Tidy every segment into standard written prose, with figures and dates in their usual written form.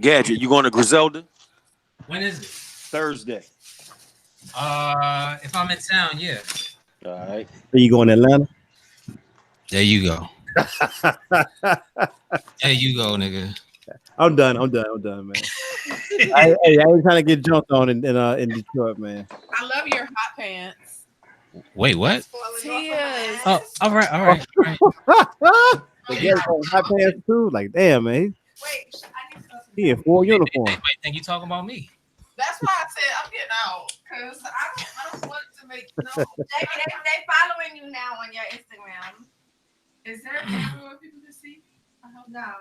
Gadget, you going to Griselda? When is it? Thursday. If I'm in town, yeah. All right. Are you going to Atlanta? There you go. There you go, nigga. I'm done, man. I ain't trying to get jumped on in Detroit, man. I love your hot pants. Wait, what? Cheers. Oh, all right. They get hot pants too. Like, damn, man. Wait, He in full uniform. They might think you talking about me. that's why I said I'm getting out because I don't want to make no. They following you now on your Instagram. Is there a camera where people can see? No.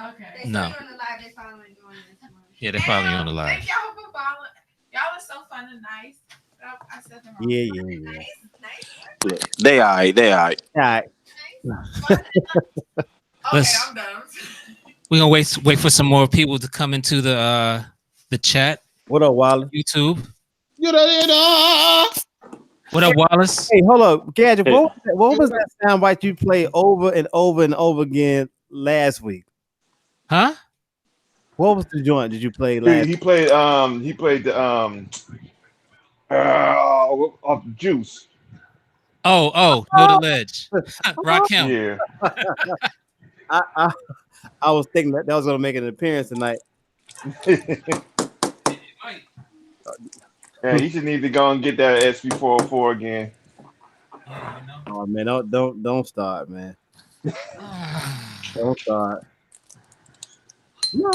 Okay. They No. see you on the live. They following you on Instagram. Yeah, they following you on the live. Thank y'all for following. Y'all are so fun and nice. I said them wrong. Yeah. Nice. Yeah. They all right. All right. Okay, I'm done. We're gonna wait for some more people to come into the chat. What up, Wallace? YouTube. What up, Wallace? Hey, hold up, Gadget. What was that soundbite you played over and over and over again last week? Huh? What was the joint did you play last? He played the Juice. Oh, know the ledge. Rock him. Yeah. I was thinking that was gonna make an appearance tonight. Yeah, you should need to go and get that SP404 again. Oh man, don't start, man. Don't start. No.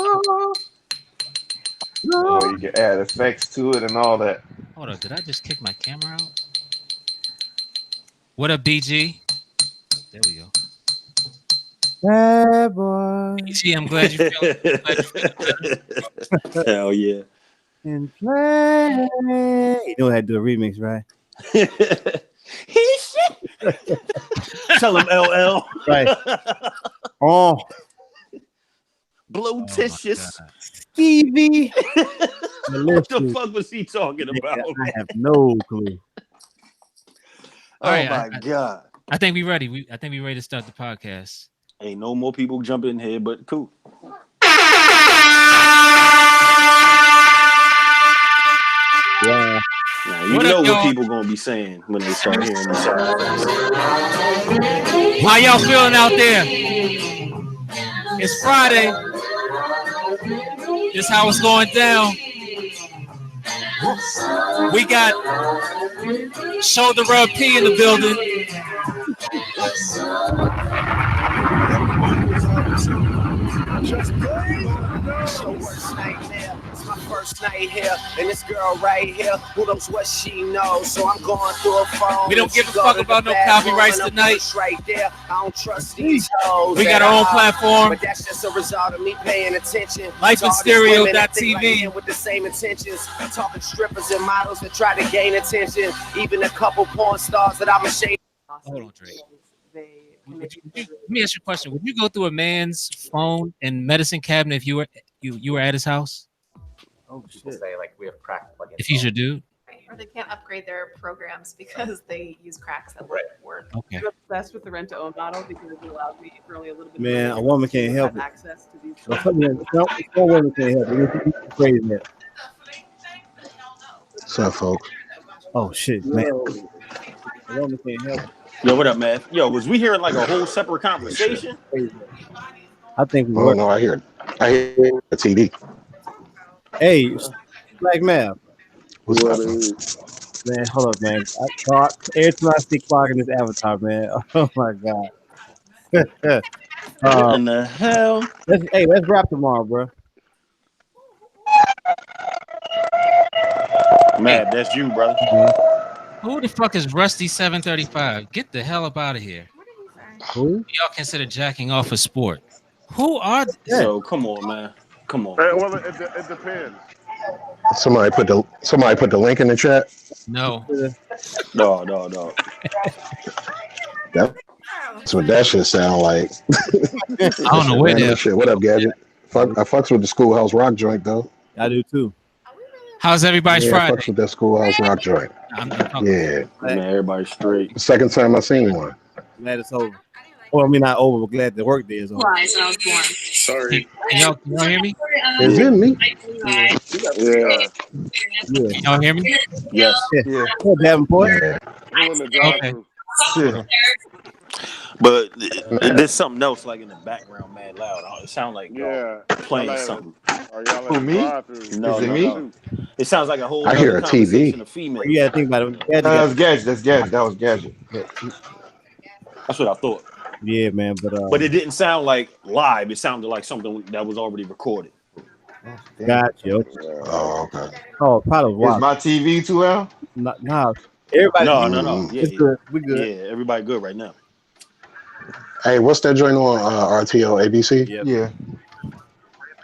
Oh, you can add effects to it and all that. Hold up, did I just kick my camera out? What up, BG? There we go. Bad boy. BG, I'm glad you feel better. Hell yeah. And play. You know how to do a remix, right? Tell him LL. Right. Oh. Blotitious. Stevie. What the fuck was he talking about? I have no clue. Oh my god. I think we ready. I think we ready to start the podcast. Ain't no more people jump in here, but cool. Yeah. Now, you know what people gonna be saying when they start hearing this. How y'all feeling out there? It's Friday. This how it's going down. We got Shoulder Rub P in the building. First night here, and this girl right here, who knows what she knows? So I'm going through a phone. We don't give a fuck about no copyrights tonight. Right there, I don't trust these hoes. We got our own platform. But that's just a result of me paying attention. LifeInStereo.tv with the same intentions, talking strippers and models that try to gain attention. Even a couple porn stars that I'm ashamed. Hold on, Drake. Let me ask you a question. Would you go through a man's phone and medicine cabinet if you were at his house? Oh shit! Say like we have crack plugins. If he's your dude. Or they can't upgrade their programs because they use cracks that won't work. Okay. I'm obsessed with the rent-to-own model because it allows me for only a little bit. Man, a woman can't help it. Access to these. No woman can't help it. It's crazy, man. What's up, folks? Oh shit, man. A woman can't help it. Yo, what up, man? Yo, was we hearing like a whole separate conversation? I think we Oh were. no, I hear the TD. Hey, Black Mav. What's up? Man, hold up, man. Every time I see Clark in this avatar, man. Oh my god. What in the hell? Let's rap tomorrow, bro. Matt, that's you, brother. Who the fuck is Rusty 735? Get the hell up out of here. Who? Y'all consider jacking off a sport? Who are they? So come on, man. Come on. Well, it depends. Somebody put the link in the chat. No. No. That's what that shit sound like. I don't know where that shit. What up, Gadget? I fucks with the Schoolhouse Rock joint though. I do too. How's everybody's Friday? I fucks with that Schoolhouse Rock joint. Yeah. Man, everybody's straight. The second time I seen one. Glad it's over. Well, I mean, not over, but glad the work day is over. I was born. Sorry. Can y'all hear me? Is it me? Yeah. Y'all hear me? Yes. Yeah. Oh, Davenport. Yeah. Who in the drive-thru? Yeah. But there's something else like in the background, mad loud. It sounds like y'all Yeah. playing Y'all at something. Are y'all at Who, the me? drive-thru? No, Is it no, me? no. It sounds like a whole I nother hear a conversation TV. of females. You gotta think about it. Gadget That's Gadget. That's Gadget. That was Gadget. That's what I thought. yeah, man. But it didn't sound like live. It sounded like something that was already recorded. Got you. Oh, okay. Oh, probably Is wild. my TV too loud? Nah, everybody. No. Yeah, It's good. We good. yeah. Everybody good right now. Hey, what's that joint on RTO ABC? Yep. Yeah.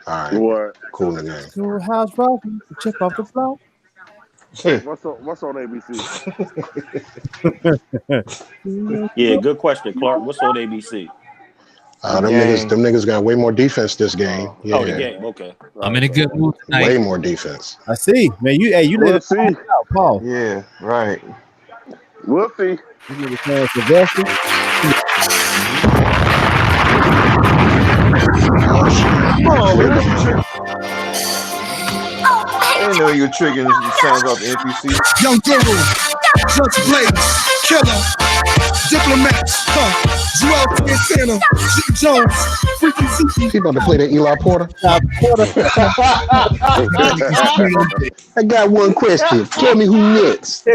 All right. What? Cool the name. Schoolhouse rocking, chip off the block. What's on ABC? Yeah, good question, Clark. What's on ABC? The Them game. niggas got way more defense this game. Oh, the Yeah. game. Okay. I'm in a good mood tonight. Way more defense. I see, man. You let We'll it see. out, Paul. Yeah, right. We'll see. This nigga playing Sylvester. Oh, man, that's trick. I didn't know you were triggering the sounds off the NPC. Young Guru, Just Blaze, Killer, Diplomats, Joel Santana, Jim Jones, Freaky Zeke. He about to play that Eli Porter. I got one question. Tell me who next.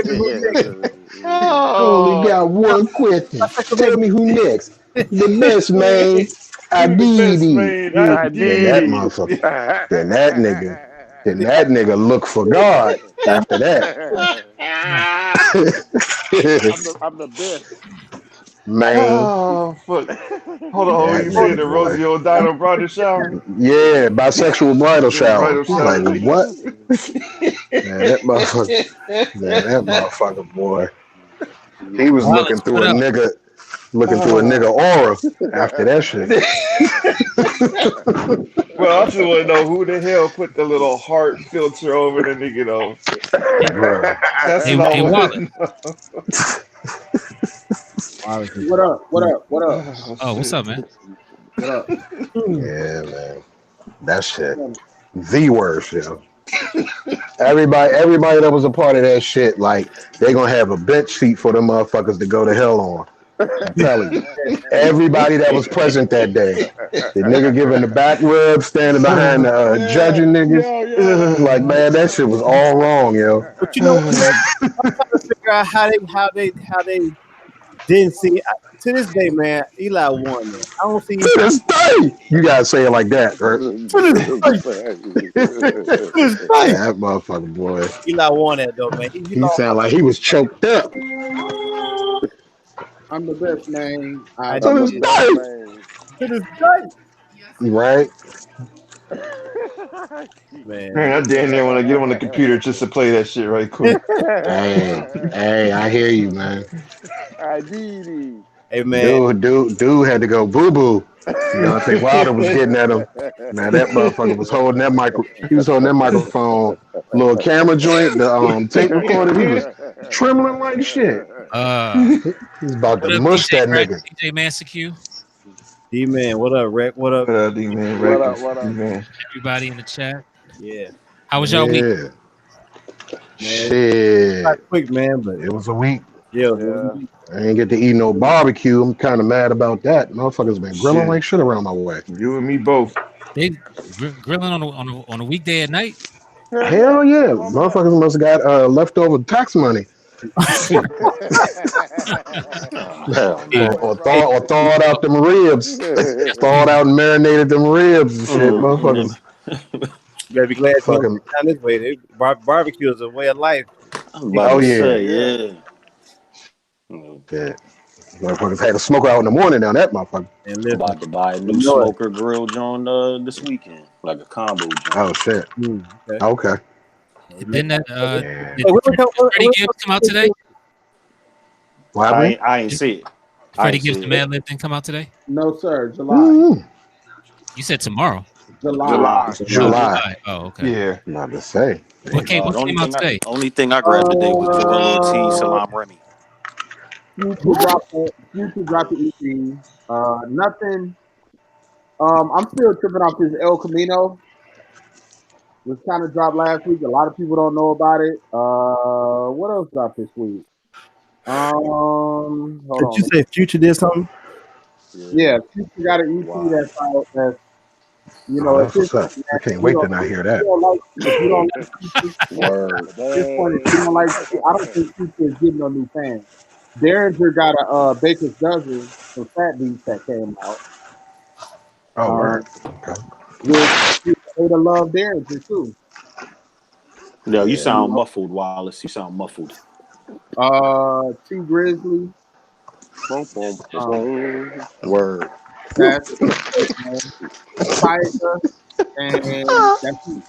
Only got one question. Tell me who next. The best man. I did it. Then that motherfucker. Then that nigga look for God after that. I'm the best. Man. Oh, fuck. Hold on. You said the Rosie O'Donnell bridal shower? Yeah, bisexual bridal shower. Bridal shower. Like, what? Man, that motherfucker, boy. He was looking through a nigga aura after that shit. Well, I just want to know who the hell put the little heart filter over the nigga though. That's Hey, what I Wallet. want to know. What up? Oh, what's up, man? What up? Yeah, man. That shit. The worst, yo. Everybody that was a part of that shit, like, they gonna have a bench seat for them motherfuckers to go to hell on. I'm telling you. Everybody that was present that day. The nigga giving the back rub, standing behind the judging niggas. Like, man, that shit was all wrong, yo. But you know what, man? I'm trying to figure out how they didn't see it. To this day, man, Eli won, man. I don't see To this day. You gotta say it like that, right? That motherfucker, boy. Eli won that though, man. He sound like he was choked up. I'm the best, man. To this day. To this day. Right? Man, I damn near want to get on the computer just to play that shit right quick. Hey, I hear you, man. I did it. Hey, man. Dude had to go boo-boo. Deontay Wilder was getting at him. Now that motherfucker was holding that he was holding that microphone, little camera joint, the tape recorder. He was trembling like shit. He's about to mush that nigga. DJ Mansecue. D-Man, what up, Rick? What up? What up, D-Man? What up? D-Man. Everybody in the chat. Yeah. How was y'all week? Man, Shit. not quick, man, but It was a week. yeah. I ain't get to eat no barbecue. I'm kind of mad about that. Motherfuckers been grilling like shit around my way. You and me both. They grilling on a weekday at night. Hell yeah. Motherfuckers must have got leftover tax money. or thawed out them ribs. Thawed out and marinated them ribs and shit. Motherfuckers. You gotta be glad Fucking down this way. Barbecue is a way of life. Oh yeah. Yeah. Yeah. Motherfuckers had a smoker out in the morning down that motherfucker. And I'm about to buy a new smoker grill joint this weekend, like a combo joint. Oh shit. Okay. Didn't that Hey, Freddie Gibbs come out today? What I ain't see it. Freddie Gibbs, the Mad Lib, didn't come out today. No, sir. July. You said tomorrow. July. Oh, okay. Yeah. Not to say. What came out today? Only thing I grabbed today was Gorilla T, Salam Remy. YouTube dropped the EP. Nothing. I'm still tripping off this El Camino. which kind of dropped last week. A lot of people don't know about it. What else dropped this week? Hold Did on. you say Future did something? Yeah, Future got an EP Wow. that's out. That's Oh, if that's what's up. I can't wait to not hear that. if you don't like Future, Word. at this point, if you don't like, I don't think Future is getting no new fans. Derringer got a Baker's Dozen some Fat Beats that came out. Oh, word. With Ada Love Derringer too. No, you Yeah. sound muffled, Wallace. You sound muffled. T Grizzly. Word. That's Tiger, and that's it.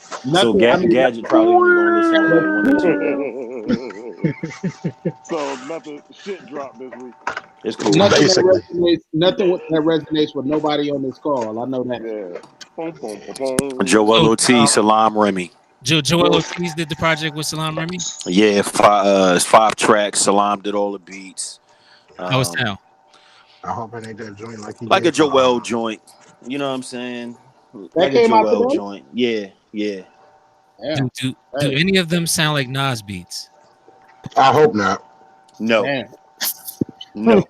So Nothing. I mean, Gadget probably only gonna listen to like one or two. So nothing shit dropped this week. It's cool. Nothing Basically. that resonates. That resonates with nobody on this call. I know that. Yeah. Joel Ortiz, Salam Remy. Joel Ortiz did the project with Salam Remy. Yeah, it's 5 tracks. Salam did all the beats. How was sound? I hope it ain't that joint like he Like did a Joel joint. You know what I'm saying? Like a came out Joel today? joint. Yeah. Do any of them sound like Nas beats? I hope not. No. Damn. No.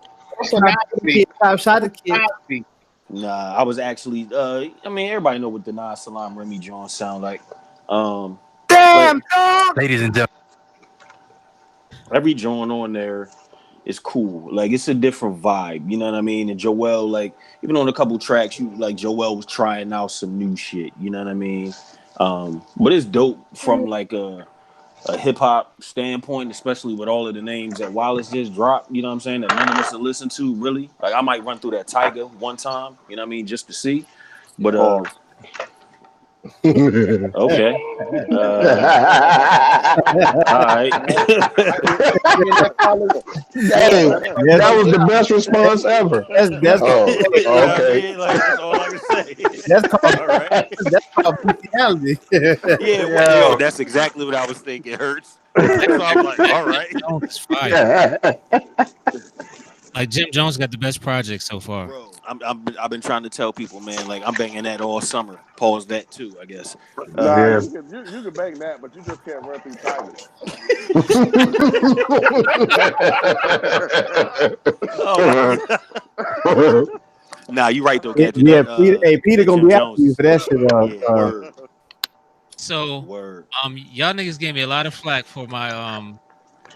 Top shot the kid. Nah, I was actually I mean everybody know what the Nas Salam Remy joints sound like. Damn, dog. Ladies and gentlemen. Every joint on there is cool. Like it's a different vibe. You know what I mean? And Joel, like, even on a couple tracks, Joel was trying out some new shit. You know what I mean? But it's dope from like a hip hop standpoint, especially with all of the names that Wallace just dropped. You know what I'm saying? That none of us have listened to really. Like I might run through that Tiger one time. You know what I mean? Just to see. But okay. All right. Hey, that was the best response ever. That's okay. Like, that's all I can say. That's called All right. that's called bestiality. Yo, that's exactly what I was thinking. Hurts. So I'm like, all right. It's fire. Like Jim Jones got the best project so far. Bro, I've been trying to tell people, man. Like I'm banging that all summer. Pause that too, I guess. Nah, you can bang that, but you just can't run through Tigers. Nah, you right though, Gadget. Yeah, Peter gonna be after you for that shit. Word. So, y'all niggas gave me a lot of flack for my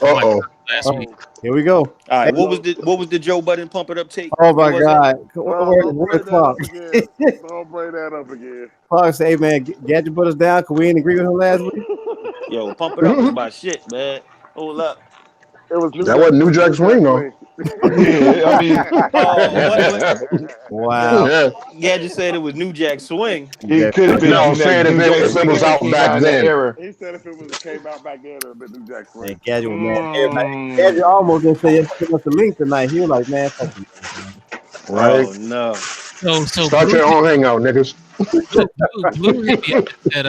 last week. Here we go. All right, what was the Joe Budden pump it up take? Oh my God! Don't bring that up again. Clark say, "Hey man, Gadget put us down because we didn't agree with him last week." Yo, pump it up was my shit, man. Hold up. It was that wasn't New Jack Swing though. Yeah, I mean, wow. Gadget said it was New Jack Swing. He could have been. No, saying if it was out back then. He said if it came out back then, it would have been New Jack Swing. Man, Gadget was mad. Everybody, Gadget almost didn't say yes to us the link tonight. He was like, "Man, fuck you." Right? Oh no. So start your own hangout, niggas. Blue hit me up that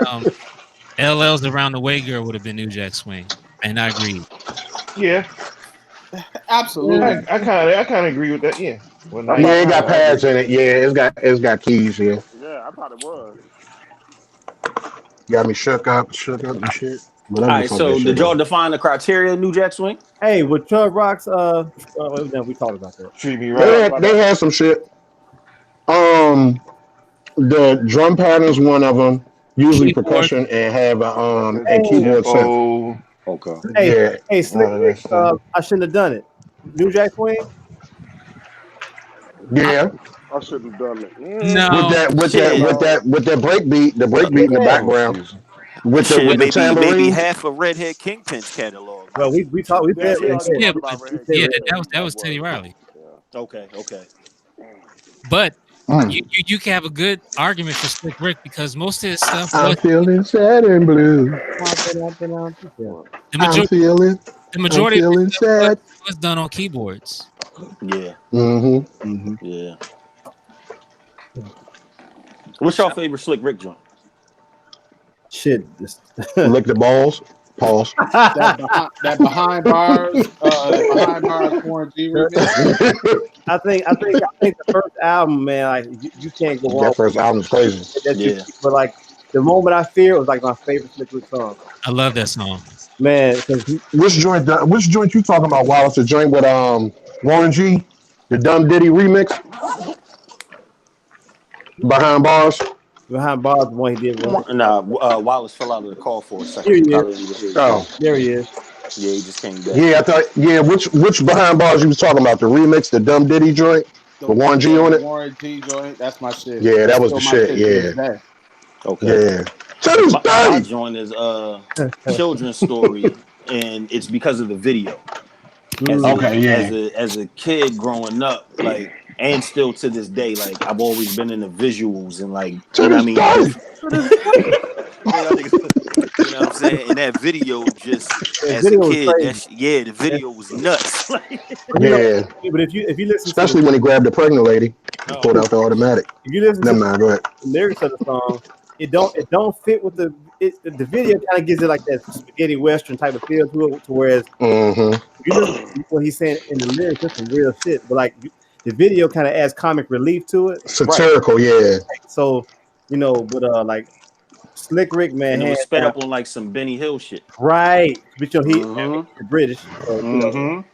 LL's Around the Way Girl would have been New Jack Swing, and I agree. Yeah, absolutely. I kind of agree with that. Yeah, it got pads in it. Yeah, it's got keys. Yeah. Yeah, I thought it was. Got me shook up and shit. All right, so did y'all define the criteria of New Jack Swing? Hey, with Chug Rocks, we talked about that. Treat me right. They had some shit. The drum pattern's one of them. Usually percussion and have a keyboard synth. Okay. Hey, Slick Rick, I shouldn't have done it. New Jack Swing. Yeah. I shouldn't have done it. No. With that break beat, the break beat in the background. With the tambourine. Maybe half of Redhead Kingpin's catalog. Well, we talked. We said that was Teddy Riley. Okay. But you can have a good argument for Slick Rick because most of his stuff. I'm feeling sad and blue. The majority I'm feeling sad. Was done on keyboards. Yeah. Mm-hmm. Yeah. What's your favorite Slick Rick joint? Shit. Lick the balls. Pause. that behind bars Warren G remix. I think the first album, man, like you can't go wrong. That first album's crazy. But like The Moment I Fear was like my favorite Slick Rick song. I love that song. Man, Which joint? Which joint you talking about, Wallace? The joint with Warren G, the Dumb Diddy remix, Behind Bars. Behind Bars, the one he did. Nah, Wallace fell out of the call for a second. Here he Probably is. didn't even hear you. Oh, There he is. Yeah, he just came back. yeah, I thought. Yeah, which Behind Bars you was talking about? The remix, the Dumb Diddy joint, with Warren G on it. Warren G joint. That's my shit. Yeah, that That's was still the my shit. to Yeah, this day. Okay. yeah. Tuesday. My joint is children's story, and it's because of the video. As a kid growing up, like, and still to this day, like, I've always been in the visuals and like, you know what I mean? You know what I'm saying? And that video just as a kid, the video was nuts. Yeah. But if you listen, Especially when he grabbed the pregnant lady, pulled out the automatic. If you listen to go ahead. the lyrics of the song, it don't fit with the video. Kind of gives it like that spaghetti western type of feel to it. To whereas if you listen to what he's saying in the lyrics, that's some real shit. But like the video kind of adds comic relief to it. Satirical, yeah. So but like Slick Rick, man, and it was sped up on like some Benny Hill shit. Right, but he's British. So,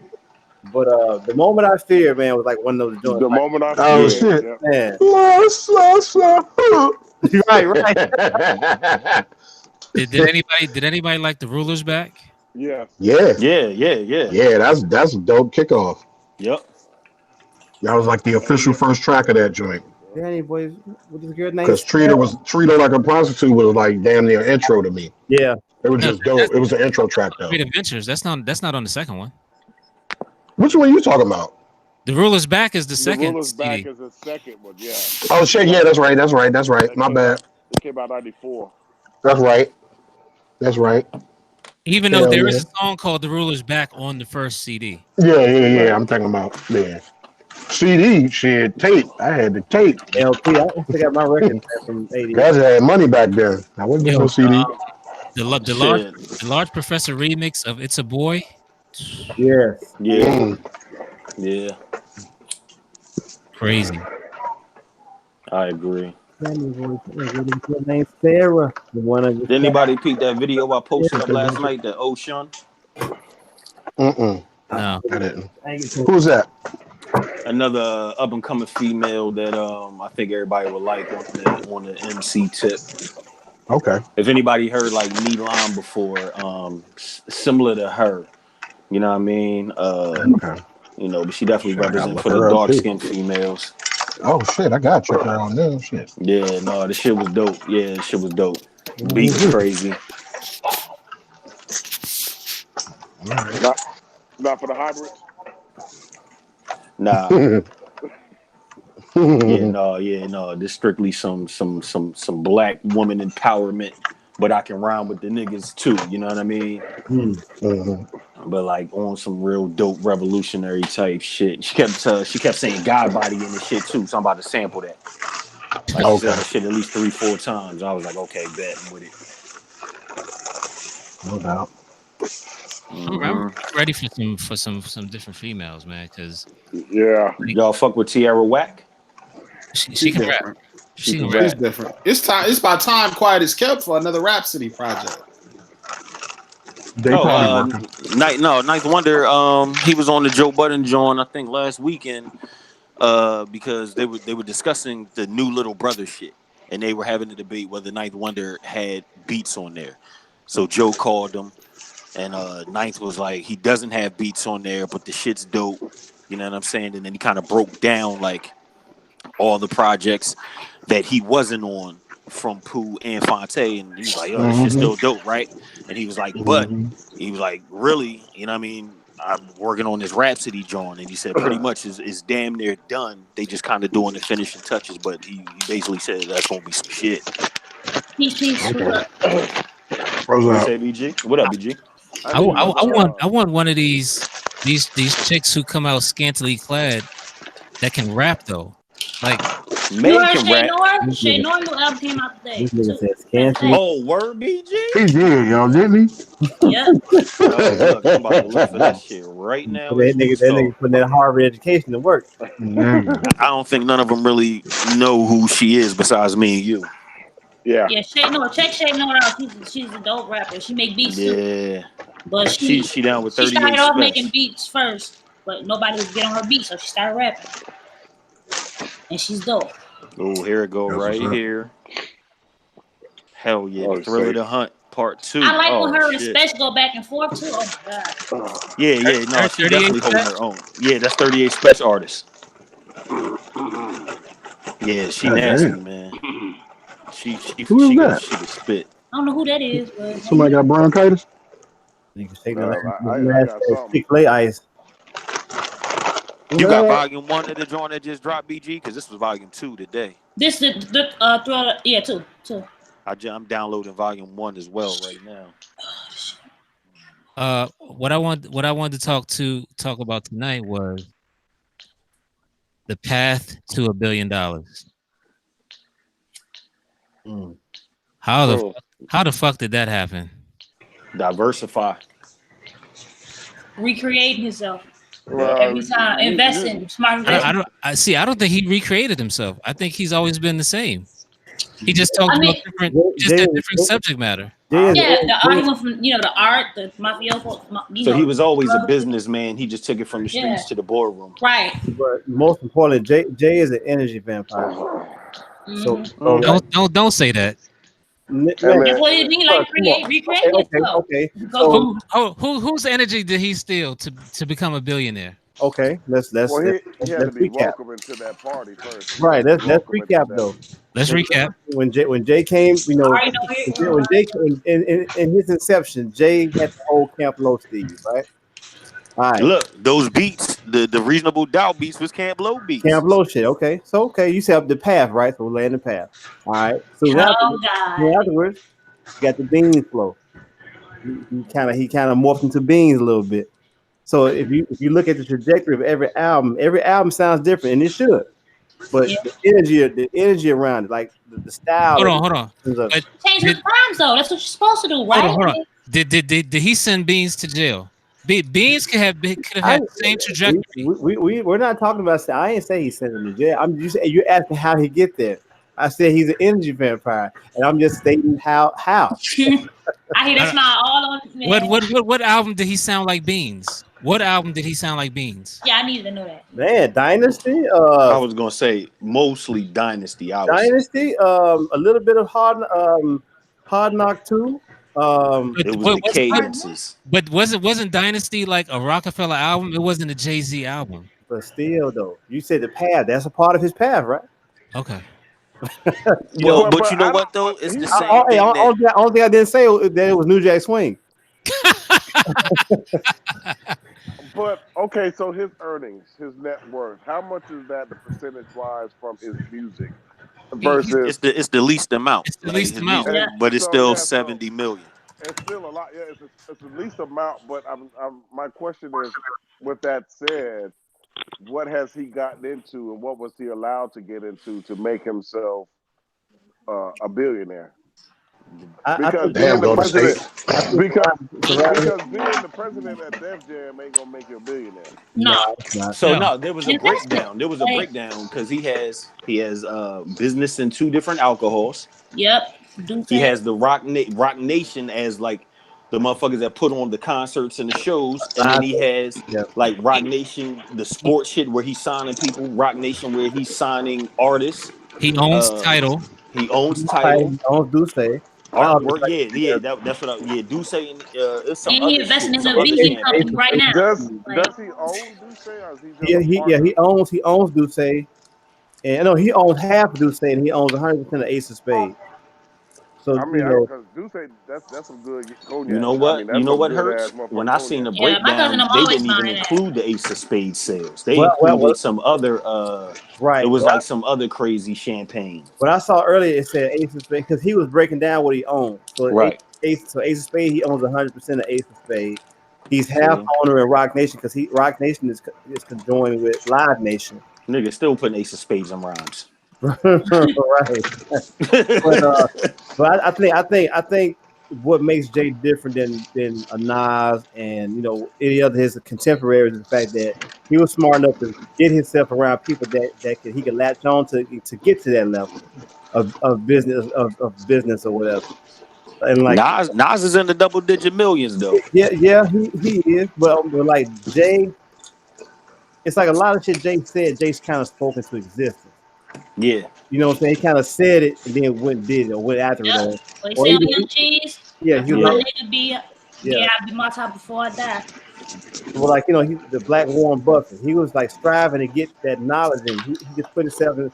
but the Moment I Fear, man, was like one of those joints. The Moment I Fear. Oh shit, man. right. Did anybody like the Rulers Back? Yeah. Yeah. Yeah. That's a dope kickoff. Yep. That was like the official first track of that joint. Danny boys, what is your name? Because Treat Her Like a Prostitute was like damn near intro to me. Yeah. It was just dope. It was an intro track though. Great Adventures. That's not on the second one. Which one are you talking about? The Ruler's Back is the second. The Ruler's CD. Back is the second one, yeah. Oh shit, yeah, that's right. My bad. It came out 94. That's right. Even though there is a song called The Ruler's Back on the first CD. Yeah. I'm talking about CD shit, tape. I had the tape. LP. I still got my record from 80. Guys had money back then. I wasn't getting no CD. The large Professor remix of It's a Boy. Yeah. Yeah. Crazy. I agree. Name Sarah. Did anybody peep that video I posted up last night? That Ocean. No, I didn't. Who's that? Another up and coming female that I think everybody would like on the MC tip. Okay. If anybody heard like Milan before, similar to her, you know what I mean? Okay. You know, but she definitely represents for the dark skinned females. Oh shit, I gotta check her out now. Shit. Yeah, no, the shit was dope. Yeah, the shit was dope. Beat was crazy. Not for the hybrids. Nah. No. This strictly some black woman empowerment, but I can rhyme with the niggas too. You know what I mean? But like on some real dope revolutionary type shit. She kept saying God body in the shit too. So I'm about to sample that. Like she said that shit at least 3-4 times. I was like, okay, bet I'm with it. No doubt. I'm ready for some different females, man. Because y'all fuck with Tierra Whack. She can rap. She can rap. It's different. It's time. It's about time Quiet is kept for another Rhapsody project. Ninth Wonder. He was on the Joe Budden joint I think last weekend because they were discussing the new Little Brother shit, and they were having a debate whether Ninth Wonder had beats on there. So Joe called him. And Ninth was like, he doesn't have beats on there, but the shit's dope. You know what I'm saying? And then he kind of broke down like all the projects that he wasn't on from Pooh and Fonte. And he was like, oh, this shit's still dope, right? And he was like, but he was like, really? You know what I mean? I'm working on this Rhapsody joint. And he said pretty much is damn near done. They just kind of doing the finishing touches, but he basically said that's gonna be some shit. What up, BG? I want one of these chicks who come out scantily clad that can rap though. Like Shay Noir new album came out today. Oh, word, BG? He did, y'all, didn't he? Yeah. Look, I'm about to look for that shit right now. That nigga putting that Harvard education to work. I don't think none of them really know who she is besides me and you. Yeah. Check Shay Nord out. She's a dope rapper. She make beats too. Yeah. But She down with she 38 started off Special. making beats first, but nobody was getting her beats, so she started rapping. And she's dope. Oh, here it go right here. Hell yeah, Oh, Thriller say. the Hunt Part 2. I like when her and shit. Special go back and forth too. Oh my god. Yeah, no, she 38 definitely holding her own. Yeah, that's 38 Special artist. Yeah, she God nasty, damn. man. She Who is that? she could spit. I don't know who that is, but Somebody got bronchitis? You can shake No, the I last got something. Chick-fil-A ice. You got volume 1 of the joint that just dropped, BG? Because this was volume 2 today. this the Thriller, yeah, two. I'm downloading volume 1 as well right now. What I wanted to talk about tonight was the path to $1 billion. How the fuck did that happen? Diversify. Recreating himself. Every time, investing, smart investment. I don't think he recreated himself. I think he's always been the same. He just talked about different subject matter. Yeah, the art he went from the art, the mafioso. So he was always a businessman. He just took it from the streets to the boardroom. Right. But most importantly, Jay is an energy vampire. So don't say that. That's what it means, like recreate yourself. Okay. So, whose energy did he steal to become a billionaire? Okay, let's He had to be recap. welcome into that party first. Right, let's recap though. Let's recap. When Jay came, when Jay in his inception, Jay had the whole Camp Low Steve, right? All right. Look, those beats, the Reasonable Doubt beats was Camp Low beats. Camp Low shit. Okay, so you set up the path, right? So we're laying the path. All right. So afterwards, you got the Beans flow. He kind of morphed into Beans a little bit. So if you look at the trajectory of every album sounds different, and it should. But the energy around it, like the style. Hold on. Change the times though. That's what you're supposed to do, right? Hold on. Did he send Beans to jail? Beans could have had the same trajectory. We're not talking about. I ain't say he sent him to jail. I'm just you're asking how he get there. I said he's an energy vampire, and I'm just stating how. I hear that smile all on. What album did he sound like Beans? What album did he sound like Beans? Yeah, I needed to know that. Man, Dynasty. I was gonna say mostly Dynasty. Dynasty. A little bit of Hard Knock 2. It was the cadences. But wasn't Dynasty like a Rockefeller album? It wasn't a Jay-Z album. But still, though, you said the path. That's a part of his path, right? Okay. But you know what though? It's the same thing. Only thing I didn't say that it was New Jack Swing. But okay, so his earnings, his net worth, how much is that percentage wise from his music versus? It's the least amount. It's the least amount, but it's still 70 million. It's still a lot. Yeah, it's the least amount. But my question is, with that said, what has he gotten into, and what was he allowed to get into to make himself a billionaire? Because being the president at Def Jam ain't gonna make you a billionaire. No. There was a breakdown. There was a breakdown because he has business in 2 different alcohols. Yep. He has the Rock Nation as like the motherfuckers that put on the concerts and the shows, and then he has like Rock Nation, the sports shit where he's signing people. Rock Nation where he's signing artists. He owns Tidal. He owns Duce. Artwork, that's what Duce and it's some and other he investing in shit, a vegan company right now. Does he own Duce, or is he just he owns Duce, and no, he owns half of Duce, and he owns 100% of Ace of Spades. So because Duce, that's some good cognac. You know what? You know what hurts? When I seen the breakdown, they didn't even include the Ace of Spades sales. They included some other. It was like some other crazy champagne. What I saw earlier, it said Ace of Spades because he was breaking down what he owned. So Ace of Spades, he owns 100% of Ace of Spades. He's half owner in Rock Nation because Rock Nation is conjoined with Live Nation. Nigga still putting Ace of Spades in rhymes. Right. But I think what makes Jay different than a Nas and any other his contemporaries is the fact that he was smart enough to get himself around people that he could latch on to get to that level. of business or whatever. And like Nas is in the double digit millions though. yeah, he is, but like Jay, it's like a lot of shit Jay said. Jay's kind of spoken to existence. Yeah. You know what I'm saying? He kind of said it and then went and did it or went after it. What you Or say on even, Young Cheese? yeah, he was My like, nigga be yeah. I'll be my top before I die. Well, like he's the Black Warren Buffett. He was like striving to get that knowledge, and he just put himself in.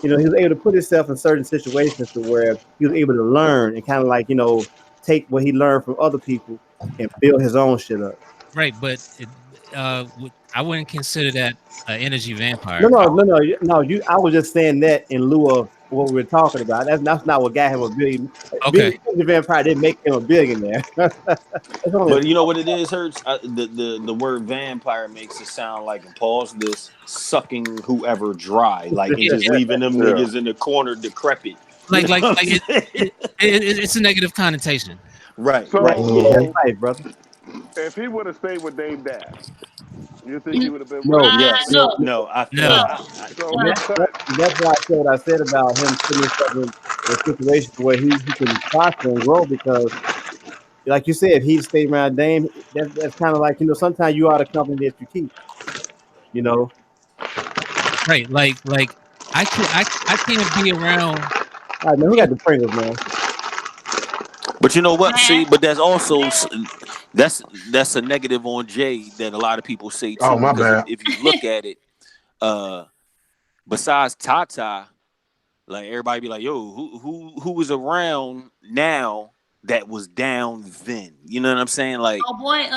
He was able to put himself in certain situations to where he was able to learn and kind of like take what he learned from other people and build his own shit up. Right, but I wouldn't consider that an energy vampire. No. I was just saying that in lieu of what we were talking about. That's not what got him a billion. Okay. Being a vampire didn't make him a billionaire. But you know what it is, Hurts? The word vampire makes it sound like, and pause this, sucking whoever dry, like and just leaving them niggas in the corner decrepit. Like it's a negative connotation. Right. So, right, brother. If he would have stayed with Dame Dash, you think he would have been? No, yes, no. So that's why I said what I said about him putting himself in a situation where he can prosper and grow because, like you said, if he stayed around Dame, that's kind of like sometimes you are the company that you keep. Right, like I can't be around. All right, man, who got the Pringles, man? But you know what? See, but that's also that's a negative on Jay that a lot of people say too. Oh, my because bad. if you look at it, besides Tata, like everybody be like, yo, who was around now that was down then? You know what I'm saying? Like, oh boy,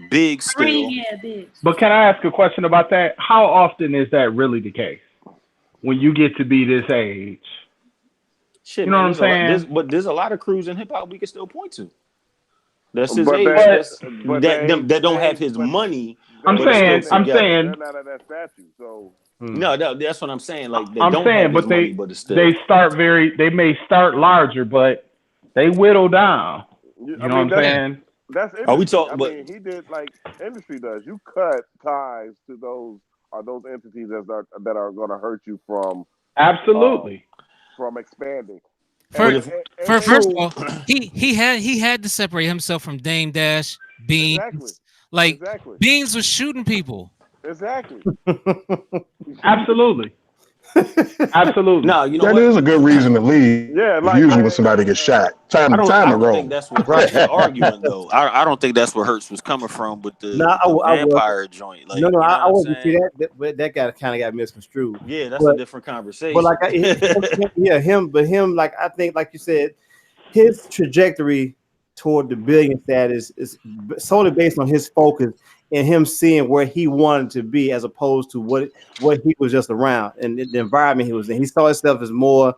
Big still. Yeah, Big. But can I ask a question about that? How often is that really the case? When you get to be this age? Shit, you know man, what I'm saying? But there's a lot of crews in hip hop we can still point to. That's his But age. That don't have his money. I'm saying. They're not at that statue, so. No, that's what I'm saying. Like they I'm don't saying, have his but money, but it's still. they may start larger, but they whittle down. You know what I'm saying? That's industry. Are we talking? I mean, he did like industry does. You cut ties to those entities that are going to hurt you from absolutely from expanding. First of all, he had to separate himself from Dame Dash, Beans. Exactly. Beans was shooting people. Exactly. Absolutely. Absolutely. No, you know that is a good reason to leave. Yeah, usually when somebody gets shot. Time I to don't roll. think that's what Hurts was arguing though. I don't think that's where Hurts was coming from with the vampire joint. Like, I wasn't see that. But that kind of got misconstrued. Yeah, that's a different conversation. But like, him, like I think, like you said, his trajectory toward the billion status is solely based on his focus and him seeing where he wanted to be as opposed to what he was just around and the environment he was in. He saw himself as more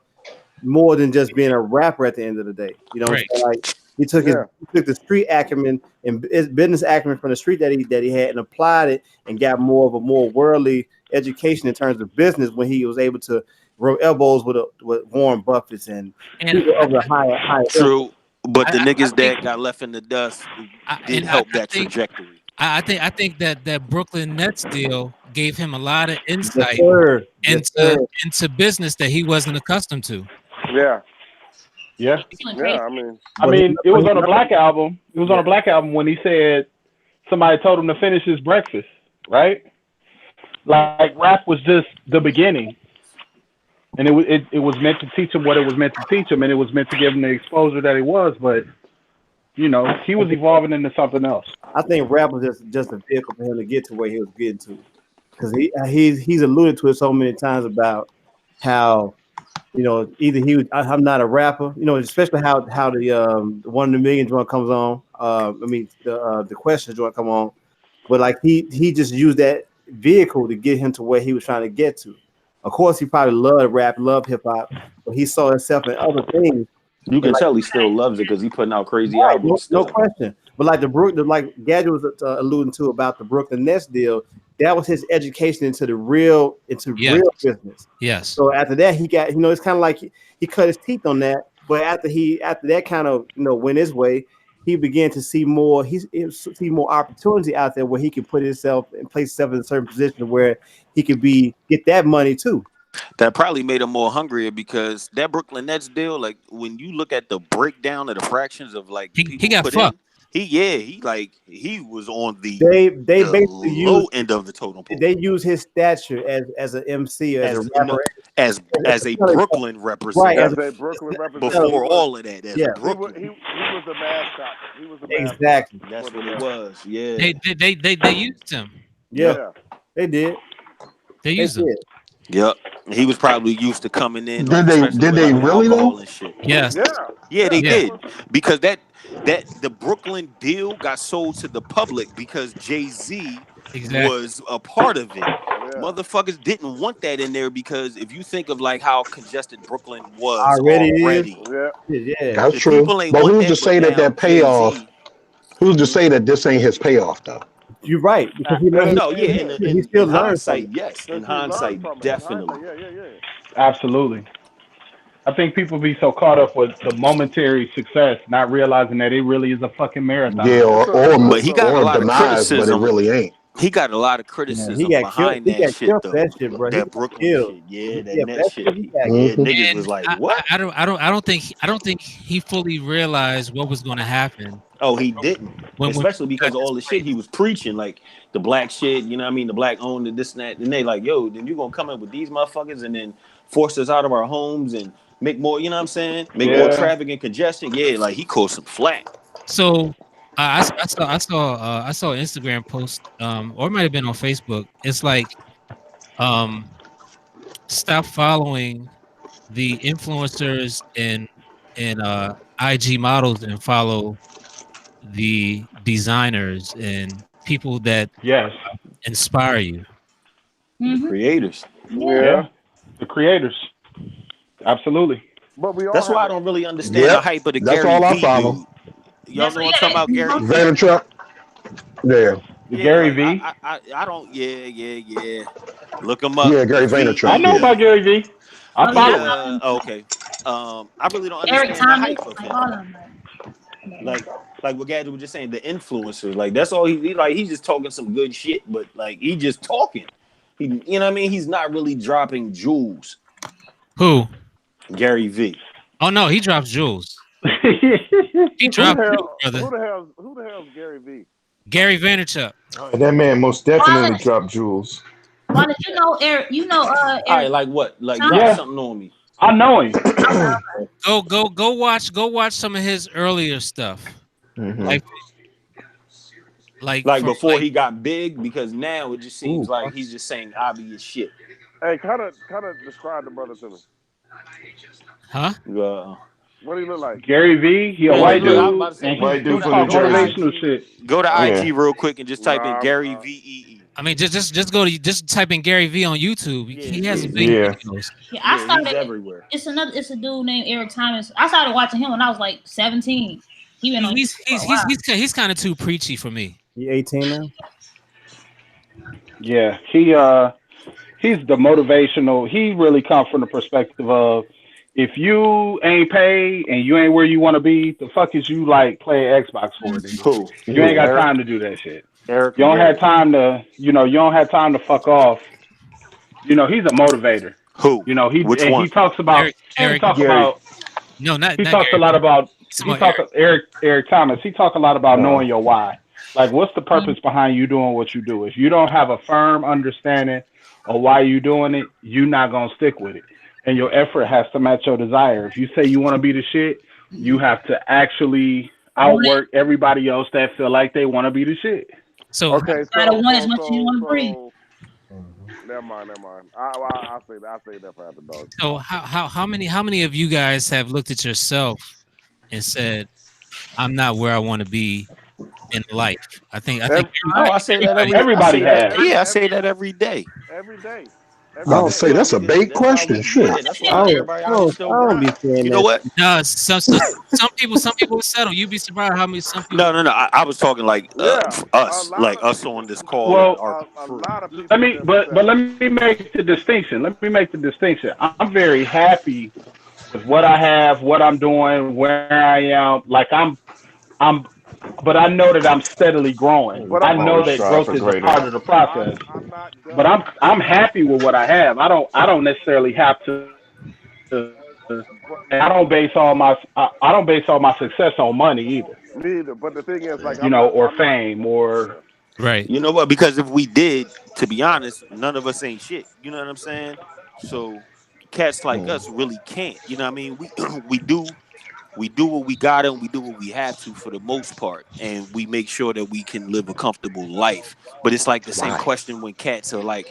than just being a rapper at the end of the day. You know what I'm saying? Like he took the street acumen and his business acumen from the street that he had and applied it and got more of a more worldly education in terms of business when he was able to rub elbows with Warren Buffett and people of the higher true. But the niggas that got left in the dust did help that trajectory. I think that Brooklyn Nets deal gave him a lot of insight into business that he wasn't accustomed to. Yeah. Yeah. I mean, it was on a Black album. It was on a Black album when he said somebody told him to finish his breakfast, right? Like rap was just the beginning. And it was meant to teach him what it was meant to teach him, and it was meant to give him the exposure that he was, but he was evolving into something else. I think rap was just a vehicle for him to get to where he was getting to, because he's alluded to it so many times about how either I'm not a rapper, especially how the 1 in a million joint comes on. The question joint come on, but like he just used that vehicle to get him to where he was trying to get to. Of course, he probably loved rap, loved hip hop, but he saw himself in other things. You can tell he still loves it because he putting out crazy albums. No question. But like Gadget was alluding to about the Brooklyn Nets deal, that was his education into real business. Yes. So after that, he got it's kind of like he cut his teeth on that. But after that kind of went his way, he began to see more. He see more opportunity out there where he could put himself and place himself in a certain position where he could get that money too. That probably made him more hungrier because that Brooklyn Nets deal, like when you look at the breakdown of the fractions of like the He people got put fucked. in, he was on They the basically low use end of the totem pole they use his stature as an MC as a as no, rapper. as a Brooklyn Right, representative. as As a Brooklyn representative, Before all of that, as a yeah, Brooklyn, he was the mascot. He was the mascot exactly. that's for the what it Nets. was. Yeah. They used him. Yeah, Yep. Yeah. they did. They They used him. did. Yep. He was probably used to coming in, Did they? especially Did with they like the really though? alcohol and shit. Yes. Yeah. Yeah, they Yeah. That's did what I'm saying. because that the Brooklyn deal got sold to the public because Jay-Z Exactly. was a part of it. Yeah. Motherfuckers didn't want that in there because if you think of like how congested Brooklyn was Already is. already, Yeah. Yeah. That's the true. people ain't But want who's to that. But say that now that payoff? Jay-Z, Who's to say that this ain't his payoff though? You're right because he And learned. no, yeah, He still in learns from hindsight, it. yes, in because he learned hindsight, from it. In definitely. hindsight, yeah. Absolutely. I think people be so caught up with the momentary success, not realizing that it really is a fucking Yeah, marathon. or or But he got a or lot of demise, but it criticism. really ain't. He got a lot of Man, he criticism got killed. behind He that got shit killed for though. that shit, bro. He That got Brooklyn killed. shit, yeah, that Yeah, net that shit. shit he got Yeah, killed. niggas And was like, what? I don't think he fully realized what was going to happen Oh, he didn't. when Especially he got because all the shit displaced. he was preaching, like the black shit, you know what I mean? The black owned and this and that. And they like, yo, then you gonna come in with these motherfuckers and then force us out of our homes and make more, you know what I'm saying? Make more Yeah. traffic and congestion. Yeah, like he caused some flack. So I saw an Instagram post, or it might have been on Facebook. It's like, stop following the influencers and IG models and follow the designers and people that Yes. inspire you. The creators. Yeah. The creators. Absolutely. But we all That's have why I a don't really understand the Yep, hype of the that's Gary all I V follow. dude. Y'all know what I'm talking about, Gary V? Vaynerchuk. Yeah, The Yeah, Gary like V. I don't. Yeah. Look him up. yeah, Gary V. I Vaynerchuk. know Yeah, about Gary V. I He follow him. okay. I really don't Eric understand the Thomas, hype of like him. all of them. Like what Gadget was just saying, the influencers. Like that's all he like. He's just talking some good shit, but like he just talking. He, you know what I mean? He's not really dropping jewels. Who? Gary V. Oh no, he drops jewels. He who dropped the jewels, hell brother. who the hell's Gary V? Gary Vaynerchuk. That man most definitely Wallace, dropped jewels. Wallace, you know Eric. You know All right, Eric like what? Like Thomas. drop Yeah, something on me. I know him. Go watch some of his earlier stuff. Mm-hmm. Like Like from before like, he got big, because now it just seems Ooh. like he's just saying obvious shit. Hey, kind of describe the brother to me. huh? What do he look like? Gary V. He a Yeah, white look, I was dude, about to say, and White he dude from talk New Jersey. motivational shit. Go to Yeah. IG real quick and just type in Nah, Gary VEE. I mean, just type in Gary V on YouTube. Yeah, He has yeah. big Yeah. videos. Yeah, I Yeah, started. he's everywhere. It's a dude named Eric Thomas. I started watching him when I was like 17. He been on He's YouTube for a while. he's kind of too preachy for me. He 18 now. Yeah, he's the motivational. He really comes from the perspective of, if you ain't paid and you ain't where you want to be, the fuck is you like playing Xbox for? Nigga? Who? You ain't got Eric? time to do that shit. Eric. You don't Gary? have time to, you don't have time to fuck off. He's a motivator. Who? Which one? He talks about Eric Gary. No, not he not talks Gary. a lot about Somebody- Eric Thomas. He talks a lot about Oh. knowing your why. Like, what's the purpose behind you doing what you do? If you don't have a firm understanding of why you doing it, you're not gonna stick with it. And your effort has to match your desire. If you say you want to be the shit, you have to actually outwork everybody else that feel like they want to be the shit. So Okay, gotta want as much as you want to breathe. Never mind. I'll say that for after dog. So how many of you guys have looked at yourself and said, I'm not where I want to be in life? I think I say that everybody has. Yeah, I say that every day. Every day. About to say that's a big question. Shit. That's why everybody out here still I don't be grind. saying You that. know what? No, some people settle. You'd be surprised how many some people. No. I was talking like us, like us on this call. Well, our A crew. lot of people. Let me make the distinction. I'm very happy with what I have, what I'm doing, where I am. Like I'm but I know that I'm steadily growing. But I I'm know Always that strive growth for is a greater. part of the process. I'm not But done. I'm happy with what I have. I don't necessarily have to. But And I don't base all my success on money either. neither. But the thing is, like, You know, or fame or Yeah. Right. You know what? Because if we did, to be honest, none of us ain't shit. You know what I'm saying? So cats like us really can't. You know what I mean? We we do what we got and we do what we have to for the most part, and we make sure that we can live a comfortable life. But it's like the same Right. question when cats are like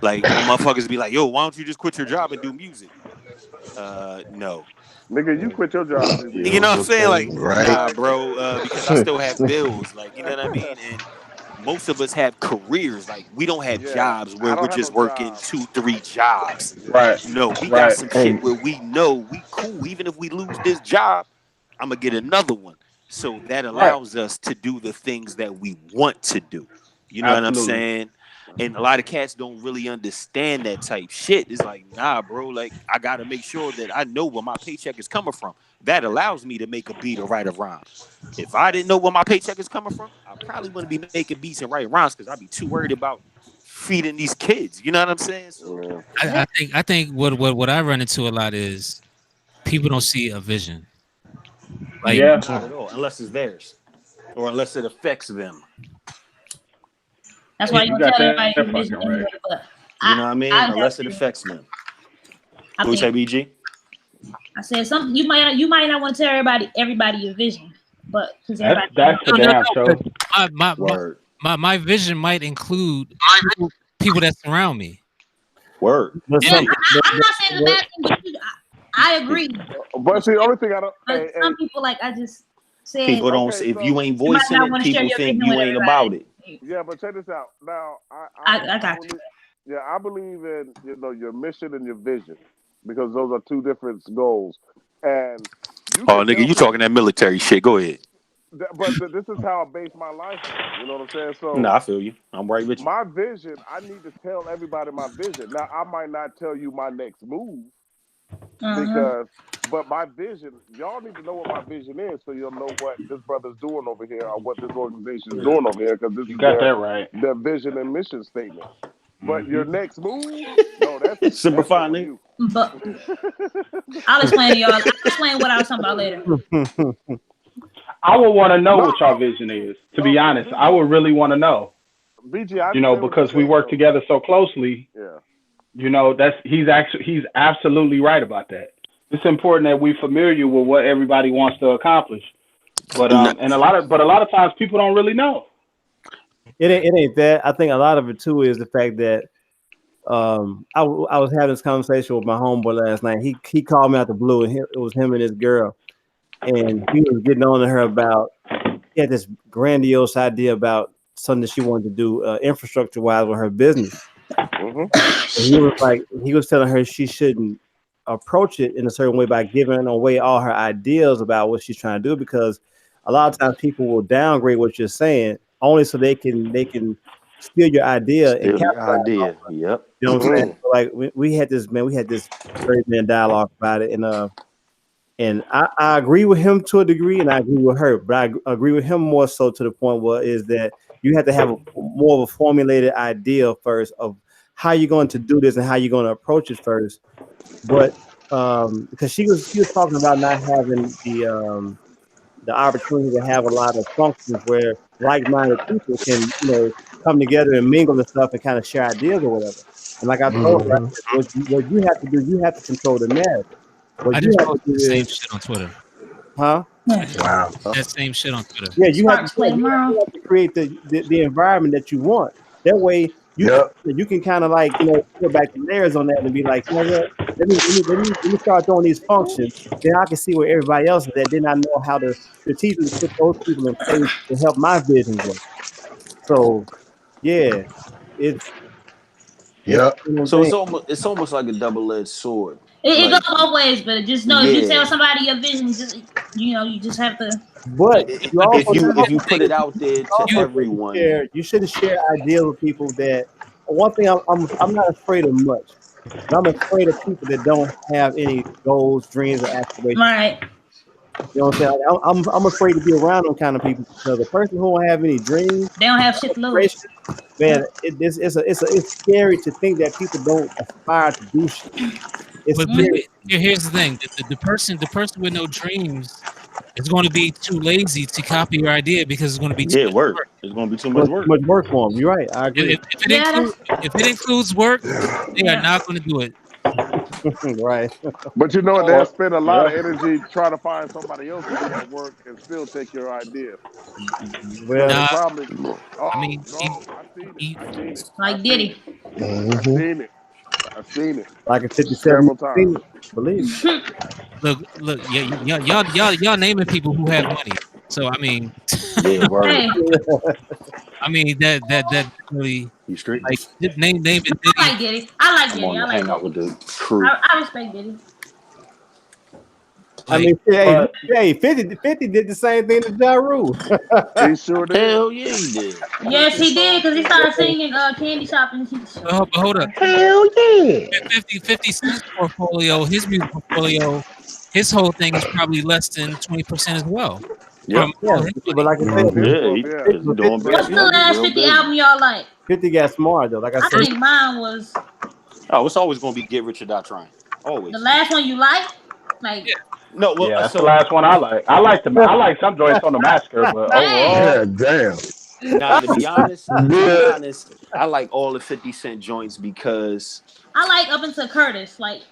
when motherfuckers be like, "Yo, why don't you just quit your job and do music?" No. Nigga, you quit your job and do You know music. Bills what I'm will saying? Like, pay. Right. nah, Like, bro, because I still have bills. Like, you know what I mean? And most of us have careers. Like, we don't have yeah, jobs I where we're don't have just no working job. 2, 3 jobs. Yeah. right, No, we got right. some shit And where we know we cool. Even if we lose this job, I'm gonna get another one. So that Right. allows us to do the things that we want to do. You know what I'm Absolutely. saying? And a lot of cats don't really understand that type shit. It's like, nah, bro, like I gotta make sure that I know where my paycheck is coming from. That allows me to make a beat or write a rhyme. If I didn't know where my paycheck is coming from, I probably wouldn't be making beats and writing rhymes because I'd be too worried about feeding these kids. You know what I'm saying? So Yeah. I think what I run into a lot is people don't see a vision. Like Yeah. not at all, unless it's theirs or unless it affects them. That's why you You don't got tell that everybody your fucking vision right. anyway. But You know what I mean? I Unless it definitely, affects them. I What you say, think BG? I said something. You might not want to tell everybody your vision, but because That's everybody that's for no, no, damn no. sure. But Word. my vision might include people that surround me. Word. But Yeah. some, I'm not saying it's a but, bad thing. But I agree. But see, the only thing I don't. But Hey, some people, like I just said, People don't okay, say if you so ain't you might voicing not it, want to share people your think vision you with ain't everybody. about it. yeah, but check this out. Now, I I got you. believe, yeah, I believe in your mission and your vision because those are two different goals, and you Oh, can nigga, tell you people. talking that military shit. Go ahead. But this is how I base my life on. You know what I'm saying? So Nah, I feel you. I'm right with you. my vision, I need to tell everybody my vision. Now, I might not tell you my next move Uh-huh. because, but my vision, y'all need to know what my vision is so you'll know what this brother's doing over here or what this organization is doing over here because this You is got that right. their vision and mission statement. But your Hmm. next move, no, Simple that's fine, on nigga. you. But I'll explain to y'all. I'll explain what I was talking about later. I would want to know No, what your vision is. To no, be honest, I BG, would really want to know. BG, I You know, understand what you're because we saying work though. together so closely. Yeah. You know, he's absolutely right about that. It's important that we familiar with what everybody wants to accomplish. But Nah, and a lot of times people don't really know. it ain't that. I think a lot of it too is the fact that I was having this conversation with my homeboy last night. He called me out the blue, and it was him and his girl, and he was getting on to her about he had this grandiose idea about something that she wanted to do infrastructure wise with her business. And he was telling her she shouldn't approach it in a certain way by giving away all her ideas about what she's trying to do because a lot of times people will downgrade what you're saying only so they can steal your idea and still your capitalize. idea. Yep. You know what I'm saying? So, like we had this 30-minute dialogue about it, and I agree with him to a degree, and I agree with her, but I agree with him more so to the point where is that you have to have more of a formulated idea first of how you're going to do this and how you're going to approach it first. But because she was talking about not having the opportunity to have a lot of functions where like-minded people can come together and mingle and stuff and kind of share ideas or whatever. And like I told her, I Mhm. said, what you have to do, you have to control the narrative. What I you just have to posted do the same is, shit on Twitter. huh? I just Wow. posted that same shit on Twitter. Yeah, Sparks play tomorrow. you have to create the environment that you want. That way Yep. you can kind of like put back the layers on that and be like, you know what? Let me start doing these functions. Then I can see where everybody else is at. Then I know how to strategically put those people in place to help my vision grow. So yeah, it's it's Yep. one of So them things. it's almost like a double-edged sword. It goes Like, both ways, but just know if you yeah, tell somebody your vision, just you just have to. But you if also you you if also you put it out there to also everyone, you shouldn't share ideas with people that. One thing I'm not afraid of much, but I'm afraid of people that don't have any goals, dreams, or aspirations. Right. You know what I'm saying? I'm afraid to be around them kind of people because the person who don't have any dreams, They don't have shit to lose. man, it's scary to think that people don't aspire to do shit. It's But scary. here's the thing: the person with no dreams is going to be too lazy to copy your idea because it's going to be too Yeah, much work. work. It's gonna be too much work. Much work for them. You're right. I agree. If it includes work, they are not going to do it. Right. But you know what? They'll spend a lot Yeah. of energy trying to find somebody else to do that work and still take your idea. Well, They Nah, probably. Oh I mean, no! I seen it. I seen it. I Like seen Diddy. it. I seen it. I seen it like a 57, several times. believe me. look, yeah, y'all naming people who have money. So I mean, Yeah, word. Hey, that really You straight? like name it I Diddy. like Diddy. I like I'm Diddy. on I the like hangout Diddy. with the crew. I respect Diddy. I Like, mean, But hey, 50 did the same thing to Ja Rule. He sure did. Hell yeah, he did. Yes, he did because he started singing Candy Shop and but hold up, Hell yeah. 50 Cent's portfolio, his music portfolio, his whole thing is probably less than 20% as well Yep. from Yeah, all his but money. like I said, His Yeah, book, he, yeah. 50, cause he doing What's big. the Yep, he last real 50 busy. album y'all like? 50 got smart though. Like I I said, think mine was Oh, it's always gonna be Get Rich or Die Trying. the Always. last one you liked. Like, No, well, yeah, that's the so last one I like. I like some joints on the massacre, but dang. overall, Yeah, damn. nah. To be honest, Yeah. I like all the 50 Cent joints because I like up into Curtis. Like,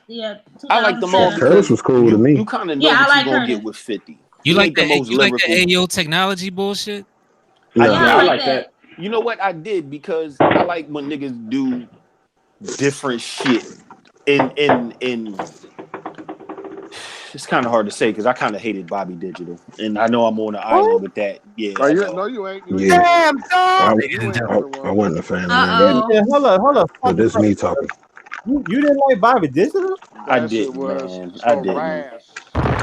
yeah, I like them all Shit, 2007. Curtis because was cool to you me. kind of know Yeah, I what you like gonna get Curtis. with 50. You He like ain't the most the lyrical. AO technology bullshit? I No. Yeah, I yeah, I did. like like that. that. You know what? I did because I like when niggas do different shit in it's kind of hard to say because I kind of hated Bobby Digital, and I know I'm on an island with that. Yeah, Oh, I you know. no, you ain't. You ain't the Yeah. only damn one. dog. I, You ain't the I, only I one. wasn't a fan of Uh that. Yeah, oh. hold up. But this me talking. You didn't like Bobby Digital? I That shit didn't, was man. I didn't. trash.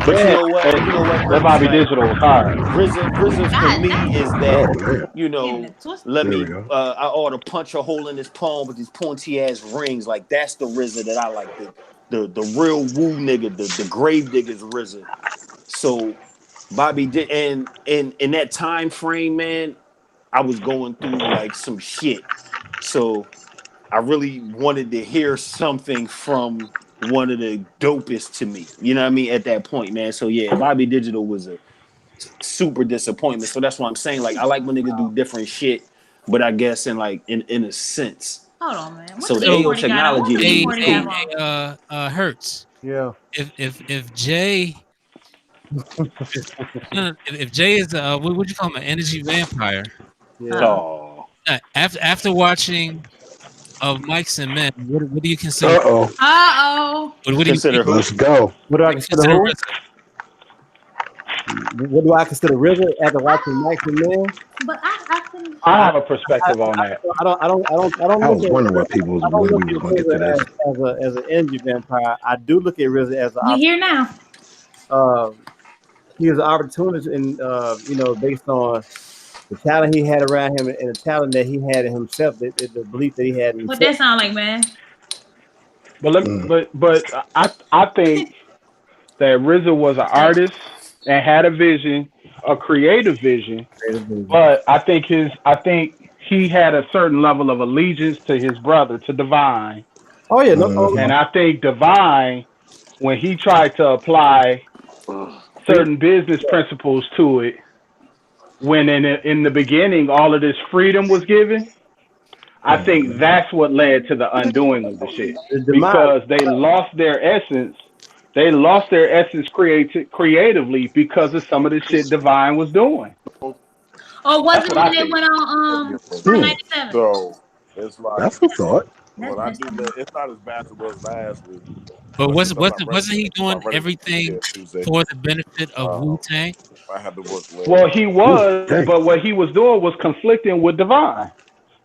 But you Man, know what? You know what, That Ernest? Bobby Like Digital was hard. RZA for God me is damn. that Oh man. Getting it twisted. let There we me go. I ought to punch a hole in his palm with these pointy ass rings. Like that's the RZA that I like. The real woo nigga, the grave diggers RZA. So Bobby did, and in that time frame, man, I was going through like some shit. So I really wanted to hear something from one of the dopest to me. You know what I mean? At that point, man. So yeah, Bobby Digital was a super disappointment. So that's why I'm saying, like, I like when niggas do different shit, but I guess in a sense. Hold on, man. What So the the So AO E40 got on? What technology the to me was E40 have cool. on? Hertz. yeah. If Jay if Jay is what would you call him, an energy vampire? Yeah. Oh, After watching of Mike's and Men, what do you consider? Uh-oh. Uh-oh. What do you consider who? Let's go. What do I consider consider who? RZA? What do I consider RZA after watching Max and Man? But I couldn't. I I, have a perspective on that. I don't I look was at wondering what people was I don't when look we was at gonna get to RZA this. as an energy vampire. I do look at RZA as We here now. uh, he was an opportunist, and based on the talent he had around him and the talent that he had in himself, the belief that he had in What himself. that sound like, man? Mm. But I think that RZA was an artist and had a vision, a creative vision. But I think he had a certain level of allegiance to his brother, to Divine. Oh yeah, no. And Mm-hmm. I think Divine, when he tried to apply certain business principles to it, when in the beginning all of this freedom was given, I think that's what led to the undoing of the shit The demise. because they lost their essence. They lost their essence creatively because of some of the shit Divine was doing. Or was That's it what when I they think. went on Hot Hmm. 97? So it's like That's a thought. That's when I messed do up. that, it's not as bad as it was last week. But But since I'm not running, wasn't he doing I'm running everything Tuesday. for the benefit of Wu Tang? I had to work late. Well, he Ooh, was, dang. but what he was doing was conflicting with Divine.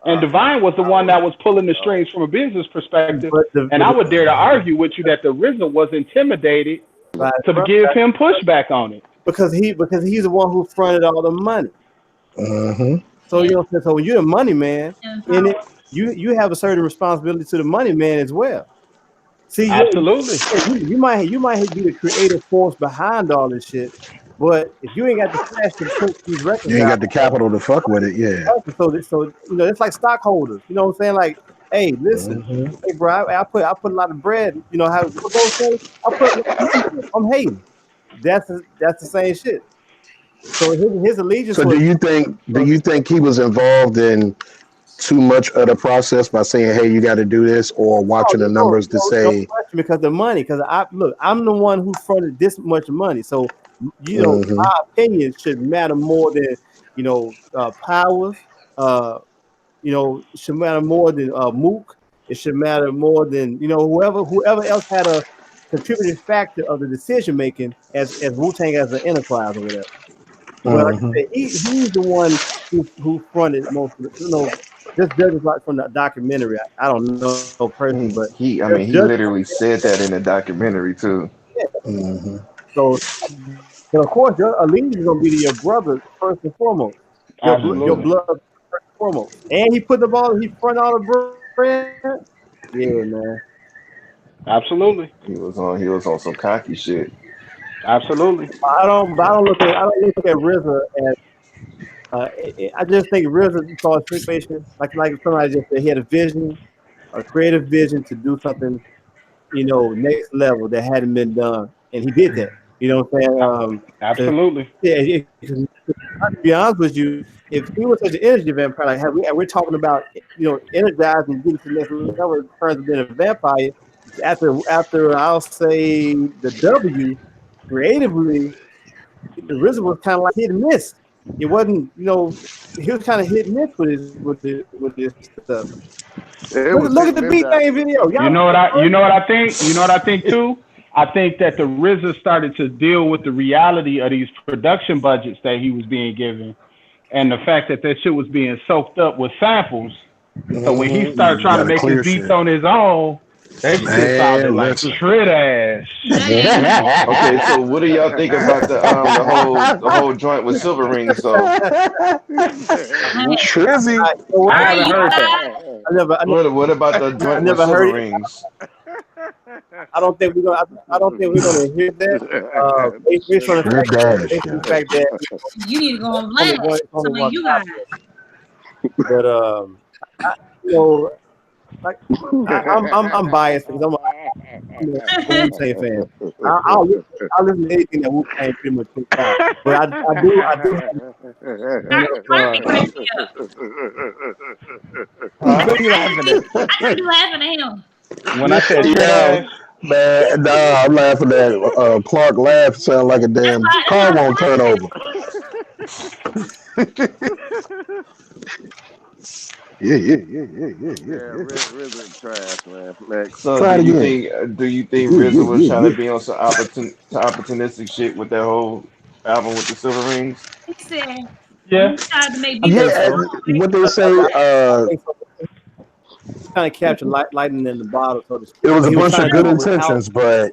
And Divine was the one that was pulling the strings from a business perspective. But And I would dare to argue with you that the RZA was intimidated by to give him pushback on it. because he's the one who fronted all the money. Mm-hmm. So you know what I'm saying? So when you're the money man in it, you have a certain responsibility to the money man as well. See, Absolutely. you might be the creative force behind all this shit, but if you ain't got the cash to put these records You ain't out, got the capital to fuck with it. Yeah. so it's like stockholders. You know what I'm saying? Like, hey, listen, Mm-hmm. hey, bro, I put a lot of bread. You know how what goes say? I put a lot of money in it. I'm hating. That's the same shit. So his allegiance So was. do you think he was involved in too much of the process by saying, "Hey, you got to do this," or watching the numbers to No say, question because the money. Because I'm the one who fronted this much money. So mm-hmm, my opinion should matter more than powers. Should matter more than Mook. It should matter more than whoever else had a contributing factor of the decision making as Wu Tang as an enterprise or whatever. But like I mm-hmm, said, he's the one who fronted most of it. Just judges like from the documentary. I don't know personally, but I just mean, he literally said that in the documentary too. yeah. mm-hmm, So, but of course, your allegiance is gonna be to your brother first and foremost. Your Absolutely. blood first and foremost. And he front all the bread. Yeah, man. Absolutely. He was on some cocky shit. Absolutely. I don't look at RZA as. I just think RZA saw a situation like somebody just said he had a vision, a creative vision to do something, next level that hadn't been done, and he did that. You know what I'm saying? 'Cause, Absolutely. yeah, to be honest with you, if he was such an energy vampire, like we're talking about, energizing and getting to the next level in terms of being a vampire. After I'll say the W, creatively, the RZA was kind of like hit and miss. It wasn't, he was kind of hit and miss with his stuff. It was Look hit at and the miss beat after. game video, You y'all. know what I think? You know what I think too? I think that the RZA started to deal with the reality of these production budgets that he was being given, and the fact that that shit was being soaked up with samples. So when he started mm-hmm. You trying to got to make his clear beats shit. on his own, that shit sounded Man, like listen. trit ass. Okay, so what do y'all think about the whole joint with Silver Rings though? Trizzy. I Hey, haven't you heard that. guys. What about the I joint with never Silver heard it. Rings? I don't think we're gonna. I don't think we're gonna hear that. Based on the fact Tradash, that You need to go on only blast. one, Some only of one you guys. copy. But you know, like I'm biased because I'm a Wu Tang fan. I'll listen to anything that Wu Tang pretty much puts out. But I do Harvey cracked me up. What are you laughing at? I just be laughing at him. When I said trit Yo, ass, man, nah, I'm laughing at Clark laugh sound like a damn That's car why won't turn over. Yeah, Yeah. RZA trash, man. Next. So Try it again. do you think RZA was trying to be on some opportunistic shit with that whole album with the Silver Rings? he said. yeah. He tried to make I beats think on Yeah, his so. own. what they say, I think so. Kind of captured lightning in the bottle, so to it speak. was But a he was bunch trying of to good do it without. intentions, but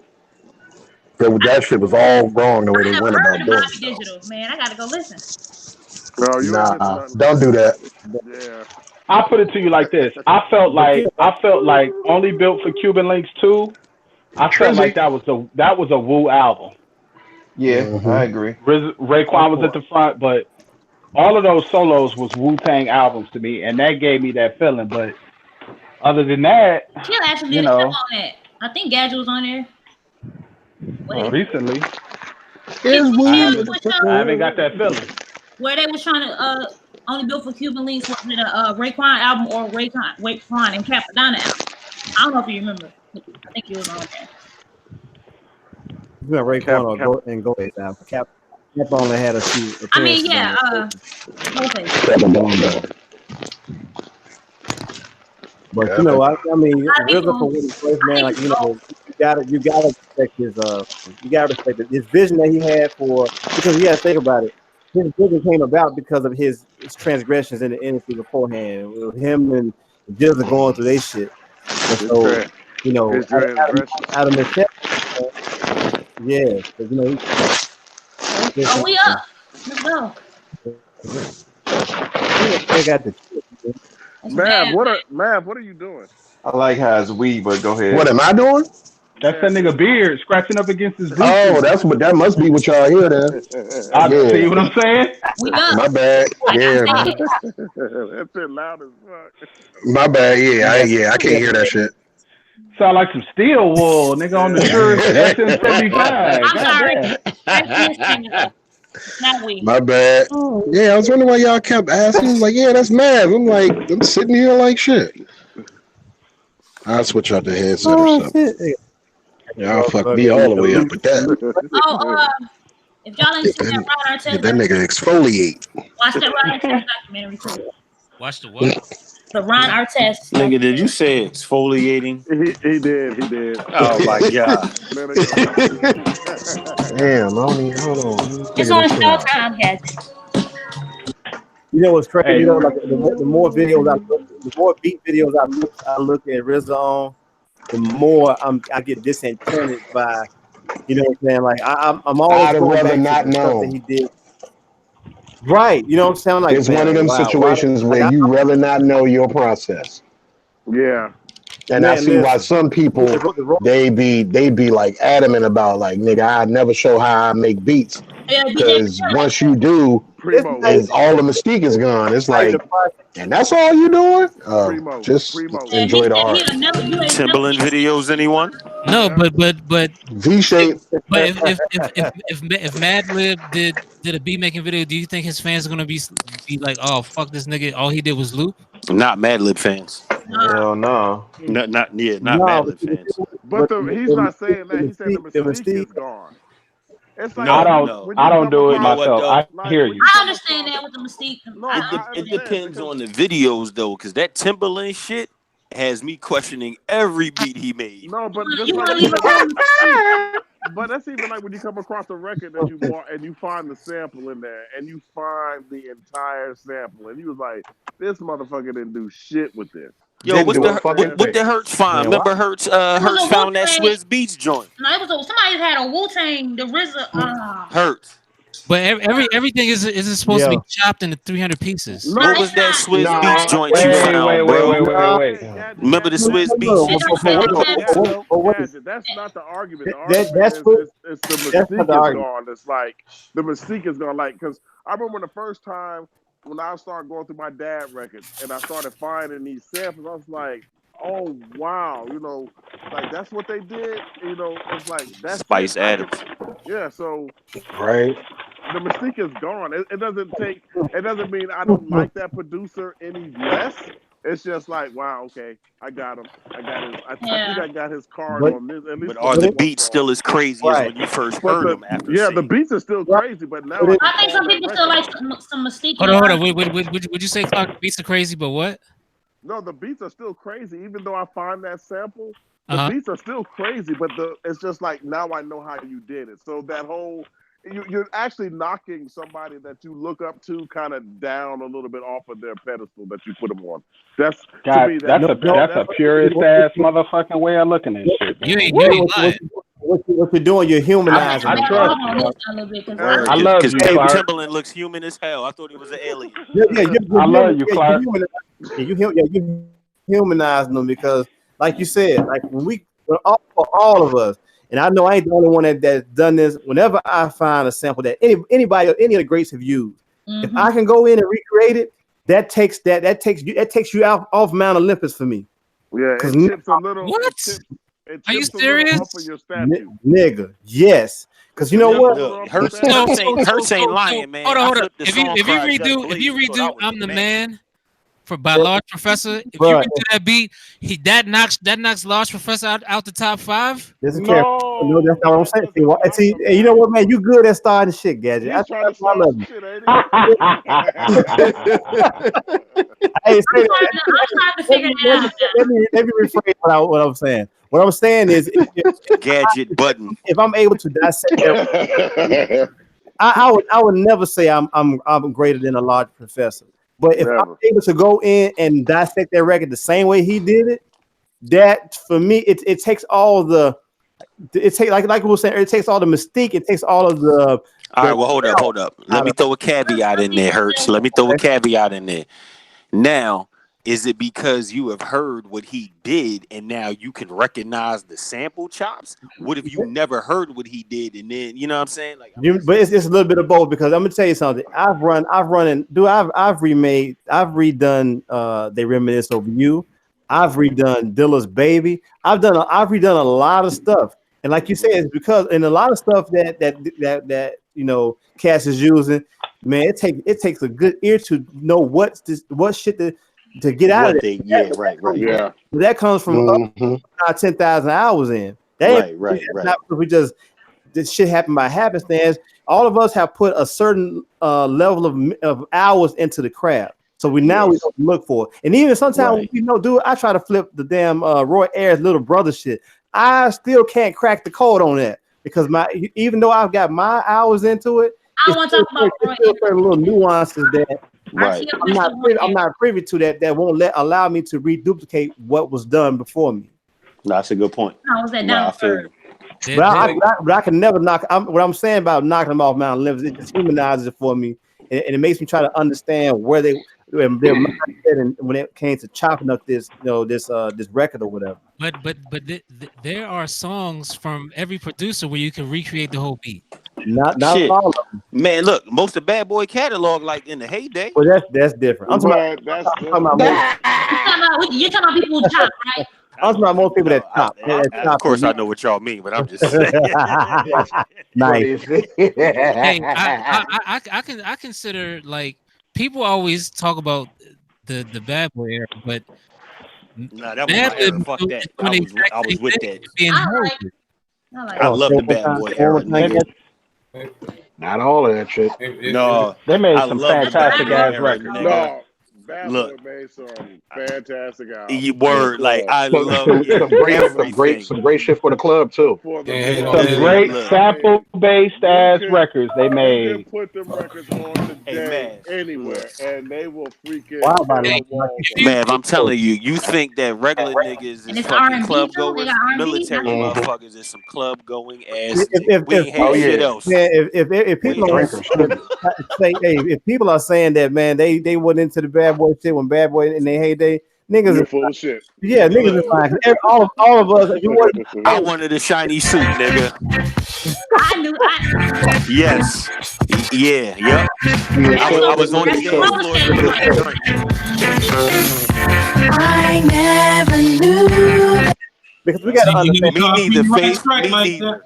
that shit was all wrong the way I they never went heard about of doing Bobby it, though. Digital. Man, I gotta go listen. No, you ain't missing Nah, nothing. don't do that. Yeah. I'll put it to you like this. But you know, I felt like Only Built for Cuban Links 2. I felt like Trizzy. that was a Wu album. Yeah, Mm-hmm. I agree. Raekwon was at the front, but all of those solos was Wu Tang albums to me, and that gave me that feeling. But other than that, Chill actually you did a show know, on that. I think Gadget was on there. What recently Is I we? haven't got that feeling. where they was trying to only built for Cuban links was it a Raekwon album or Raekwon and Capadonna album? I don't know if you remember. I think he was on there. you know Raekwon or Go and Go now. Cap only had a few I mean, appearances on yeah, that. Ghostface. But I mean, A lot of RZA people, for what he was, I man. think Like it's both. you gotta respect his vision that he had for because you gotta think about it. His vision came about because of his transgressions in the industry beforehand. With him and Jizza going through their shit, and so His transgressions. out of necessity, yeah, 'cause, Oh, we up. Let's go. they got the shit. Mav, what are you doing? I like how it's we, but go ahead. What am I doing? That's that nigga beard scratching up against his Oh, Bluetooth. that must be what y'all hear then. I see Yeah. what I'm saying? We up. My bad. Yeah. That shit loud as fuck. My bad. Yeah, I can't hear that shit. Sound like some steel wool, nigga, on the Shure SM75. I'm sorry. It's not we. My bad. Yeah, I was wondering why y'all kept asking. I was like, yeah, that's mad. I'm like, I'm sitting here like shit. I'll switch out the headset or something. Y'all fuck me all the way up with that. Oh, if y'all ain't seen that Ron Artest, That nigga exfoliate. watch that Ron Artest documentary too. Watch the what? The Ron Artest. Nigga, did you say exfoliating? He did. Oh my god. Damn, hold on. It's on Showtime, guys. You know what's crazy? Hey. You know, like the more videos the more beat videos I look at RZA on, the more I get disenchanted by, you know what I'm saying? Like I'm always I'd going rather back not to the stuff know. that he did. Right, you know what I'm saying? Like, It's one of them situations where you rather not know your process. Yeah. And I see why some people they be like adamant about like, nigga, I never show how I make beats. Because once you do, it's all the mystique is gone. It's like, and that's all you doing? Just enjoy the art. Timberland videos, anyone? No, but V shape. But if Madlib did a beat making video, do you think his fans are gonna be like, oh fuck this nigga, all he did was loop? Not Madlib fans. Hell no. Not Madlib fans. But he's not saying that. He's saying the mystique is gone. It's like I don't do it myself. I hear you. I understand that with the mystique. It depends on the videos though, because that Timberland shit has me questioning every beat he made. No, but but that's even like when you come across a record that you want and you find the sample in there and you find the entire sample and you was like, this motherfucker didn't do shit with this. Yo, what the Hertz find? Remember Hertz found that Swiss Beats joint. No, it was somebody had a Wu-Tang, the RZA. Hertz. But everything is supposed to be chopped into 300 pieces. What was that Swiss Beats joint you found, bro? Wait. Remember the Swiss Beats? That's not the argument. The argument is the mystique is gone. It's like the mystique is gone. Like, because I remember the first time when I started going through my dad records and I started finding these samples, I was like, oh wow, you know, like that's what they did. You know, it's like that's Spice Adams. Yeah, so right. The mystique is gone. It doesn't mean I don't like that producer any less. It's just like, wow, okay, I got him. I think I got his card on this. At least but are the beats still as crazy as when you first heard them? The beats are still crazy, but now I think some people still like some mystique. Hold on. Would you say Clark beats are crazy, but what? No, the beats are still crazy. Even though I find that sample, the beats are still crazy. But it's just like now I know how you did it. So that whole you're actually knocking somebody that you look up to kind of down a little bit off of their pedestal that you put them on. That's God, to me, that's a purist ass motherfucking way of looking at shit. You ain't lying. What you're doing, you're humanizing. I trust you. I love you, Clark. Timberland looks human as hell. I thought he was an alien. I love you, Clark. You humanizing them because, like you said, like for all of us, and I know I ain't the only one that's done this. Whenever I find a sample that any of the greats have used, if I can go in and recreate it, that takes you out off Mount Olympus for me. Yeah, it tips a little. What? Are you serious? Nigga, yes. Because you know what? Hertz ain't lying, man. Hold on. If you redo I'm the Man by Large Professor, if you redo that beat, that knocks Large Professor out the top 5. No, that's not what I'm saying. See, you know what, man? You good at starting shit, Gadget. That's why I love you. Let me rephrase what I'm saying. What I'm saying is, Gadget button. If I'm able to dissect that, I would never say I'm greater than a Large Professor. But if I'm able to go in and dissect that record the same way he did it, that for me, it takes all the, like we were saying, it takes all the mystique, it takes all of the. All right, well, hold up. Let me throw a caveat in there, Hertz. Let me throw a caveat in there. Now, Is it because you have heard what he did and now you can recognize the sample chops? What if you never heard what he did and then you know what I'm saying? Like, but it's a little bit of both because I'm gonna tell you something. I've redone They Reminisce Over You. I've redone Dilla's Baby. I've redone a lot of stuff. And like you said, it's because in a lot of stuff that Cass is using, man, it takes a good ear to know what shit to get out of it. Yeah. That comes from 10,000 hours in. That ain't right. not because we just this shit happened by happenstance. All of us have put a certain level of hours into the craft. So we don't look for it. And even sometimes I try to flip the damn Roy Ayers little brother shit. I still can't crack the code on that because even though I've got my hours into it, I want to talk about Roy Ayers. Certain little nuances that I'm not privy to that won't allow me to reduplicate what was done before me. No, that's a good point. No, was that down third? But I can never knock. What I'm saying about knocking them off Mount Olympus, it just humanizes it for me, and it makes me try to understand where their mindset and when it came to chopping up this record or whatever. But there are songs from every producer where you can recreate the whole beat. Not all of them. Man, look, most of Bad Boy catalog, like in the heyday. Well, that's different. I'm talking about you're talking about people who chop, right? I'm talking about most people that chop. Of course, I know what y'all mean, but I'm just saying. Nice. Hey, I consider, like, people always talk about the Bad Boy era, but nah, that was my era. Fuck that. I was with that. I love the Bad Boy era, nigga. Not all of that shit. No, they made some fantastic ass records. No, Bad Boy made some fantastic albums. Word, like I love some great shit for the club too. Some great sample-based ass records they made. You can put them records on today anywhere, and they will freaking. Man, if I'm telling you, you think that regular niggas is fucking club goers, military motherfuckers is some club going ass. We ain't had shit else. Man, if people say, hey, if people are saying that, man, they went into the Bad Boy shit when Bad Boy in their heyday, niggas are full of shit. Yeah, niggas is lying. All of us. I wanted a shiny suit, nigga. I knew. Yes. Yeah. Yep. I was on the dance floor. I never knew. Because we gotta understand. Me neither.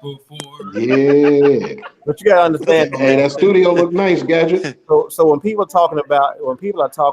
Yeah. But you gotta understand. Hey, that studio look nice, Gadget. So when people are talking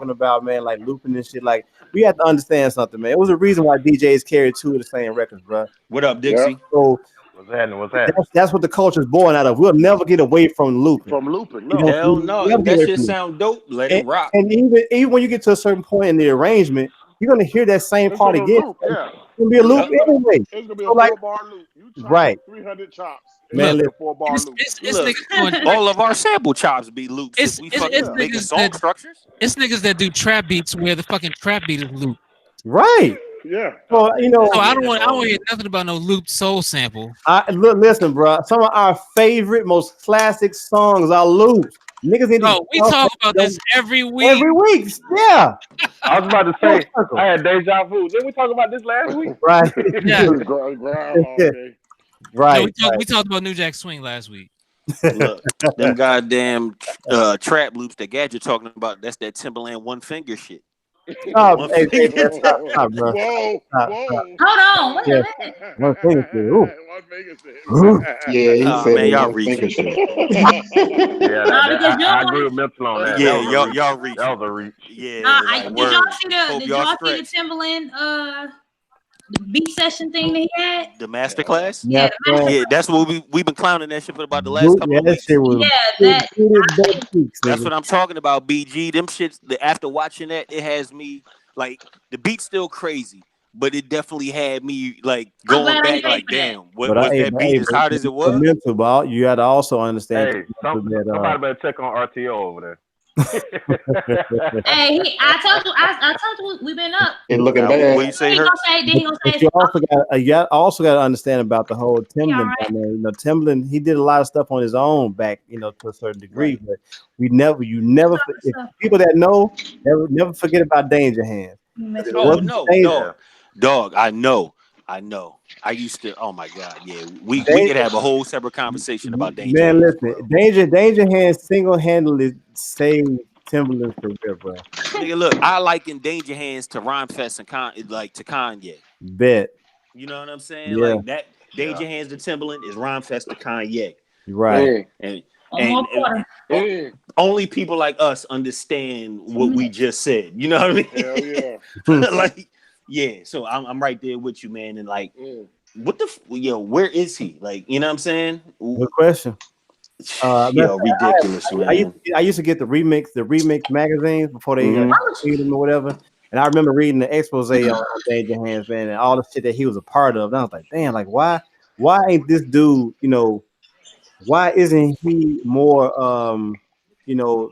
about man, like looping and shit, like we have to understand something, man. It was a reason why DJs carried two of the same records, bro. What up, Dixie? Yeah. So what's happening? That's what the culture's born out of. We'll never get away from looping. No. Hell no. If that shit sound dope, let it rock. And even when you get to a certain point in the arrangement, you're gonna hear that same part again. It's gonna be a loop anyway. It's gonna be a 4-bar loop. You chop 300 chops. Man, it's a 4-bar loop. All of our sample chops be loops. If we fucking making song structures. It's niggas that do trap beats where the fucking trap beat is loop. Right. Yeah. Well, So I don't want to hear nothing about no looped soul sample. Listen, bro. Some of our favorite, most classic songs are loops. Niggas need we talk about this every week. Every week, yeah. I was about to say, I had deja vu. Didn't we talk about this last week? Right. Yeah. Right. No, we talked about New Jack Swing last week. Look, them goddamn trap loops that Gadget talking about, that's that Timberland one finger shit. Stop, bro. Whoa. Hold on. Wait a minute. One finger shit. Ooh. Yeah, man, y'all reaching. I agree with Mitchell on that. Yeah, y'all reaching. That was a reach. Yeah. Did y'all see the Timberland the beat session thing that he had? The master class? Yeah, that's what we've been clowning that shit for about the last couple of weeks. That's what I'm talking about, BG. Them shits, after watching that, it has me, like, the beat's still crazy, but it definitely had me, like, going back, like, damn, was that beat as hot as it was? Mental, ball. You got to also understand. Hey, somebody better check on RTO over there. Hey, I told you we've been up. And looking bad. What you say, her? You also got to understand about the whole Timbaland. Right. Timbaland, he did a lot of stuff on his own back, to a certain degree. Right. But you never, if people that know, never forget about Danger Hands. Oh no, dog. I know. I used to. Oh my god, yeah. We could have a whole separate conversation about Danger Man, Hands, listen, Danger Hands single-handedly saved Timberland's career, bro. Nigga, look, I liken Danger Hands to Rhyme Fest and to Kanye. Bet. You know what I'm saying? Yeah. Like that. Danger Hands to Timberland is Rhyme Fest to Kanye. Right. And only people like us understand what we just said. You know what I mean? Hell yeah. Like, yeah. So I'm right there with you, man. And like, what the where is he? Like, you know what I'm saying? Good question. Ridiculous, man. I used to get the remix magazines before they them or whatever. And I remember reading the expose on Danger Hands, man, and all the shit that he was a part of. And I was like, damn, like why ain't this dude, why isn't he more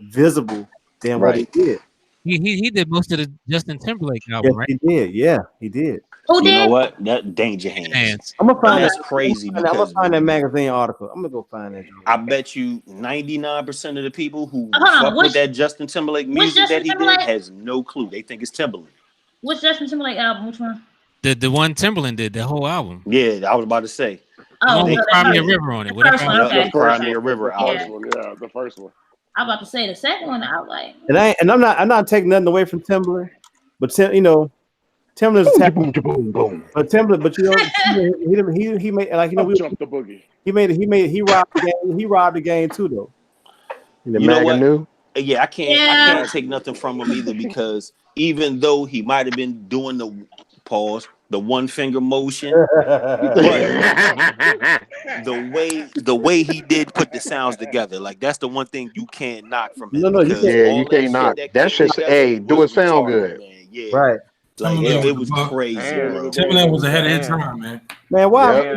visible than what he did? He did most of the Justin Timberlake album, right? He did. Yeah, he did. You know what? That Danger Hands. I'm gonna find that's crazy. I'm gonna find that magazine article. I'm gonna go find that. I bet you 99% of the people who fuck with that Justin Timberlake music that he did has no clue. They think it's Timberland. Which Justin Timberlake album? Which one? The one Timberland did, the whole album. Yeah, I was about to say. Oh, they Cry Me a River on it. The first one, okay. Cry Me a River album. Yeah, the first one. I'm about to say the second one. I was like, I'm not taking nothing away from Timberland, but Timberland's but Timberland, but he made like we jumped the boogie. He robbed the game too though. You know what? Yeah, I can't take nothing from him either because even though he might have been doing the one finger motion, but the way he did put the sounds together, like that's the one thing you can't knock from him. No, you can't. Yeah, you can't knock. That's just do it sound good. Man. Yeah. Right. Like it was crazy. Timberland was ahead of his time, man. Man, why?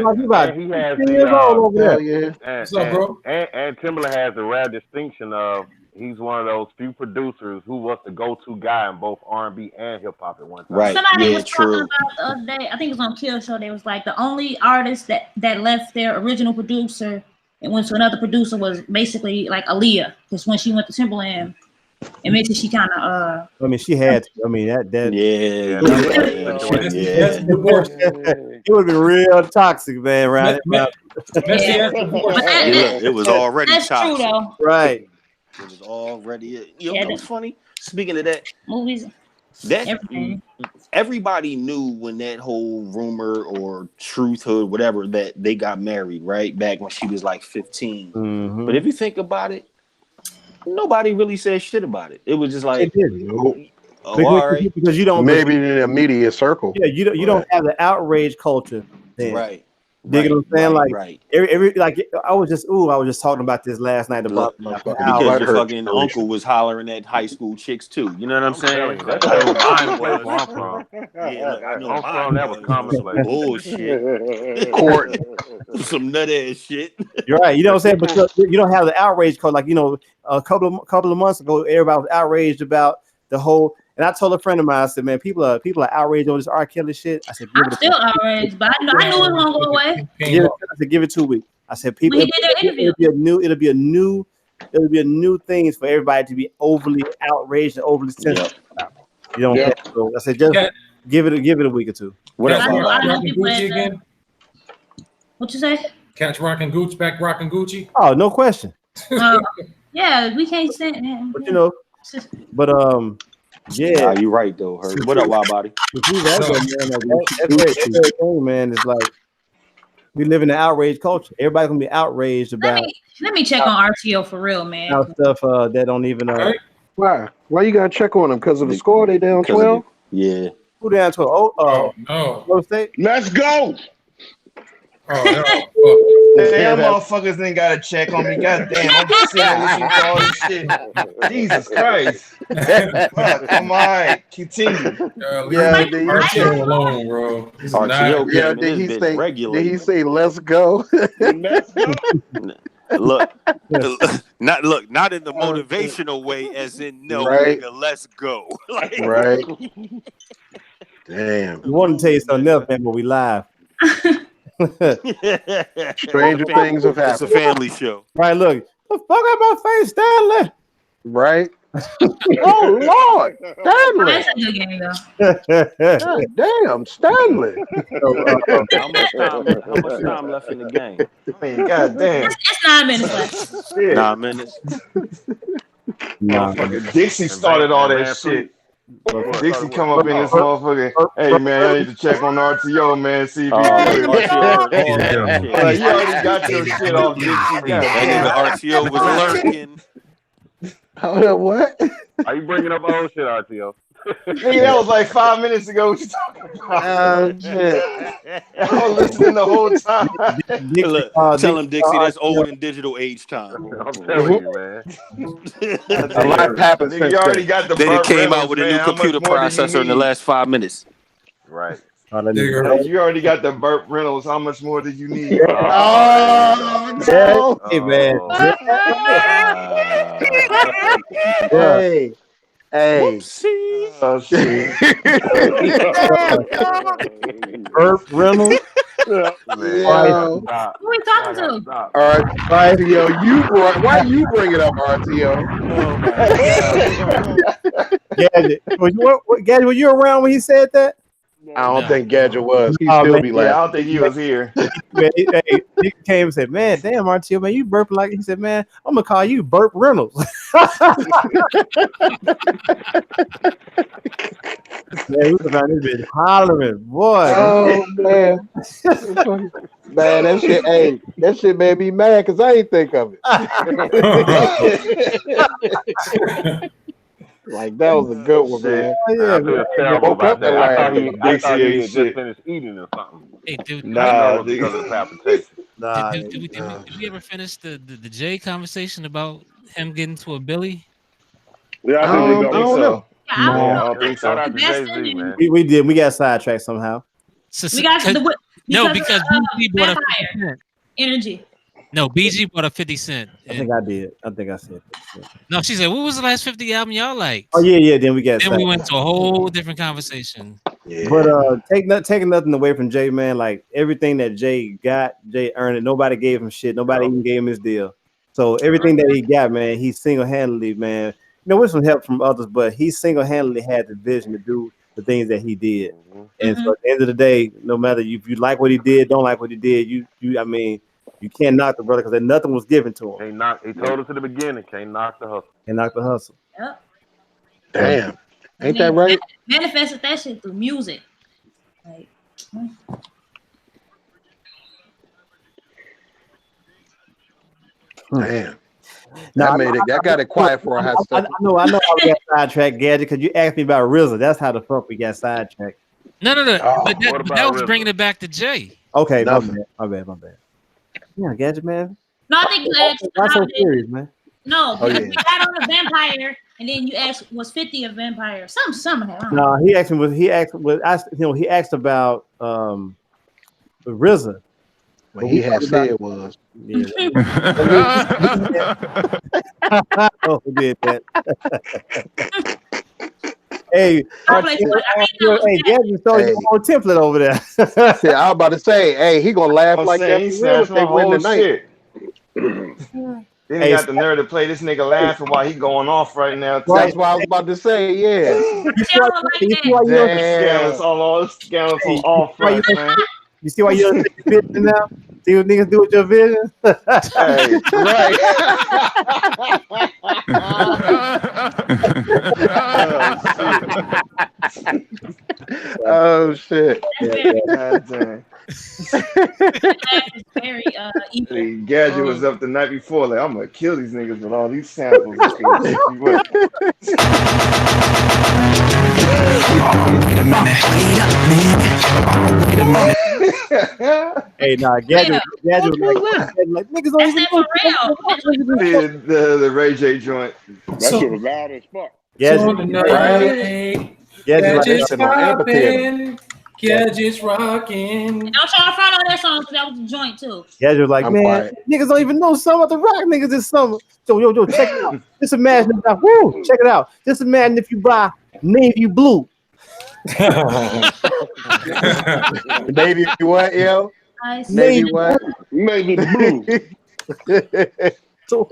He has 10 years old over there. What's up, bro? And Timberland has the rare distinction of he's one of those few producers who was the go-to guy in both R&B and hip hop at one time. Right. Somebody was talking about the other day. I think it was on Kill Show. They was like the only artist that left their original producer and went to another producer was basically like Aaliyah, because when she went to Timberland, it makes it she kind of I mean, she had to. I mean that yeah. It would be real toxic, man. Right? It was already that's toxic. true though. Right. It was already. You know what's funny? Speaking of that, movies. Everybody knew when that whole rumor or truthhood, whatever, that they got married, right? Back when she was like 15. Mm-hmm. But if you think about it, nobody really said shit about it. It was just like, all right. Because you don't maybe in the immediate circle. Yeah, you don't have the outrage culture then. Right. Dig what I'm saying? Right. Every I was just talking about this last night about because your fucking uncle was hollering at high school chicks too. You know what I'm saying? That's where I'm from. Yeah, I know. That was commonplace. Bullshit. Court. Some nut ass shit. You're right. You know what I'm saying? But you don't have the outrage culture. Like, a couple of months ago, everybody was outraged about the whole. And I told a friend of mine, I said, man, people are outraged over this R. Kelly shit. I said, I'm still outraged, but I knew it was gonna go away. I said, give it 2 weeks. I said, people, it'll be a new thing for everybody to be overly outraged and overly sensitive. You know what I'm saying? So I said, just give it a week or two. What you say? Catch rocking Gucci, back rocking Gucci. Oh, no question. Yeah, we can't stand it. But yeah, you right though. Herb. What up, Wild Body? That's man. It's like we live in an outrage culture. Everybody's gonna be outraged about. Let me check on RTO for real, man. Stuff that don't even. Why you gotta check on them? Because of the score? They down 12. Yeah. Who down 12? No. Let's go. Damn, motherfuckers ain't got to check on me. Goddamn, I'm sitting listening to all this shit. Jesus Christ. Fuck, come on, continue. RTO alone, bro. Did he say let's go? Let's go. Look, not in the motivational way, as in nigga, let's go. Right. Damn. We want to tell you something else, man, but we live. Stranger things have happened. It's a family show. Right, look. The fuck out my face, Stanley. Right. Oh Lord, Stanley! That's a good game though. God damn, Stanley! How much time left in the game? Man, god damn. It's 9 minutes left. Shit. 9 minutes. Motherfucker, Dixie started all that shit. Dixie come up in this motherfucker. Hey man, I need to check on RTO, man. See if he good. RTO heard all that shit. Like, you already got your shit off, Dixie. God That nigga RTO was lurking. Hold up, what? Are you bringing up old shit, RTO? Nigga, that was like 5 minutes ago. What you talking about? Oh shit! I was listening the whole time. Look, tell him, Dixie, that's old in digital age time. I'm telling you, man. A lot happened Nigga, since you already then. got the They done Burt came Reynolds, out with a man. new How much computer more do you processor in the need? last 5 minutes. Right. You already got the Burt Reynolds. How much more do you need? Oh no! Hey man. Hey, hey. Oh shit. Burt Reynolds. Yo. Who we talking to? RTO, why you bring it up, RTO? Oh my god. Gadget. Gadget, were you around when he said that? I don't think Gadget was. He Oh, still man. be Yeah, like, I don't think he was here. Man, he came and said, "Man, damn, RTO, man, you burping like." He said, "Man, I'm gonna call you Burp Reynolds." Man, we was around this bitch hollering, boy. oh man, man, that shit, hey, that shit made me mad because I ain't think of it. Like that was a good one, man. I feel terrible Woke up about that. and I thought he Dixie had ain't just shit. finished eating or something. Hey, dude. Nah, I know it was because of the palpitation. Nah, Did we ever finish the Jay conversation about him getting to a Billy? Yeah, I don't know. Yeah, I don't think Shout so. out to Jay-Z, man. we did. We got sidetracked somehow. We got because BG bought a 50 cent. energy. No, BG bought a 50 cent. I think I did. I think I said that. No, she said, "What was the last 50 album y'all liked?" Oh yeah. Then we got. Then we went to a whole different conversation. Yeah. But taking nothing away from Jay, man. Like everything that Jay got, Jay earned it. Nobody gave him shit. Nobody even gave him his deal. So everything that he got, man, he single-handedly, man. You know, with some help from others, but he single-handedly had the vision to do the things that he did. And so at the end of the day, no matter if you like what he did, don't like what he did, I mean, you can't knock the brother because nothing was given to him. He told us at the beginning, can't knock the hustle. Can't knock the hustle. Yep. Damn, ain't that right? Manifested that shit through music. Like, Damn. That got it quiet for a hot second. I know. I got sidetracked, Gadget, because you asked me about RZA. That's how the fuck we got sidetracked. No. But that was bringing it back to Jay. Okay, my bad. Yeah, Gadget, man. no, I think you asked Why so how did- serious, man? No, Oh, because yeah. we got on a vampire, and then you asked, was 50 a vampire? Something. I don't know. No, he asked about RZA. What he had said was, yeah. Oh, we did that. Hey, Gadget stole your whole template over there. yeah, I was about to say, hey, he gonna laugh like that He for real if snatched they my win whole tonight. shit. Then he got the nerve to play this nigga laughing while he going off right now. That's what I was about to say. Yeah. Scandalous on all fronts, man. You see why you're vision now? See what niggas do with your vision? Hey, right. Oh shit. God damn. Very evil. Hey, Gadget was up the night before, like, I'm gonna kill these niggas with all these samples. Hey, nah, Gadget was like niggas don't even the Ray J joint. That shit was loud as fuck. Gadget's popping. Gadget's rocking. Don't y'all follow that song because that was a joint too. Gadget was like, I'm man, quiet. niggas don't even know some of the rock niggas this summer. So yo, check it out. Just imagine if check it out. Just imagine if you buy navy blue. Navy what, yo? Navy what? Navy blue. So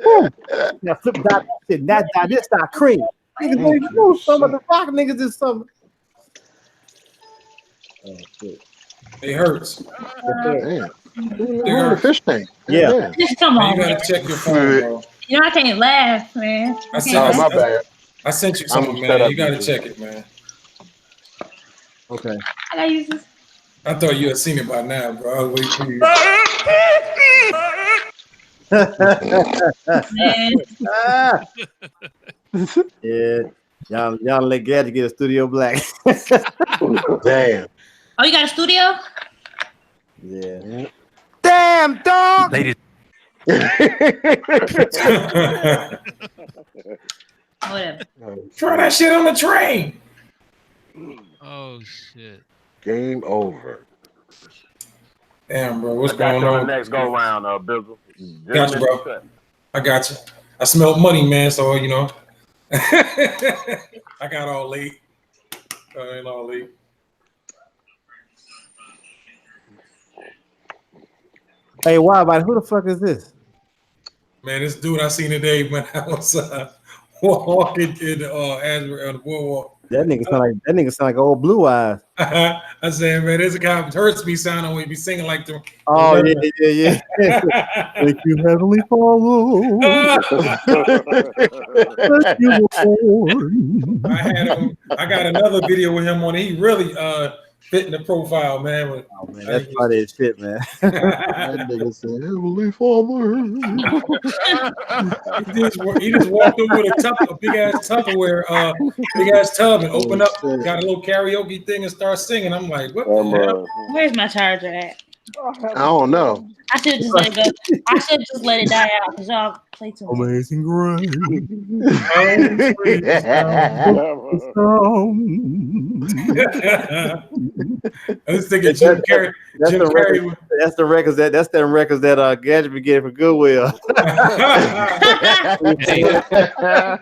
now flip shit. That's not cream. Niggas don't even know some of the rock niggas is some. Oh shit. It hurts. Damn. Who the fish tank? Yeah. Come Man, on. you gotta check your phone, bro. You know I can't laugh, man. I sent you something, shut man. up, You gotta YouTube. check it, man. Okay. I gotta use this. I thought you had seen it by now, bro. I was waiting for you. Yeah. Y'all let Gadget get a studio black. Damn. Oh, you got a studio? Yeah. Damn, dog. Ladies. Whatever. Try that shit on the train. Oh shit. Game over. Damn, bro. What's I got going you on on? the next go round, Bizzle. Got you, bro. I got you. I smelled money, man. So you know, I got all late. I ain't all late. Hey, why about who the fuck is this? Man, this dude I seen today when I was walking in Asbury on the boardwalk. That nigga sound like old Blue Eyes. I said, man, there's a guy who hurts me sounding when he be singing like the. Oh yeah. Thank you, Heavenly Father. Thank you, Lord. I got another video with him on it. He really fitting the profile, man. Oh man, that's funny as shit, man. That nigga said, Heavenly Father. he just walked over with a big ass Tupperware, big ass tub, and opened up, got a little karaoke thing, and start singing. I'm like, what the hell? Where's my charger at? I don't know. I should just let it go. I should just let it die out because y'all play too much. Amazing Grace. I was thinking Jim Carrey. That's the records that Gadget be getting for Goodwill.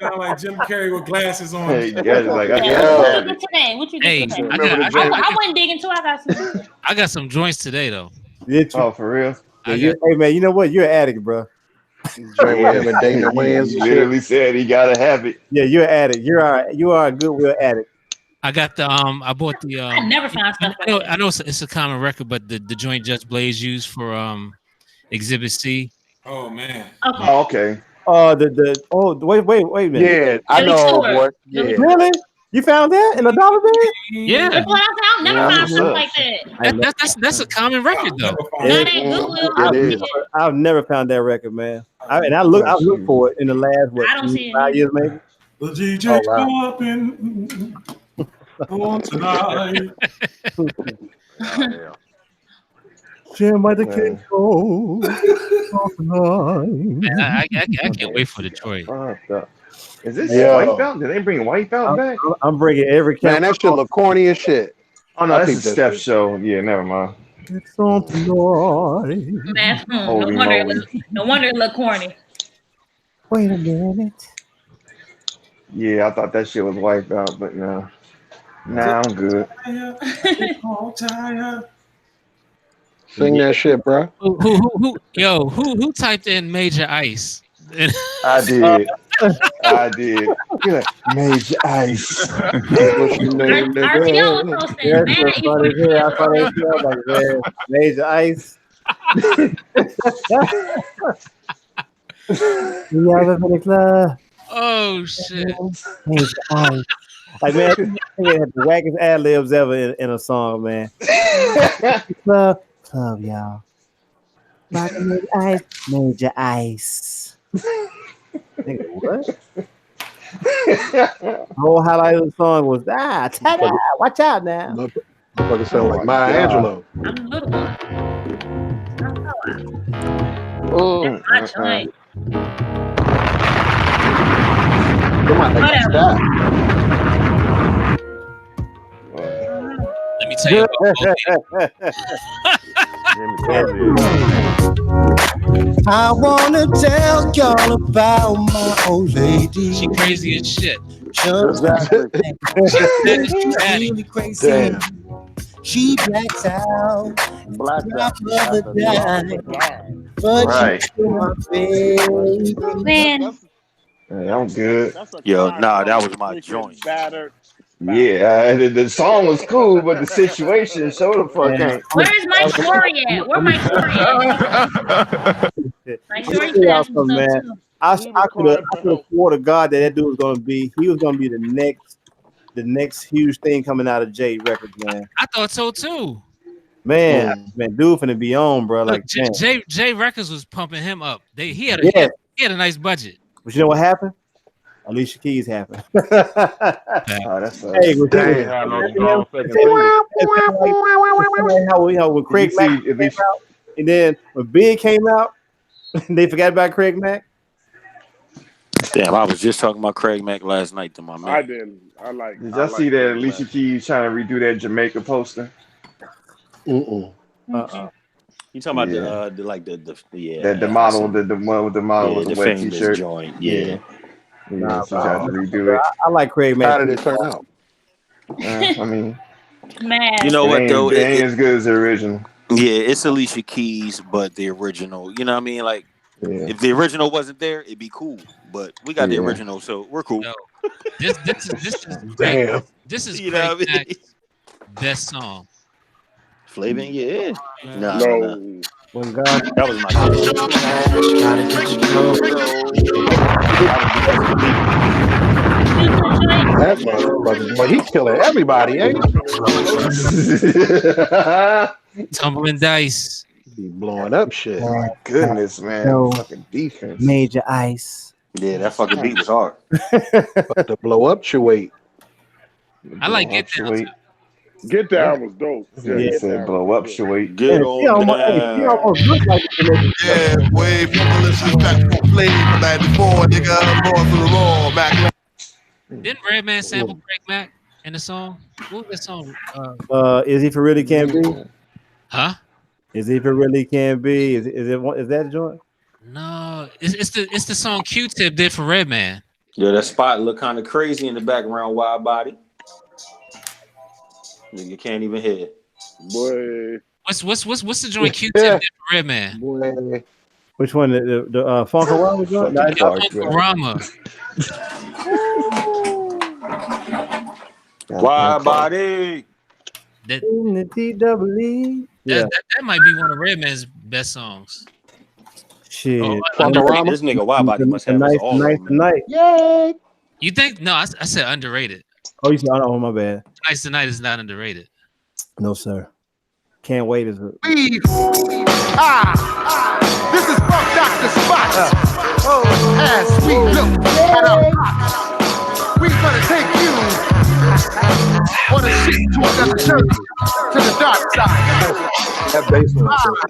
Sound like Jim Carrey with glasses on. Hey, Gadget's like, What you get today? What you get today? I went digging too. I got some joints today though. Oh, for real? Yeah, hey man, you know what? You're an addict, bro. He literally said he gotta have it. Yeah, you're an addict. You are a Goodwill addict. I got the I bought the I never found stuff. I know it's a common record, but the joint Just Blaze used for Exhibit C. Oh man. Okay. Oh, okay. Wait a minute. Yeah, I know, boy. Yeah. Really? You found that in a dollar bag? Yeah. That's what I found. Never found stuff like that. That's a common record though. I've never found that record, man. I looked for it in the last 5 years maybe. The DJ popping on tonight. Jam by the King I can't wait for Detroit. Is this Wipeout? Did they bring Wipeout back? I'm bringing every man. That shit look corny as shit. Oh no, that's a Steph show. Yeah, never mind. It's on tonight. Man, no wonder it looked corny. Wait a minute. Yeah, I thought that shit was Wipeout, but no. Nah, I'm good. Sing that shit, bro. Who typed in Major Ice? I did. I did. You're like, Major Ice. What's your name, Major Ice. You ever been in a club? Oh shit. Major Ice. Like man, he had the wackest ad libs ever in a song, man. Club, y'all. Major Ice, Major Ice. Nigga, what? The whole highlight of the song was ta-da, watch out now. Motherfucker sound like Maya Angelou. I'm a little one. Oh, That's my joint. Come on, Whatever. Let me tell you I wanna tell y'all about my old lady. She crazy as shit. Really crazy. Damn. She blacks out. Drop of a dime. But Right. she's still my baby. Man. Hey, I'm good. Yo, nah, that was my joint. Battered. Yeah, the song was cool, but the situation sure the fuck ain't. Where's Mike Story at? Where Mike Story at? Mike Story should have some stuff man. too. I could have swore to God that dude was gonna be. He was gonna be the next huge thing coming out of J Records, man. I thought so too. Man, dude finna be on, bro. Look, Like, man. J Records was pumping him up. He had a nice budget. But you know what happened? Alicia Keys happened. Oh, that's hey, when Craig Mack came out, and then when Big came out, they forgot about Craig Mack. Damn, I was just talking about Craig Mack last night to my man. I didn't. Did y'all see that Alicia Keys trying to redo that Jamaica poster? You talking about the model, the one with the model with the wet famous t-shirt joint, Yeah, she tried to redo it. I like Craig Mack. How did it turn out? I mean, man, you know what though? It ain't as good as the original. Yeah, it's Alicia Keys, but the original. You know what I mean? Like, if the original wasn't there, it'd be cool. But we got the original, so we're cool. No, this is Damn. This is You know Craig what I mean? Mack's best song. Flavin', yeah. No. That was my shit. That motherfucker, boy, he's killing everybody, ain't he? Tumbling dice. He blowing up shit. Goodness, man. No. Fucking defense. Major Ice. Yeah, that fucking beat was hard. To blow up your weight. I like Get Down. Too. Get Down was dope. Yeah, he said blow up your weight. Get on down. Yeah, way people disrespectful flavor like before, nigga. More for the raw, Mac. Didn't Redman sample Craig Mack in the song? What was that song? Is he for really can be? Huh? Is he for really can be? Is that a joint? No, it's the song Q-Tip did for Redman. Yeah, that spot look kind of crazy in the background. Wide body. You can't even hear it. Boy. What's the joint Q-Tip did for Redman? Boy. Which one? The Funkorama joint? Funkorama. Wide body. That, in the TWE. Yeah. That might be one of Redman's best songs. Shit. This nigga Wide Body must have us all. Tonight. Yay! You think? No, I said underrated. Oh, you said, oh, my bad. Tonight's the Night is not underrated. No, sir. Can't wait. Is it? This is Funk Dr. Spots. As we look at our clocks, we gonna take you on a ship to another journey to the dark side.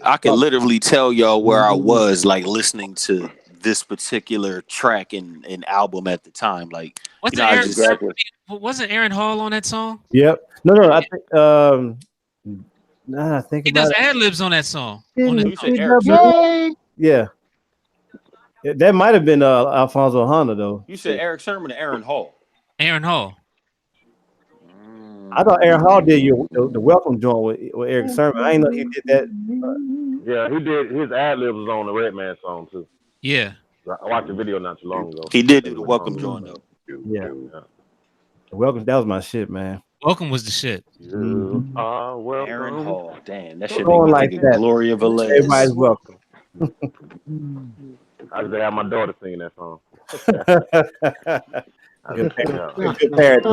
I can literally tell y'all where I was, like listening to this particular track and album at the time. Like, wasn't Aaron Hall on that song? Yep. No. I think. I think he about does ad libs on that song. Yeah. That might have been Alfonso Honda though. You said Eric Sherman or Aaron Hall? Aaron Hall. I thought Aaron Hall did the welcome joint with Eric Sermon. I didn't know he did that. Yeah, he did. His ad libs was on the Redman song too. Yeah, I watched the video not too long ago. He did do the welcome joint though. Yeah. The welcome, that was my shit, man. Welcome was the shit. Aaron Hall, damn, that shit Going make me like think that. of Gloria Velez. Everybody's welcome. I just have my daughter singing that song. Good parody.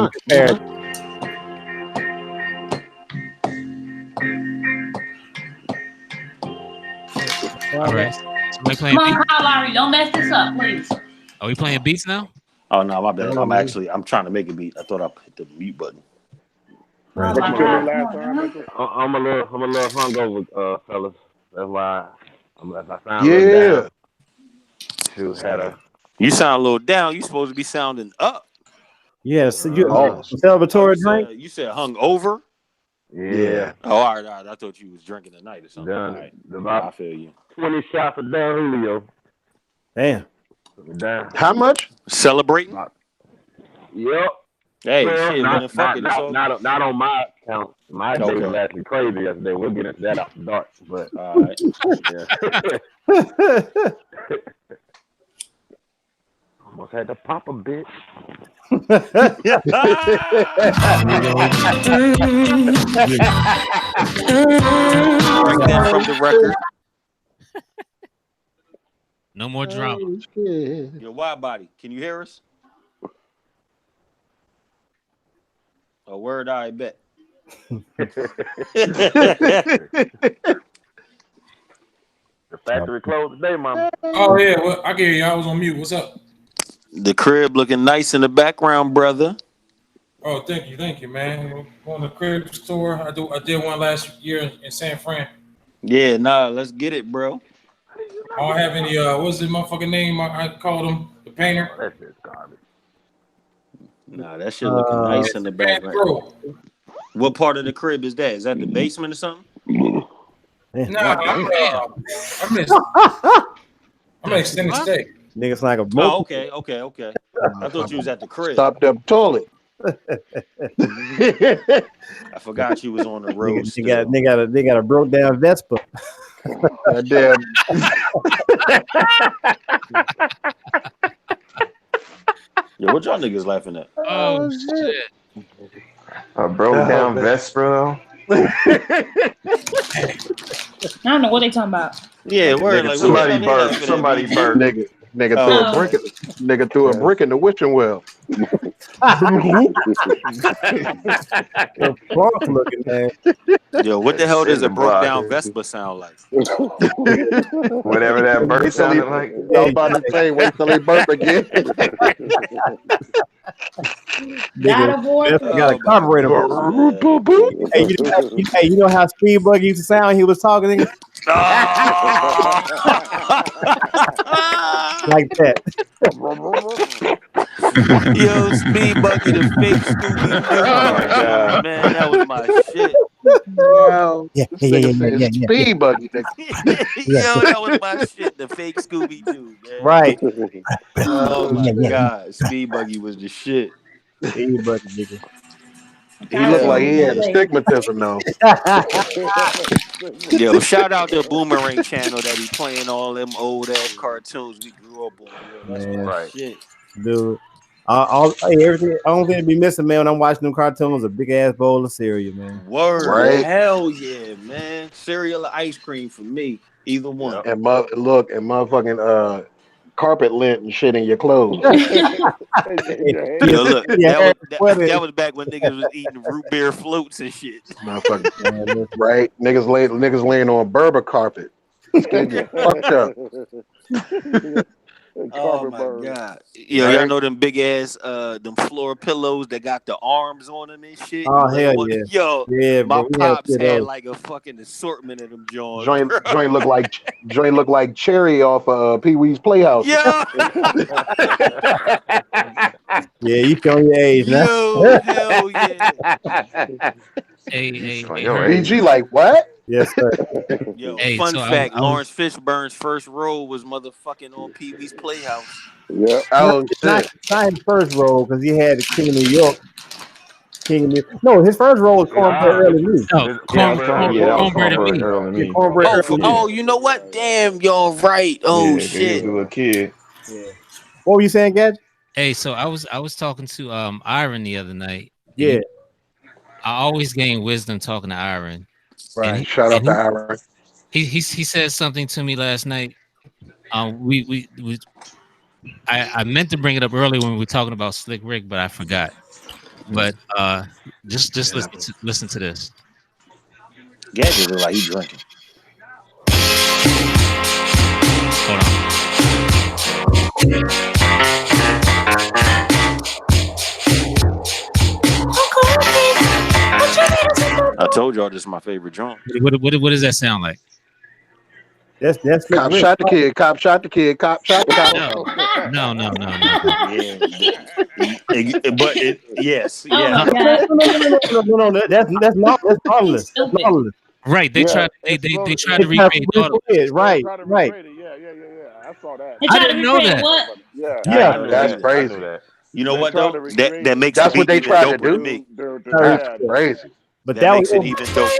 All right. So we playing Come on, beats? Kyle Lowry, don't mess this up, please. Are we playing beats now? Oh no, my bad. I'm trying to make a beat. I thought I hit the mute button. I'm a little hungover, fellas. That's why I sound a little down. You sound a little down. You supposed to be sounding up. Yes, celebratory drink. You said hung over. Yeah. Oh, all right. I thought you was drinking tonight or something. Done. All right. About I feel you. 20 shots of Don Julio. Damn. Down. How much? Celebrating. Yep. Hey, well, shit, not, man, fuck it. Not on my account. My day was actually crazy yesterday. We'll get into that after dark. But all right. Must have to pop a bitch. Strike that from the record. No more drama. Yo, wide body, can you hear us? A word, I bet. The factory closed today, mama. Oh yeah, well, I get you. I was on mute. What's up? The crib looking nice in the background, brother. Oh, thank you, man. On the crib store, I did one last year in San Fran. Yeah, nah, let's get it, bro. I don't have any. What's the motherfucking name? I called him the painter. That's just garbage. Nah, that shit looking nice in the background. What part of the crib is that? Is that the basement or something? Nah, I'm an extended stay. Niggas like a Oh, okay. I thought you was at the crib. Stop them toilet. I forgot you was on the road. They got a broke down Vespa. Damn. Yo, what y'all niggas laughing at? Oh shit! A broke down Vespa. I don't know what they talking about. Yeah, word. Like, somebody burped. Nigga threw a brick in the wishing well. Looking man. Yo, what the hell does a broke down Vespa sound like? Whatever that burp sounded like. I was about to say, wait till they burp again. Got a carburetor. Hey, you know how Speed Buggy used to sound when he was talking? Nigga? Like that. Yo, Speed Buggy, the fake Scooby. Oh my god, man, that was my shit. Yeah. Speed Buggy. Yo, that was my shit. The fake Scooby Doo, man. Right. Oh my god, Speed Buggy was the shit. Speed Buggy, nigga. He looked like he had astigmatism now. Yo, shout out to Boomerang Channel that he playing all them old ass cartoons we grew up on. Yo, that's right, shit, dude. Everything. Only thing to be missing, man, when I'm watching them cartoons, a big ass bowl of cereal, man. Word, right? Hell yeah, man. Cereal or ice cream for me, either one. And motherfucking carpet lint and shit in your clothes. Yo, look, that was back when niggas was eating root beer floats and shit. Motherfucker, right? Niggas laying on Berber carpet. Fucked up. Oh my god! Yo, y'all know them big ass them floor pillows that got the arms on them and shit. Oh hell yeah! Yo, yeah, my bro, pops had like a fucking assortment of them Johns. Joint look like Cherry off Pee Wee's Playhouse. Yeah. Yeah, you showing your age now. Yo, hell yeah. Hey, BG like what? Yes, sir. Yo, Hey, fun so fact: I'm- Lawrence Fishburne's first role was motherfucking on Pee Wee's Playhouse. Yeah. Oh Not shit. his first role because he had the King of New York. No, his first role was Cornbread Early Me. No, Cornbread Early Me. Oh, you know what? Damn, y'all right. Oh Yeah, shit. he was a little kid. Yeah. What were you saying, Gad? Hey, so I was talking to Iron the other night. Yeah. I always gain wisdom talking to Iron. Right. Shout out to Aaron. He said something to me last night. I meant to bring it up earlier when we were talking about Slick Rick, but I forgot. But just listen to this. Gadget look like he drinking. Hold I told y'all this is my favorite joint. What does that sound like? That's Cop shot the kid. Cop shot the kid. Cop shot the cop. No. Yeah. But yes. Oh Yeah. my God. No. That's harmless. That's harmless. Right. They tried to recreate daughter. Right. Yeah. I saw that. I didn't know that. What? Yeah. Yeah, that's crazy. You know They what tried though? to That makes That's the what beat they even tried to doper do. to me. That's crazy. But That makes it even dope.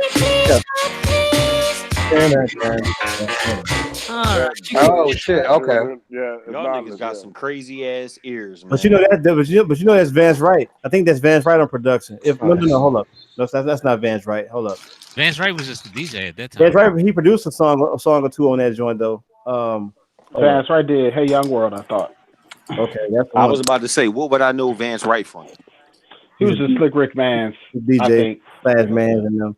Oh shit. Okay. Yeah, it's Y'all not niggas got some crazy ass ears, man. But you know that's Vance Wright. I think that's Vance Wright on production. No, hold up. No, that's not Vance Wright. Hold up. Vance Wright was just the DJ at that time. Vance Wright, he produced a song or two on that joint though. Vance Wright did Hey Young World, I thought. Okay, that's I was about to say, what would I know Vance Wright from? He was just Slick Rick Man's DJ, I think. Flash Man, and them.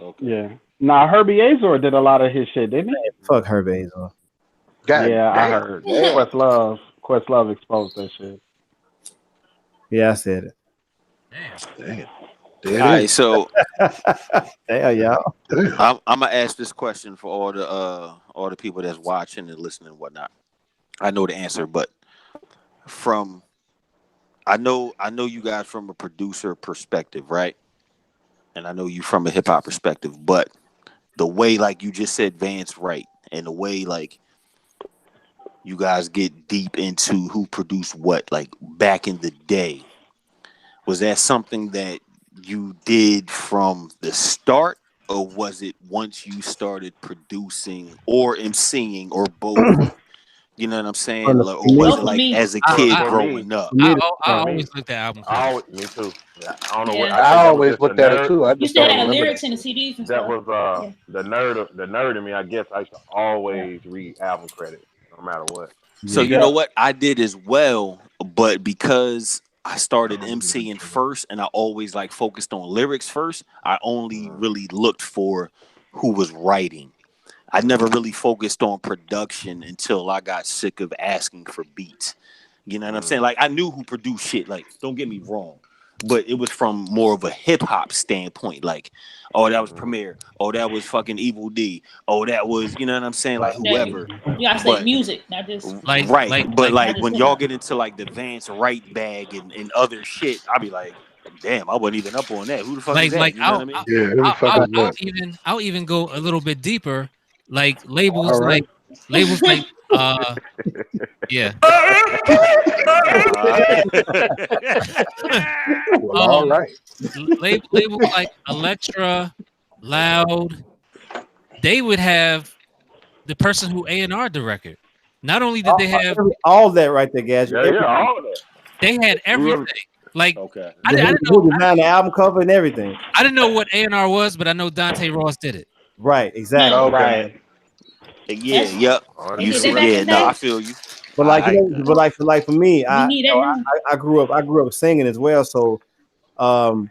Okay. Yeah. Nah, Herbie Azor did a lot of his shit, didn't he? Fuck Herbie Azor. Yeah, I heard. Questlove exposed that shit. Yeah, I said it. Damn. All right, so damn, y'all. I'm gonna ask this question for all the people that's watching and listening and whatnot. I know the answer, but I know you guys from a producer perspective, right? And I know you from a hip hop perspective, but the way, like you just said, Vance Wright, and the way like you guys get deep into who produced what, like back in the day, was that something that you did from the start, or was it once you started producing or emceeing or both? You know what I'm saying? Or was it like as a kid growing up? I always looked at album covers. Me too. Yeah, I don't know what. I always looked at it too. I You just still don't had remember lyrics that. in the CDs and That stuff. was the nerd in me. I guess I used to always read album credits, no matter what. So you know what I did as well, but because I started emceeing first, and I always like focused on lyrics first, I only really looked for who was writing. I never really focused on production until I got sick of asking for beats. You know what I'm saying? Like I knew who produced shit. Like don't get me wrong, but it was from more of a hip hop standpoint. Like, oh, that was Premier. Oh, that was fucking Evil D. Oh, that was, you know what I'm saying? Like whoever. You gotta say music, not just Right. But not like just when hip y'all hop. get into like the Vance Wright bag and other shit, I'll be like, damn, I wasn't even up on that. Who the fuck is that? You know what I mean? Yeah, who the fuck is that? I'll even go a little bit deeper, like labels like yeah. All right. Labels like Elektra, Loud, they would have the person who A&R the record. Not only did they have all that right there, Gadget. all of that. They had everything. Like okay. I didn't Who designed the album cover and everything. I didn't know what A&R was, but I know Dante Ross did it. Right, exactly. Okay. Yeah, yep. You see, yeah, no, I feel you. But like like for me, I grew up singing as well. So when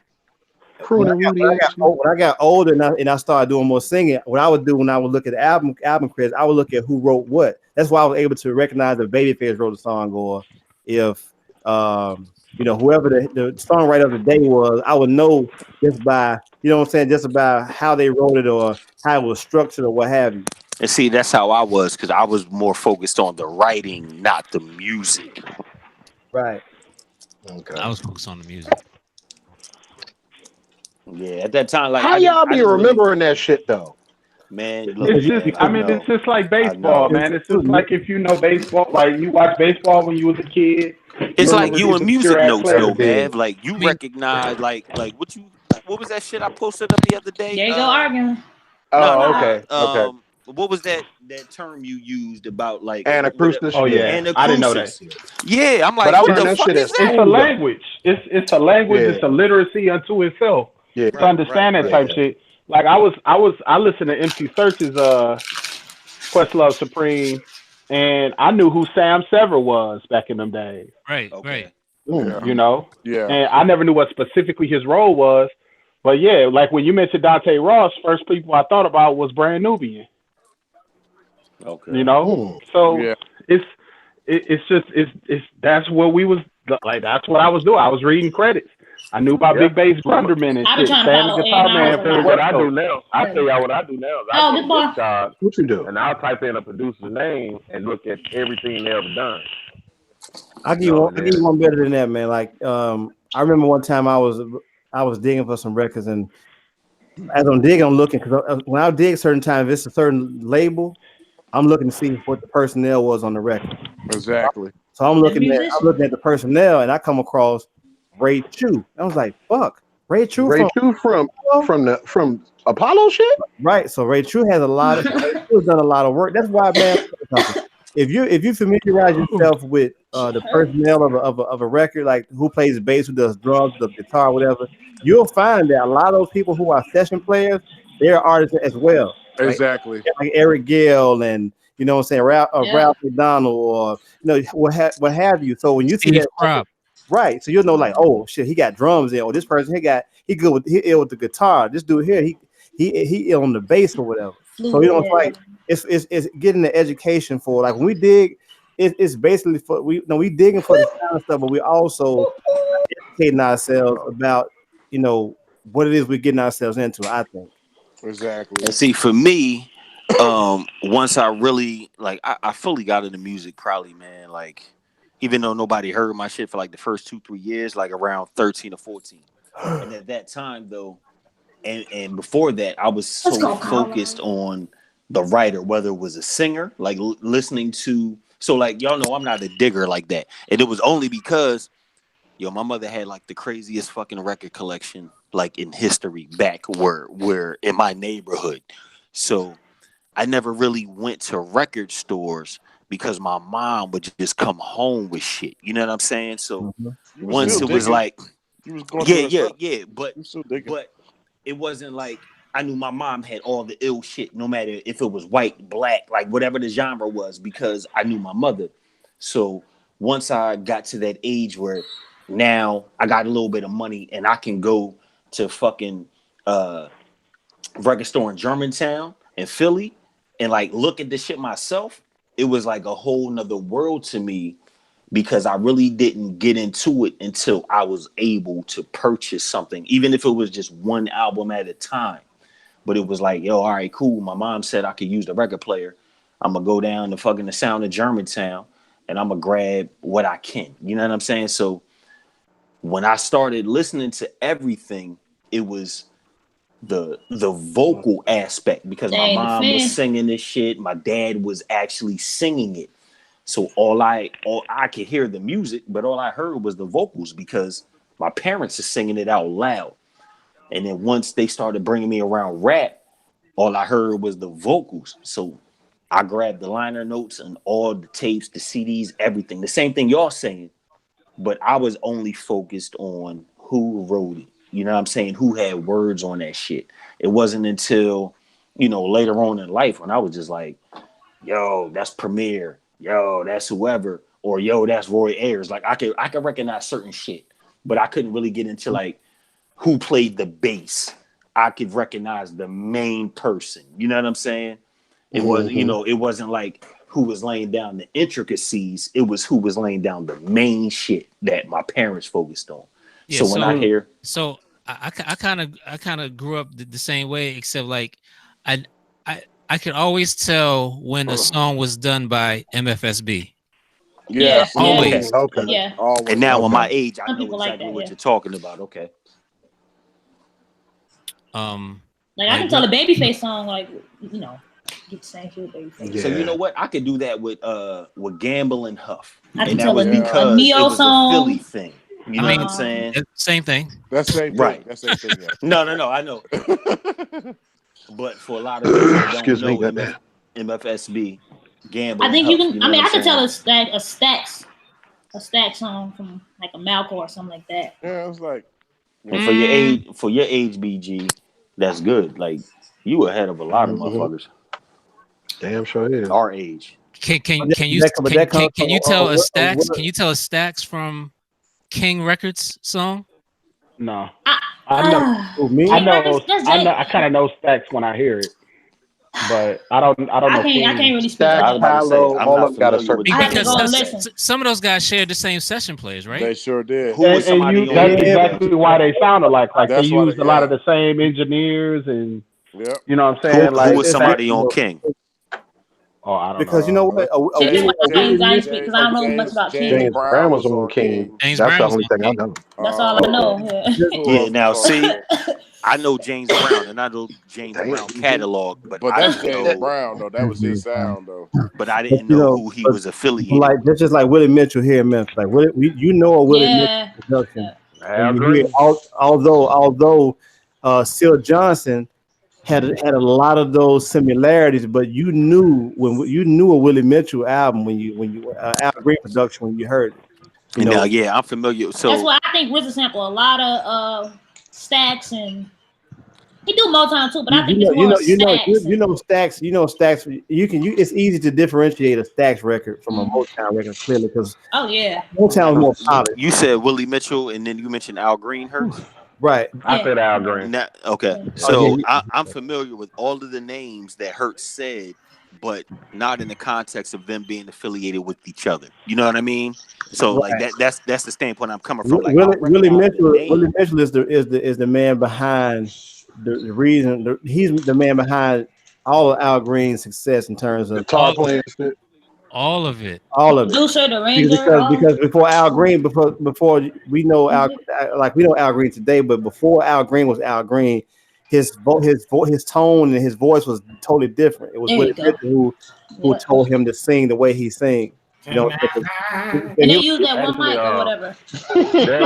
I got older and I started doing more singing, what I would do when I would look at the album credits, I would look at who wrote what. That's why I was able to recognize if Babyface wrote a song or if whoever the songwriter of the day was, I would know just by just about how they wrote it or how it was structured or what have you. And see, that's how I was, because I was more focused on the writing, not the music. Right. Okay. I was focused on the music. Yeah, at that time, like how y'all be remembering that shit though? Man, look, It's just, it's just like baseball, man. It's just like if you know baseball, like you watch baseball when you was a kid. It's like you and music notes, though, man. Like you recognize, like what was that shit I posted up the other day? There you go arguing. Okay. What was that term you used about like anacrusis? Oh yeah, I didn't know that. Yeah, I'm like, but what the fuck is that? It's a language. It's a language. Yeah. It's a literacy unto itself. Yeah, to understand that type shit. Like I listened to MC Search's Questlove Supreme, and I knew who Sam Sever was back in them days. Right, right. You know, yeah. And I never knew what specifically his role was, but yeah, like when you mentioned Dante Ross, first people I thought about was Brand Nubian. Okay. You know, so it's that's what we was like. That's what I was doing. I was reading credits. I knew about Big Bass Grunderman and shit. Sam the Guitar Man. What I do now, I tell y'all what I do now. I go to Discogs, what you do? And I'll type in a producer's name and look at everything they ever done. I'll give you one better than that, man. Like I remember one time I was digging for some records, and as I'm digging, I'm looking because when I dig certain times, if it's a certain label, I'm looking to see what the personnel was on the record. Exactly. So I'm looking at the personnel, and I come across Ray Chu. I was like, fuck. Ray True Ray True from Apollo shit. Right. So Ray True has a lot of Ray True has done a lot of work. That's why, man. If you familiarize yourself with the personnel of a record, like who plays bass, who does drums, the guitar, whatever, you'll find that a lot of those people who are session players, they're artists as well. Exactly. Like Eric Gale and you know what I'm saying, Ralph McDonald or what have you. So when you see Steve that, Crop. right? So you'll know like, oh shit, he got drums in, or this person he ill with the guitar. This dude here, he ill on the bass or whatever. So it's like it's getting the education for like when we dig, it's basically for we digging for the sound stuff, but we also educating ourselves about what it is we're getting ourselves into. I think exactly. And see, for me, once I really I fully got into music, probably, man, like even though nobody heard my shit for like the first 2-3 years, like around 13 or 14, and at that time though. And before that, I was so focused on the writer, whether it was a singer, like listening to. So, like y'all know, I'm not a digger like that, and it was only because, my mother had like the craziest fucking record collection like in history back where in my neighborhood. So I never really went to record stores because my mom would just come home with shit. You know what I'm saying? So once it was like, yeah, but it wasn't like I knew my mom had all the ill shit, no matter if it was white, black, like whatever the genre was, because I knew my mother. So once I got to that age where now I got a little bit of money and I can go to fucking record store in Germantown and Philly and like look at this shit myself, it was like a whole nother world to me because I really didn't get into it until I was able to purchase something, even if it was just one album at a time. But it was like, yo, all right, cool. My mom said I could use the record player. I'm going to go down to fucking the Sound of Germantown and I'm going to grab what I can. You know what I'm saying? So when I started listening to everything, it was the vocal aspect because my mom was singing this shit. My dad was actually singing it. So all I could hear the music, but all I heard was the vocals because my parents are singing it out loud. And then once they started bringing me around rap, all I heard was the vocals. So I grabbed the liner notes and all the tapes, the CDs, everything. The same thing y'all saying, but I was only focused on who wrote it. You know what I'm saying? Who had words on that shit. It wasn't until, later on in life when I was just like, yo, that's Premier. Yo, that's whoever, or yo, that's Roy Ayers. Like I could recognize certain shit, but I couldn't really get into like who played the bass. I could recognize the main person. You know what I'm saying? It was, it wasn't like who was laying down the intricacies. It was who was laying down the main shit that my parents focused on. Yeah, so when I hear, I kind of grew up the same way, except like I could always tell when a song was done by MFSB. Yes, always. Okay. Yeah. Always. And now, at my age, I Some know people exactly like that, what you're talking about. Okay. Like I can tell a Babyface song, like get the same shit with Babyface. So you know what? I could do that with Gamble and Huff. I can And that tell was a because Neo it was song. a Philly thing. You know what I'm saying? Same thing. That's same thing. Right. That's same thing. Yeah. No, I know. But for a lot of people that don't know MFSB, Gamble. I think and you Huff, can. know I mean, what I can I'm tell a stack song from like a Malco or something like that. Yeah, it was like. And for your age, BG, that's good. Like you ahead of a lot of motherfuckers. Damn sure is. Our age. Can you tell a Stacks? Can you tell a Stacks from King Records song? No, I kind of know Stacks when I hear it, but I don't know. I can't really speak. Stacks, Palo, all of them got a certain. Because some of those guys shared the same session players, right? They sure did. Who was somebody on that's exactly why they sound alike. Like That's they why used a lot of the same engineers, and you know what I'm saying. Who was somebody on King? Oh, I don't know. Because you know what? Because I don't know much about King. James Brown was on King. James That's Brown the only thing I know. That's all I know. Yeah, now see, I know James Brown and I know James Brown catalog, but I that's didn't James know, Brown though. That was his sound though. But I didn't know who he was affiliated. Like that's just like Willie Mitchell here in Memphis. Like Willie Mitchell production. I agree. Although Seal Johnson had a lot of those similarities, but you knew a Willie Mitchell album when you Al Green production when you heard it. You And know, now, yeah, I'm familiar. That's So why I think RZA sample a lot of Stacks, and he do Motown too, but I think it's more Stacks. Stacks. It's easy to differentiate a Stacks record from a Motown record clearly because oh yeah, Motown was more polished. you said Willie Mitchell, and then you mentioned Al Greenhurst. Right. I said Al Green. Okay, so I'm familiar with all of the names that Hurt said, but not in the context of them being affiliated with each other. You know what I mean? So like that's the standpoint I'm coming from. Like Willie Mitchell is the man behind the reason he's the man behind all of Al Green's success in terms of guitar playing. All of it. Producer, the ranger, because before Al Green, before we know Al, like we know Al Green today, but before Al Green was Al Green, his tone and his voice was totally different. It was Willie Mitchell who told him to sing the way he sang. You know, and they use that one mic or whatever. There's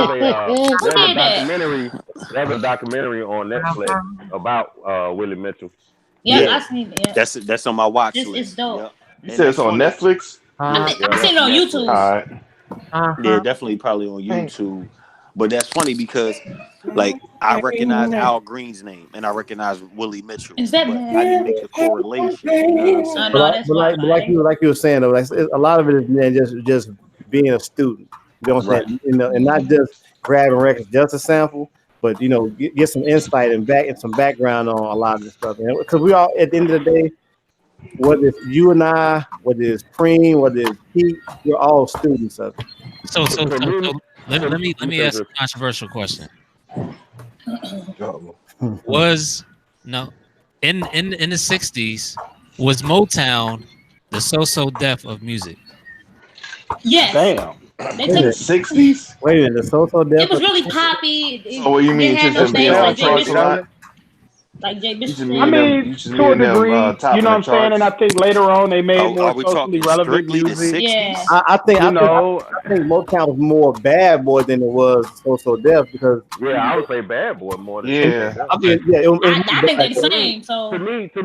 a documentary on Netflix about Willie Mitchell. Yeah, I seen it. Yeah. That's on my watch list. It's dope. Yep. You said it's on Netflix? I seen it on YouTube. All right. Yeah, definitely probably on YouTube. But that's funny because, like, I recognize Al Green's name and I recognize Willie Mitchell. Is that but I didn't make the correlation. You know but like you were saying though, like a lot of it is just being a student. You know what I'm saying? You know, and not just grabbing records just a sample, but you know, get some insight and some background on a lot of this stuff. Because we all, at the end of the day, whether it's you and I, whether it's Preem, whether it's Pete, we're all students of it. So let me ask a controversial question. Was in the 60s, was Motown the so deaf of music? Yes. Damn. In the 60s? Wait a minute, the so deaf. It was really poppy. So what you mean, just being on charts a lot? Like Jay Bishop. I mean, to a degree, you know what I'm saying, and I think later on they made more socially relevant music. Yeah, I think Motown was more Bad Boy than it was so deaf because I would say Bad Boy more than I think they're the same. So to me, so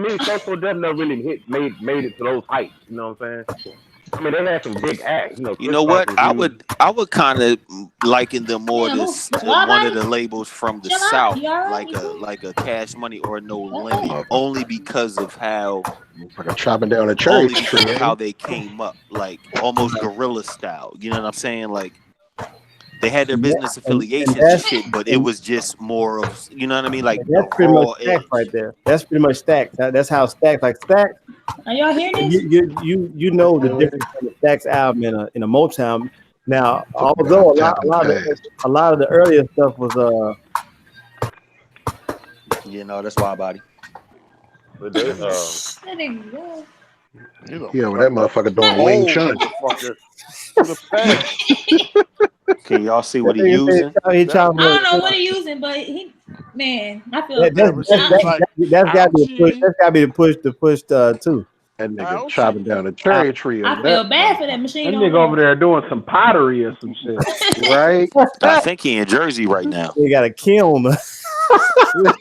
deaf never really made it to those heights. You know what I'm saying? I mean, they had some big acts. You know what? I would kind of liken them more to one of the labels from the South, like a Cash Money or No Limit, only because of how chopping down a cherry tree, how they came up, like almost guerrilla style. You know what I'm saying? Like they had their business affiliations and shit, but it was just more of, you know what I mean? Like that's pretty much Stacks right there. That's pretty much Stacks. That's how Stacks, like Stacks. Are y'all hearing this? You know the difference between the Stacks album in a Motown. Now, although a lot of the earlier stuff was that's why body. But they, yeah, well, that motherfucker doing Wing Chun. Can y'all see what he using? I don't know what he using, but I feel that's got to be the push too. That nigga chopping down a cherry tree. I feel bad for that machine. That nigga over there doing some pottery or some shit. Right? I think he in Jersey right now. He got a kiln.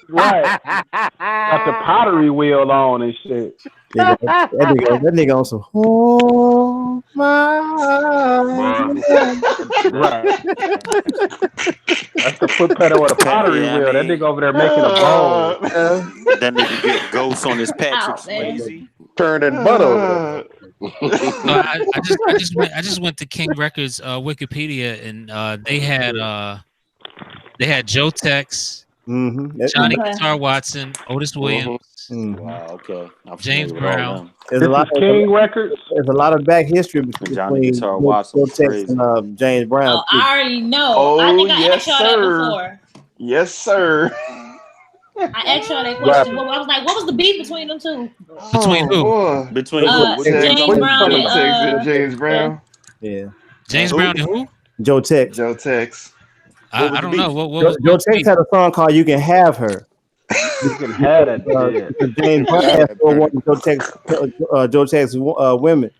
Right. Got the pottery wheel on and shit. That nigga on some. Oh my. Right. That's the foot pedal with a pottery wheel. That nigga over there making a bowl. That nigga get ghosts on his Patrick Swayze. Turning butt over. I just went to King Records Wikipedia and they had Joe Tex, Johnny Guitar Watson, Otis Williams. Wow, okay. James Brown. There's a lot of King Records. There's a lot of back history between Guitar Watson and James Brown. I already know. Oh, I think I yes, asked y'all that before. Yes, sir. I asked y'all that question. I was like, what was the beef between them two? Between who? Between James Brown and James Brown. Yeah. James Brown and who? Joe Tex. Joe Tex. I don't know. What Joe Tex had a song called "You Can Have Her." You can have it. James Brown had one of Joe Tex women.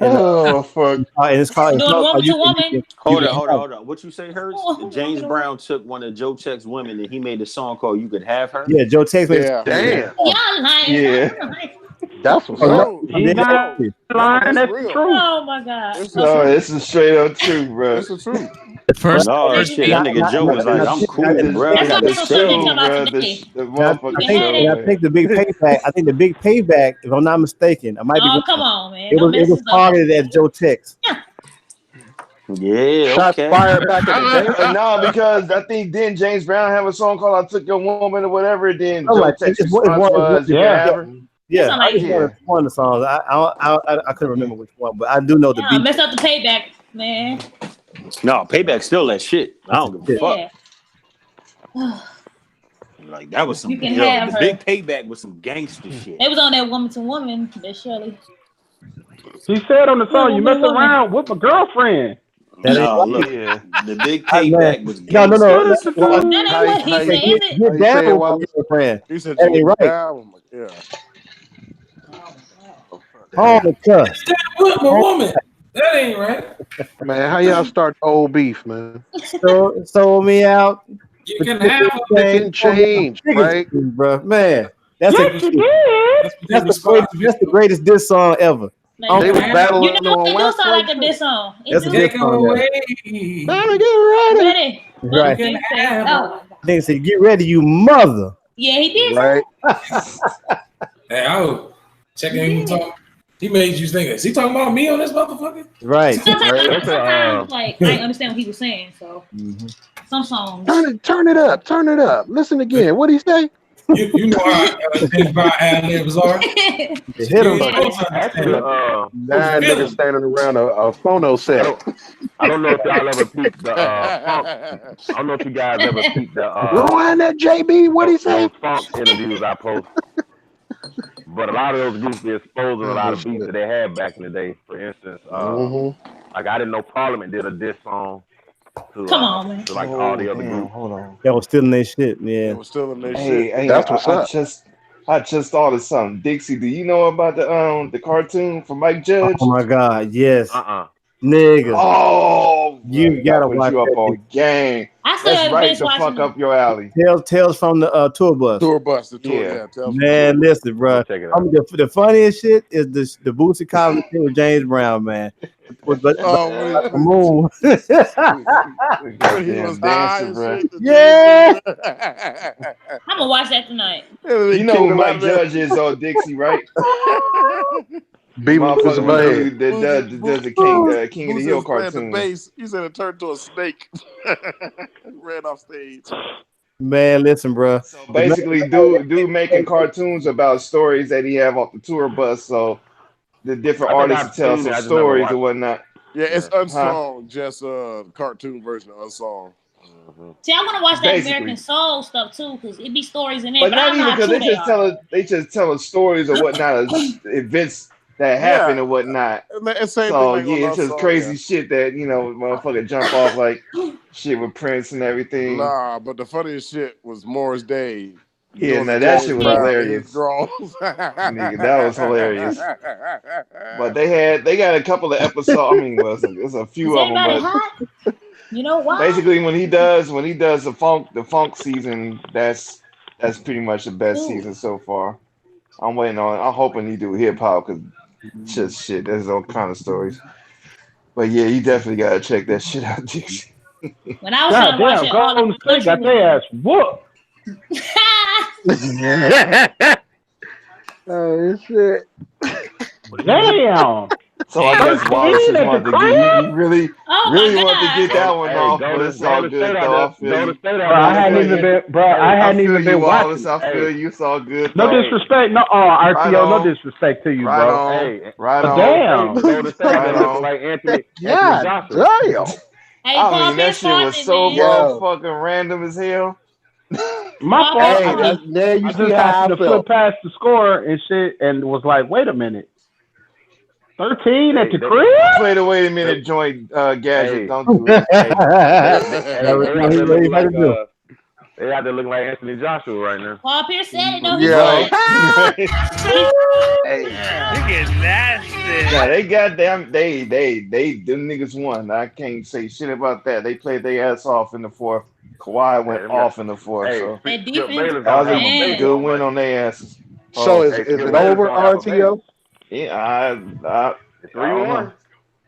Oh fuck! And it's called Doing woman to you woman. Hold on. What you say, Hurts? James Brown took one of Joe Tech's women and he made a song called "You Could Have Her." Yeah, Joe Tex made Damn. Y'all lying. Yeah. That's what's Oh, up. He's not lying. That's the truth. Oh my god. No, this is straight up truth, bro. It's the truth. First, No shit, that nigga Joe was like, "I'm cool, bro. I got That's this what I'm show." talking about today. The And I motherfucking think, show, and I man. think the big payback. I think the big payback, if I'm not mistaken, I might be. Oh, come on, man. It Don't was mess this up. targeted at Joe Tex. Yeah, Shots okay. fired back in the day. No, because I think then James Brown have a song called "I Took Your Woman" or whatever. Then I'm Joe like, Tex's it's response was, "You can yeah. have her." Yeah, sound I like- just one of the songs. I couldn't remember which one, but I do know the Yeah, beat. mess up the payback, man. No, payback still that shit. I don't give a fuck. Yeah. Like that was some You can have the her. big payback was some gangster shit. They was on that woman to woman, that Shirley. He said on the song, "You mess Woman. around with my girlfriend." No, look, Yeah. the big payback was No. gangster. That ain't what he said, is it? Get down with my girlfriend. He said, That ain't right. down. Yeah. On the cusp. With my woman. That ain't right. Man, how y'all start old beef, man? Sold me out. You can have Chicken change, right? Bro, man. That's Yes, you did. that's the greatest diss song ever. Like, They was battling you know, on it do West sound like Coast. a diss song. It That's a do. diss song. Better get ready. Ready. Right. He said, oh. They said, "Get ready, you mother." Yeah, he did. Right. Hey, I was checking him talk. He made you think, is he talking about me on this motherfucker? Right. Sometimes like, I didn't understand what he was saying, so some songs. Turn it up. Listen again. What do you say? You know how James Brown ad-libs are. Hit him. Actually, Nine niggas standing around a phono set. I don't know if y'all ever peeped the funk. I don't know if you guys ever peeped the Rewind that, JB. What do you say? those funk interviews I post. But a lot of those groups be exposing a lot of beats that they had back in the day. For instance, like I didn't know Parliament did a diss song to, Come on, man. to like all the other groups. Hold on. That was still in their shit. Yeah. It was still in their Hey, shit. hey, That's what's up. I just thought of something. Dixie, do you know about the cartoon for Mike Judge? Oh my God, yes, Uh-uh. nigga. Oh, You gotta put watch you up that. on game. I still That's haven't right finished the fuck watching up your alley. Tales from the tour bus. Tour bus, the tour, Yeah. yeah. Tell us Man, listen, bro. Check it out. The funniest shit is the Bootsy Collins thing with James Brown, man. But Oh, moon. when he Goddamn was high dancing, and bro. shit. Yeah. I'm gonna watch that tonight. You know who Mike Judge is on Dixie, right? Beavis and Butthead. Motherfucker that does the King of the Hill The cartoon. bass. He said it turned to a snake. Ran off stage. Man, listen, bro. Basically, dude making cartoons about stories that he have off the tour bus. So the different I think artists I've tell seen it, I some just never stories watched and whatnot. Yeah, it's unsung. Just a cartoon version of unsung. See, I want to watch that Basically. American Soul stuff too, because it be stories in there. But But not I don't know even how because true they just telling stories or whatnot of events that happen and whatnot. Same So thing yeah, on it's just Unsung, crazy yeah. shit that motherfucker jump off like shit with Prince and everything. Nah, but the funniest shit was Morris Day. Yeah, doing no, the that James shit was Brown and hilarious. his draws. Nigga, that was hilarious. But they got a couple of episodes. I mean, well, it's a few Is of them, anybody but hot? You know why? basically when he does the funk season, that's pretty much the best season so far. I'm hoping he do hip hop because just shit, there's all kind of stories. But yeah, you definitely gotta check that shit out, Dixie. When I was trying to watch it, all Golden the State got their ass whooped. Oh shit. Damn. So I guess Wallace just wanted to get you really Oh my want to get that one Hey, off, go but to- it's all go to good state though. out I feel there. Go you. to state out Bro, I there. hadn't even been, bro. I hadn't feel even you, been Wallace. watching. I feel you. It's all good No though. disrespect, no Right RTO, no on. disrespect to you, Right bro. on. Hey, Right But on. damn. Go to state out Right there looking on. like Anthony God Joshua. damn. Hey, I Paul mean, that Pierce shit was Parton, so man. Yo. motherfucking random as hell. My Paul fault. Pierce Hey, Parton. now you I see just how I happened to flip felt. past the score and shit and was like, wait a minute. 13 at the They- crib? Play the wait a minute joint gadget. Hey. Don't do it. They out there looking like They out there looking like Anthony Joshua right now. Paul Pierce said it though. Yeah. You get nasty. Nah, they goddamn they them niggas won. I can't say shit about that. They played their ass off in the fourth. Kawhi went off in the fourth. Hey, So That Skip defense, Bayless that was gonna have a baby. good win on their asses. So is Skip it Bayless over, gonna have a RTO? Yeah, I It's don't know. 3-1.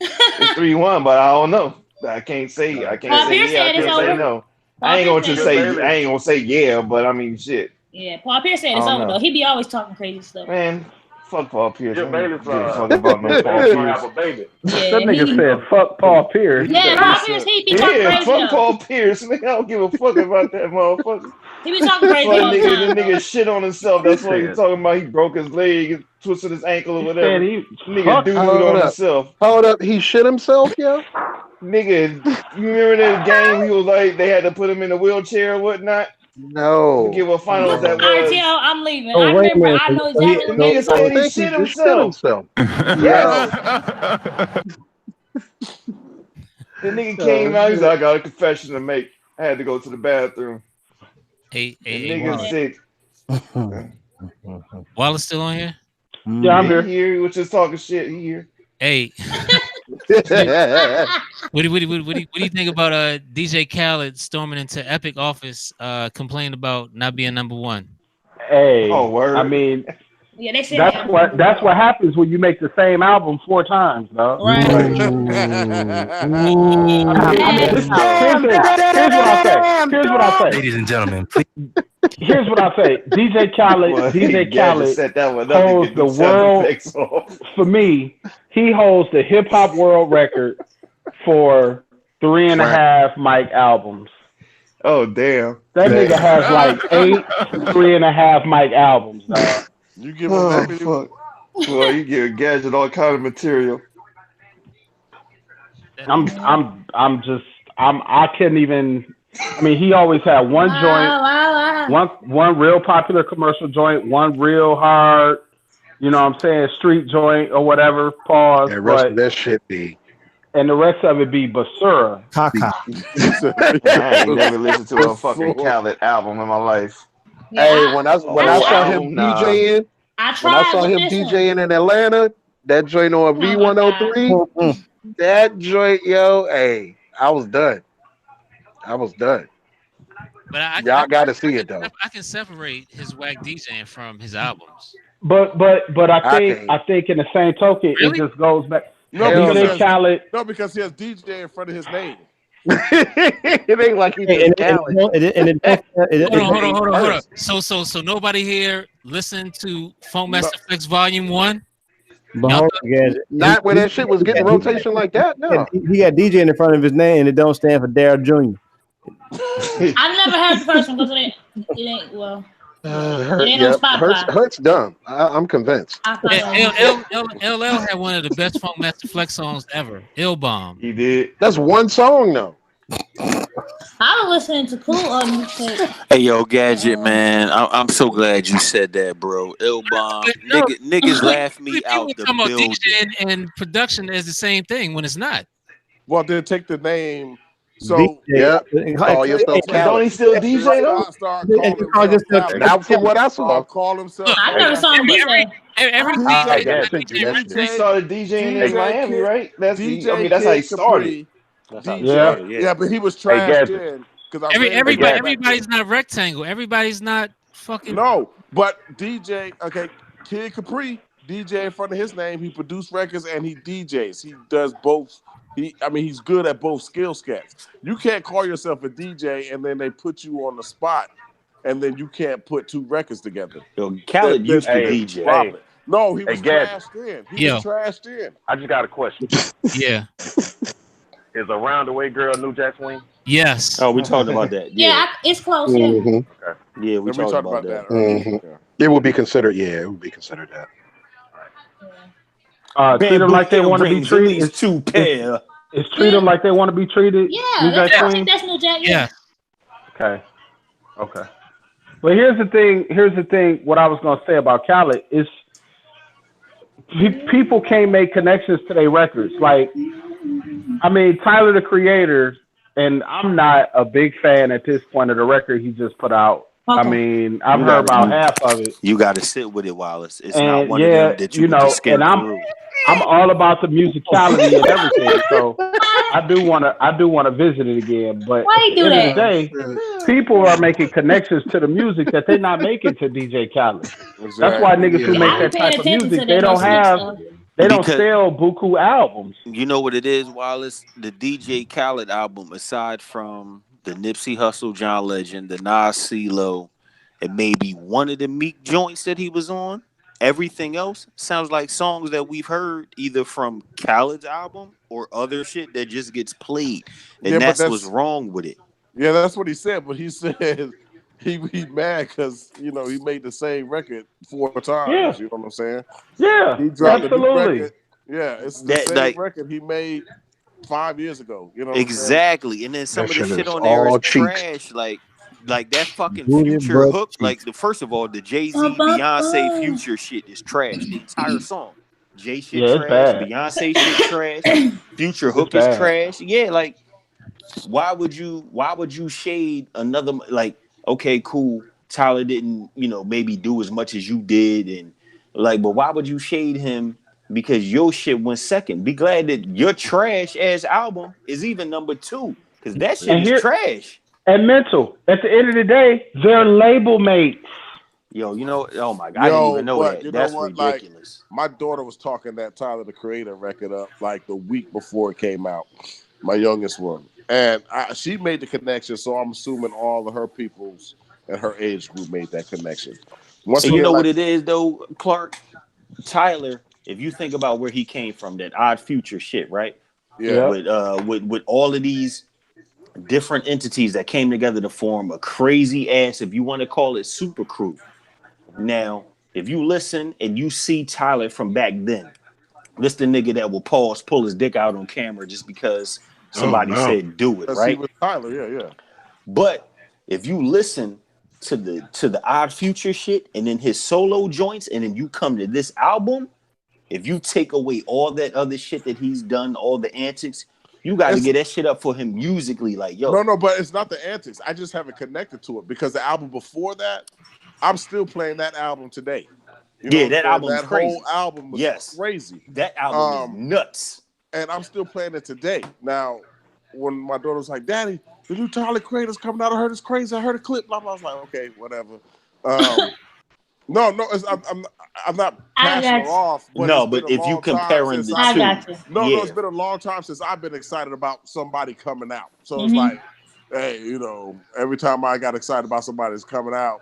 It's 3-1, but I don't know. I can't say Paul yeah. Pierce I said it's can't say over. no. Paul I ain't Pierce gonna just said say it's I ain't gonna say yeah, but I mean shit. Yeah, Paul Pierce said I it's don't over know. though. He be always talking crazy stuff. Man, fuck Paul Pierce. I Skip don't Bayless, give a fuck about no Skip Paul Bayless gonna have Pierce. a baby. Yeah, That nigga he, said, "Fuck Paul Pierce." yeah, Paul Pierce, he be talking Yeah, crazy fuck though. Paul Pierce, man. I don't give a fuck about that motherfucker. He be talking That's crazy why all the the time. nigga shit on himself. He That's what he said- talking about. He broke his leg, and twisted his ankle or He whatever. said he Nigga fuck. doo-dooed Hold on up. himself. Hold up. He shit himself, yo? Nigga, you remember that game? He was like they had to put him in a wheelchair or whatnot. I No. forget what finals that was. RTO, I'm leaving. Oh, I wait a remember. minute. I know So he- exactly The what nigga I said he think shit he just shit himself. himself. Yes. Yo. The nigga came out. He's like, I got a confession to make. I had to go to the bathroom. Hey, The hey, nigga Wallace. sick. Wallace still on here? Yeah, I'm He here. here. He was just talking shit. He here. Hey, what do you think about DJ Khaled storming into Epic office, complaining about not being number one? Hey, Oh, word. I mean, Yeah, they said that's what happens when you make the same album 4 times, dog. Right. I mean, here's what I say. Ladies and gentlemen, please. Here's what I say. DJ Khaled set that one up to holds get the them sound world. effects off. For me, he holds the hip hop world record for 3.5 mic albums. Oh damn! That nigga has like 8 3.5 mic albums, dog. You give him that many. Fuck. Boy, you give Gadget all kind of material. I couldn't even. I mean, he always had one joint, one real popular commercial joint, one real hard, you know what I'm saying, street joint or whatever, pause. The rest of that shit be. And the rest of it be Basura. Kaka. I ain't never listened to a fucking Khaled album in my life. Hey, when I saw him DJing, when I saw him DJing in Atlanta, that joint on V103, that joint, yo, hey, I was done. But Y'all got to see it though. I can separate his whack DJing from his albums. But I think in the same token, it just goes back. No, DJ Khaled. No, because he has DJ in front of his name. It ain't like he did Khaled. Hold on. So nobody here listened to Funk Master Flex Volume 1? Not when that shit was getting rotation like that. No, he got DJ in front of his name, and it don't stand for Daryl Jr. I've never heard the first one because it ain't well. It ain't on Spotify. Hurt's dumb. I'm convinced. LL had one of the best Funk Master Flex songs ever. Ill Bomb. He did. That's one song though. I was listening to cool music. Hey yo, Gadget man, I'm so glad you said that, bro. Ill Bomb, niggas laugh me out the building. DJing and production is the same thing when it's not. Well, then take the name. So call yourself Khaled. Don't he still DJ though? Start calling himself Khaled. Not from what I saw. Call himself. I never saw him DJ. He started DJing in Miami, right? That's DJ I mean, that's how he started. Yeah, but he was trashed in. Everybody's not rectangle. Everybody's not fucking. No, but DJ, okay, Kid Capri, DJ in front of his name. He produced records and he DJs. He does both. He's good at both skill sets. You can't call yourself a DJ and then they put you on the spot, and then you can't put 2 records together. Yo, Khaled used to DJ. No, he was trashed in. He was trashed in. I just got a question. Yeah. Is Around the Way Girl New Jack Swing? Yes. Oh, we talked about that. Yeah, it's close. Yeah. Mm-hmm. Okay. Yeah, we talked about that. Mm-hmm. It would be considered. Yeah, it would be considered that. Treat them like they want to be treated. It's 2 pair. It's treat them like they want to be treated. Yeah, I think that's New Jack. Yeah. Okay. But here's the thing. What I was gonna say about Khaled is people can't make connections to their records. Like, I mean, Tyler the Creator and I'm not a big fan at this point of the record he just put out. Okay. I mean, I've You heard gotta about half of it. you gotta sit with it, Wallace. It's not And one of yeah, them that you you can just know, and skim through. I'm all about the musicality and everything. So I do wanna visit it again. But Why at you the do end of the that? day, people are making connections to the music that they're not making to DJ Khaled. That's why niggas who Yeah, make I be that paying type of attention to music, that most sleep stuff. they don't Because sell buku albums. you know what it is, Wallace? The DJ Khaled album, aside from the Nipsey Hussle, John Legend, the Nas CeeLo, and maybe one of the Meek joints that he was on, everything else sounds like songs that we've heard either from Khaled's album or other shit that just gets played. Yeah, And but that's what's that's wrong with it. that's what he said. But he said he mad because he made the same record 4 times. Yeah, You know what I'm saying? yeah, He dropped a new absolutely. record. Yeah, it's the That same like record he made 5 years ago. You know what I'm saying? exactly. And then some That of the shit shit is on there is all cheeks. trash. Like that fucking Booty Future butt hook. Like cheeks. the first of all, the Jay-Z Beyonce Future shit is trash. The entire song. Jay shit Yeah, it's trash. bad. Beyonce shit trash. Future It's hook is bad. trash. Yeah, like why would you shade another like okay, cool. Tyler didn't, maybe do as much as you did and like, but why would you shade him because your shit went second? Be glad that your trash ass album is even number 2 because that shit And is here trash. and mental. At the end of the day, they're label mates. Yo, oh my god, I didn't Yo, even know but that. you know That's what? Like, ridiculous. my daughter was talking that Tyler the Creator record up like the week before it came out. My youngest one, and she made the connection. So I'm assuming all of her peoples and her age group made that connection. Once And you again, know what like it is though, Clark? Tyler, if you think about where he came from, that Odd Future shit, right? yeah, Yep. With all of these different entities that came together to form a crazy ass, if you want to call it, super crew. Now, if you listen and you see Tyler from back then, this the nigga that will pause, pull his dick out on camera just because Oh somebody no. said do it, because he right? was Tyler. Yeah, yeah. But if you listen to the Odd Future shit and then his solo joints, and then you come to this album, if you take away all that other shit that he's done, all the antics, you got to It's get that shit up for him musically. Like, no, yo, no, but it's not the antics. I just haven't connected to it because the album before that, I'm still playing that album today. You know yeah, what I'm that saying? album is That whole crazy. album was Yes, crazy. that album is nuts. And I'm still playing it today. Now, when my daughter was like, "Daddy, the new Tyler Creator's coming out. I heard it's crazy. I heard a clip." Blah blah. I was like, "Okay, whatever." No, I'm not I passing got her you. off, but it's No, been but a if you long time comparing since the I've I two, got you. no, yeah, it's been a long time since I've been excited about somebody coming out. So it's Mm-hmm. like, hey, every time I got excited about somebody's coming out,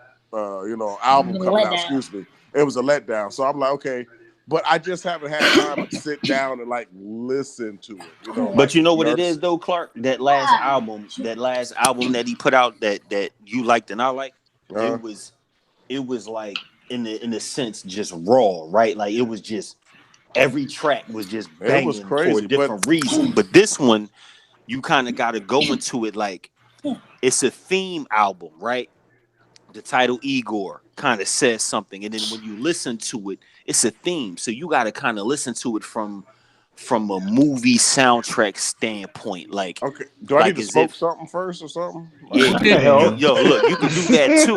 album coming Let out, down. excuse me, it was a letdown. So I'm like, okay, but I just haven't had time to sit down and like listen to it. but Like you know what it is nurse. though, Clark. That last album that he put out that you liked and I like, Uh, it was like in a sense just raw, right? Like it was just every track was just it was banging for a crazy, but different reason. But this one, you kind of got to go into it like it's a theme album, right? The title Igor kind of says something, and then when you listen to it, it's a theme. So you got to kind of listen to it from a movie soundtrack standpoint, like okay, do I need like to as smoke if something first or something? yeah, What the hell? look, you can do that too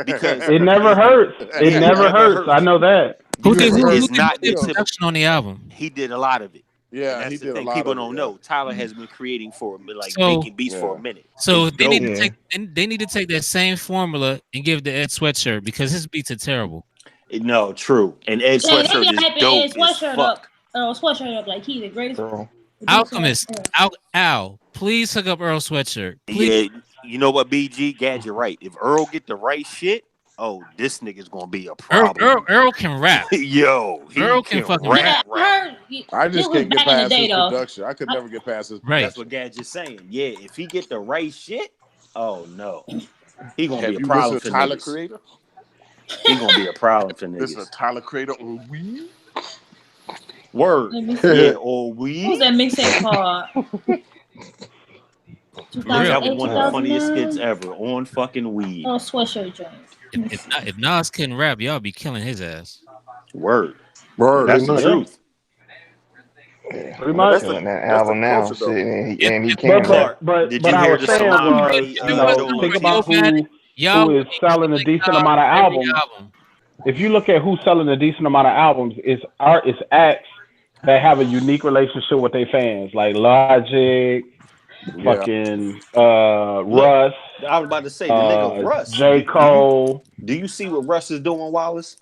because It never hurts. It yeah, it never never hurts. I hurts know that. Who did because who, who it's did, who not did your typical. production on the album? He did a lot of it. And Yeah, he that's the did a thing. lot People of it. don't Yeah, know. Tyler has been creating like So making beats for a yeah. minute. so It's they need to dope. Yeah. take they need to take that same formula and give the Ed Sweatshirt because his beats are terrible. No, true. And Ed Dang, they be Sweatshirt is hyping dope Ed as Sweatshirt up. fuck. Sweatshirt up like he the greatest Bro. producer. Alchemist, Al, please hook up Earl Sweatshirt. Please. Yeah, you know what, BG? Gadget right. If Earl get the right shit, oh, this nigga's gonna be a problem. Earl can rap. Yo, he Earl can can fucking rap, Yeah, rap. I heard. I This just was can't get back in the past day his though. production. I could never get past his Right. That's production. what Gadget's saying. Yeah, if he get the right shit, oh no, he gonna Have be a you problem listened for to Tyler niggas. Creator? He gonna be a problem for Listen to niggas. Tyler Creator on Wii. Word, Let me see. yeah, or What was we. that mixtape called? For real. That was 2008, one of the funniest skits 2009. ever on fucking weed. Oh, Sweatshirt joint. Let me If see. if Nas couldn't rap, y'all be killing his ass. Word, Word. Pretty that's the much. truth. Pretty much. Killing that album now, shit, and he But came back. Did but you I hear was the saying was, Salami you know, joint? think about who is selling a decent amount of albums. If you look at who's selling a decent amount of albums, it's acts that have a unique relationship with their fans, like Logic, fucking Look, Russ. I was about to say the nigga Russ. J. Cole. Do you see what Russ is doing, Wallace?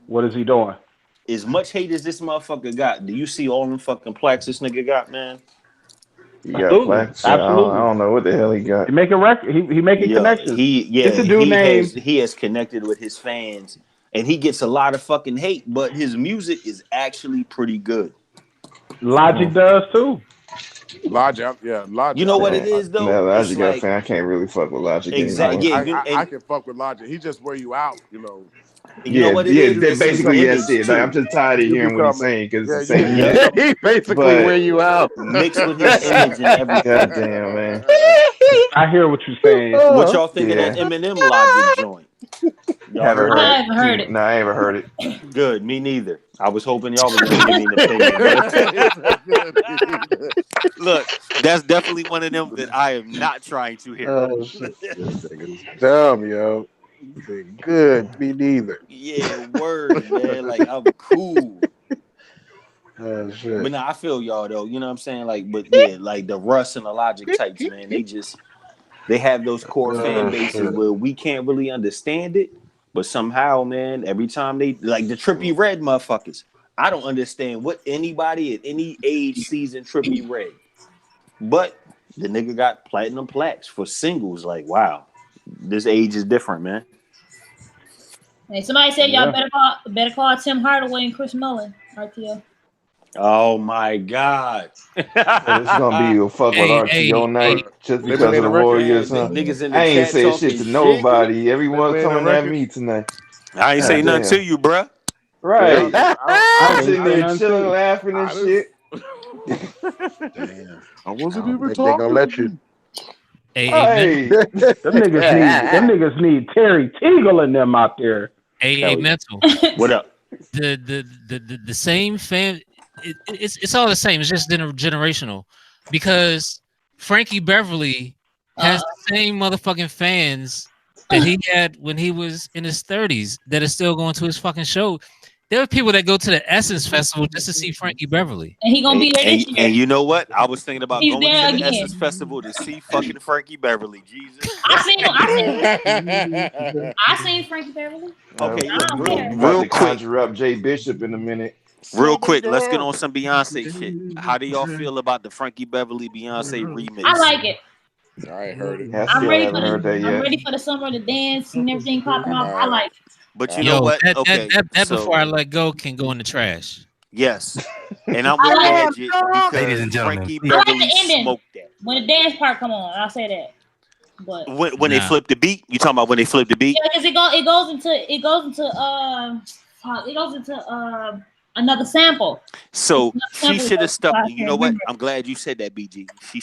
What is he doing? As much hate as this motherfucker got, do you see all them fucking plaques this nigga got, man? He got plaques. I don't know what the hell he got. He making record. He making connections. It's a dude named. He has connected with his fans, and he gets a lot of fucking hate, but his music is actually pretty good. Logic does too. Logic. You know what it is though? That Logic It's got like, fan. I can't really fuck with Logic. Exactly. Anymore. I can fuck with Logic. He just wear you out, you know. You know what it is? That's basically that's it. Like, I'm just tired of hearing what he's saying because it's the same. He basically wear you out. Mixed with his image and everything. God damn, man. I hear what you're saying. What y'all think of that Eminem Logic joint? I haven't heard it. No, I ain't ever heard it. Good, me neither. I was hoping y'all was gonna give me an opinion. Look, that's definitely one of them that I am not trying to hear. Oh shit, this nigga's dumb, yo. Good, me neither. Yeah, word, man. Like I'm cool. Oh shit. But nah, I feel y'all though. You know what I'm saying? Like, but yeah, like the Russ and the Logic types, man. They have those core fan bases where we can't really understand it, but somehow, man, every time they like the Trippie Redd motherfuckers. I don't understand what anybody at any age sees in Trippie Redd. But the nigga got platinum plaques for singles. Like, wow, this age is different, man. Hey, somebody said y'all better call Tim Hardaway and Chris Mullin. RTO. Oh my God! It's gonna be a fuck with RTO night just because of the Warriors. Huh? Niggas in the I ain't chat say talking shit to nobody. Everyone coming at me tonight. I ain't say nothing to you, bruh. Right. I'm sitting there chilling, laughing and shit. Damn. I wasn't even They talking. gonna let you. Hey, them niggas need Terry Teagle in them out there. Hey, mental. What up? The same fan. It's all the same. It's just generational, because Frankie Beverly has the same motherfucking fans that he had when he was in his 30s that are still going to his fucking show. There are people that go to the Essence Festival just to see Frankie Beverly. And he gonna be there this year. And you know what? I was thinking about He's going there to the again. Essence Festival to see fucking Frankie Beverly. Jesus. I seen Frankie Beverly. Okay, Real quick. Conjure up Jay Bishop in a minute. Real quick, let's get on some Beyonce shit. How do y'all feel about the Frankie Beverly Beyonce remix? I like it. I ain't heard it. I'm ready for the summer to dance and everything popping off. I like it. But you know what? That before I let go can go in the trash. Yes. And I'm with Gadget because Ladies and gentlemen, Frankie I like Beverly the ending. smoked that. When the dance part come on, I'll say that. But When they flip the beat, you talking about when they flip the beat? yeah, because it goes into another sample. So she Sample should have goes- stuck. I You know can't what? remember. I'm glad you said that, BG. She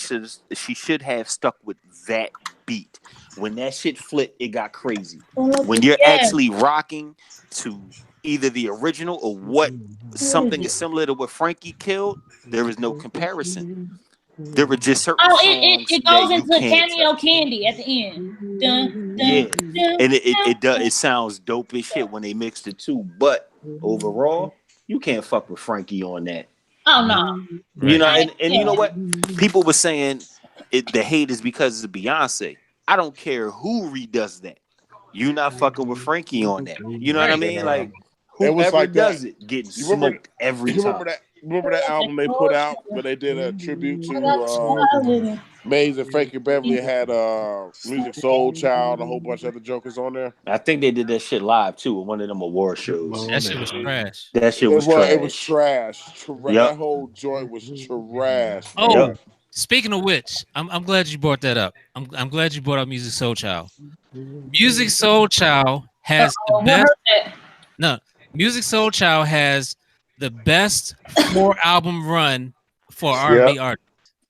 should have stuck with that beat. When that shit flipped, it got crazy. When you're actually rocking to either the original or what something is similar to what Frankie killed, there is no comparison. There were just certain songs it goes into Cameo Candy at the end. Dun, yeah, dun, and it does. It sounds dope as shit when they mix the two. But overall, you can't fuck with Frankie on that. Oh no. You know, and you know what? People were saying the hate is because it's Beyonce. I don't care who redoes that. You not fucking with Frankie on that. You know what I mean? Like whoever does it getting smoked every time. Remember that album they put out where they did a tribute to Maze and Frankie Beverly had Music Soul Child, a whole bunch of other jokers on there. I think they did that shit live too at one of them award shows. That shit was trash. That shit was trash. It was trash. That whole joint was trash. Oh, speaking of which, I'm glad you brought that up. I'm glad you brought up Music Soul Child. Music Soul Child has the best. No, Music Soul Child has the best 4-album run for R&B artists.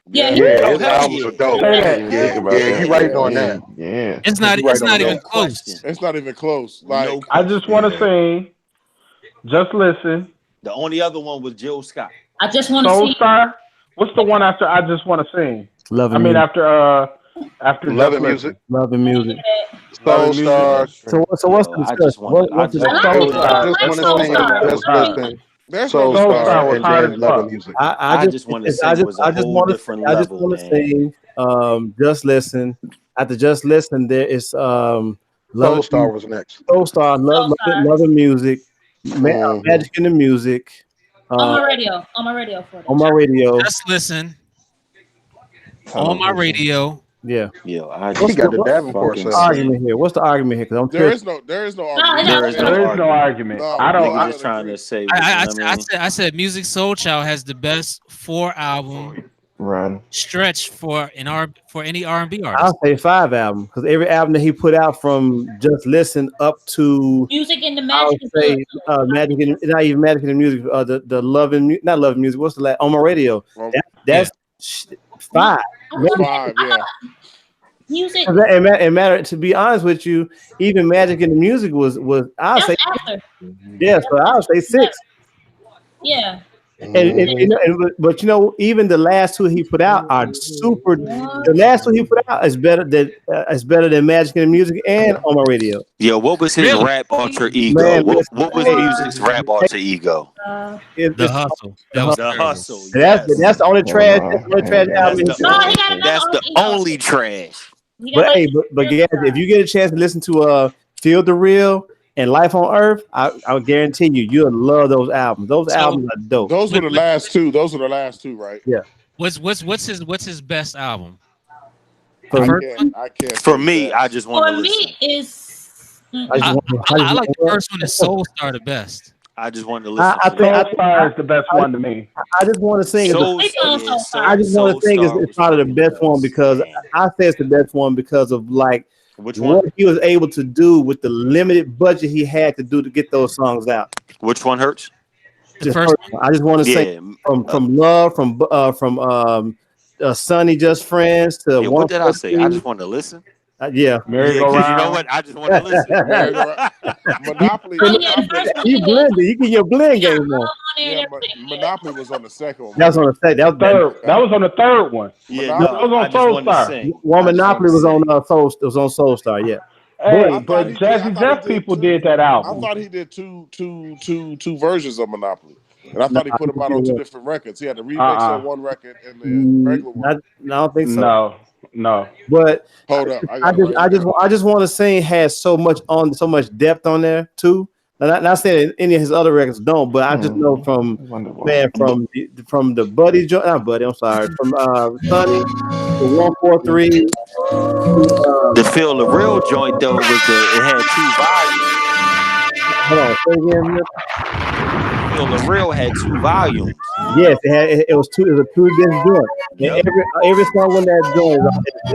Yeah, his albums are dope. Yeah, you right on that. Yeah, it's not even close. It's not even close. Like I just want to say, just listen. The only other one was Jill Scott. I just want to Soul see. Star. What's the one after I just want to sing? Love I and mean music. after Love Just and music. Listen. Love and music. Soul Star. So what's the discussion? I just I want to like Soul it. put I it. Star. don't Just like want to Soul sing. Star. Just listen. There's no Soul Soul discussion. Star Star, was and hard then as Love and fuck. music. I just want to sing was a whole different I just level, want to man. sing. Just listen. After just listen, there is Soul Star was next. Soul Star, Soul Star. love and music, Mhm. magic in the music. On my radio. On my radio for that. On my radio. Just listen on my Television. radio. Yeah. Yo, I He just got the want to Davenport fucking What's the sound. sing. argument here? What's the argument here? Because I'm There curious. is no No, argument. There is no There is no argument. argument. No, I don't. Nigga just trying to say, you know what I mean? I said Music Soul Child has the best 4 album Right. stretch for any R&B artist. I'll say 5 albums because every album that he put out from just listen up to Music in the I Magic would is good. say magic in not even magic in the music. The love and not love and music. What's the last on my radio? That's 5. Maybe 5, yeah. Music. And matter to be honest with you, even magic in the music was I'll That's say after. yeah. So I'll say 6. Yeah. But you know, even the last 2 he put out are super. The last 2 he put out is better than Magic in the Music and on my radio. Yo, what was his rap alter ego? Man, What was Music's rap alter ego? The Hustle. That was The terrible. Hustle. That's the only trash. That's the only trash album. That's the only trash. But hey, but guys, if you get a chance to listen to Feel the Real and Life on Earth, I guarantee you'll love those albums. Those albums are dope. Those were the last 2. Those were the last 2, right? Yeah. What's his best album? I can't. For me, I just want to For listen. me, is I like the first one. Is Soul Star the best? I just wanted to listen. Soul Star is the best one to me. I just want to sing. I just want to sing it's probably the best one because I say it's the best one because of like what he was able to do with the limited budget he had to do to get those songs out. Which one hurts? The first one. I just want to sing from Love, from Sunny Just Friends to Yeah, what did I say? I just wanted to listen. Yeah, because you know what? I just want to listen. Monopoly. You blended. You get your blend game on. Yeah, Monopoly was on the second one. That's on the second. That was Third. That was on the third one. Yeah, that was on Soul Star. Monopoly was on Soul Star. Yeah. Hey, but Jazzy Jeff people did that album. I thought he did two versions of Monopoly, and I thought he put them out on 2 different records. He had the remix on one record and the regular one. I don't think so. No. But hold up, I just want to sing has so much depth on there too. Not saying any of his other records don't, but I just know from the Buddy joint, not Buddy. I'm sorry, from Sunny to 143. The Feel the Real joint though was it had 2 volumes. Hold on, say again. Feel the Real had 2 volumes. Yes, it was 2. It was a 2 disc joint. And every song on that joint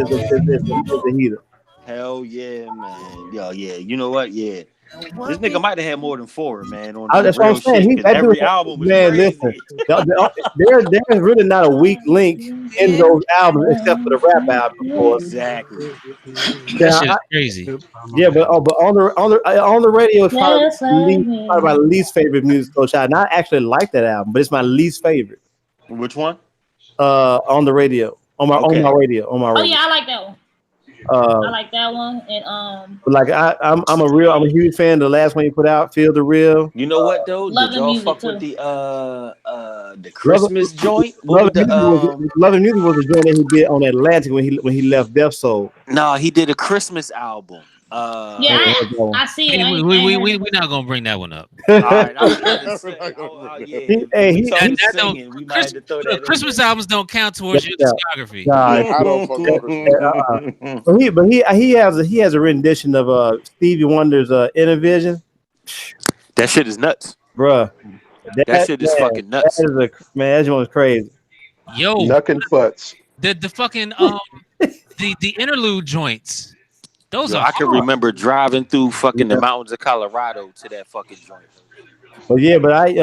is a heater. Hell yeah, man. Yo, yeah. You know what? Yeah. This nigga might have had more than 4, man. On That's what I'm saying. shit, every album was man. crazy. Listen, there's really not a weak link in those albums except for the rap album, of course. Exactly. That shit's crazy. Yeah, but on the radio, it's probably my least favorite musical child. And I actually like that album, but it's my least favorite. Which one? On the radio, on my radio. Oh yeah, I like that one. I like that one, and like I'm a huge fan of the last one you put out, Feel the Real. You know what though? Love Did y'all fuck too. with the Christmas joint? Love and Music was the joint that he did on Atlantic when he left Def Soul. No, he did a Christmas album. Yeah, I see it. We're not gonna bring that one up. All right, I was gonna say, Christmas albums don't count towards your discography. I don't fuck with but he has a rendition of Stevie Wonder's Inner Vision. That shit is nuts, bruh. That shit is fucking nuts. That one is crazy. Yo, Knuckin' Futz. The fucking the interlude joints. Those are. I can remember driving through fucking the mountains of Colorado to that fucking joint. Well, yeah, but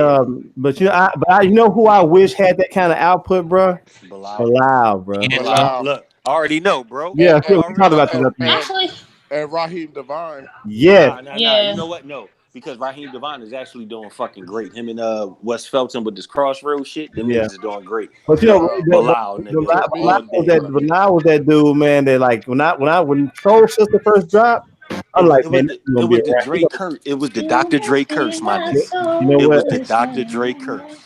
you know who I wish had that kind of output, bro? Bilal, bro. Look, I already know, bro. Yeah, we talked about this. Actually, and Raheem Devine. Yeah. Nah, you know what? No, because Raheem Devon is actually doing fucking great. Him and Wes Felton with this crossroad shit, them Yeah. niggas is doing great. But you know, Bilal, nigga, all day. when I was that dude, man, that like when Soul Sister first dropped, I'm like, man, this is It gonna be was the around. Dre curse. It was the Dr. Dre curse, my nigga. You know It what? was the Dr. Dre curse.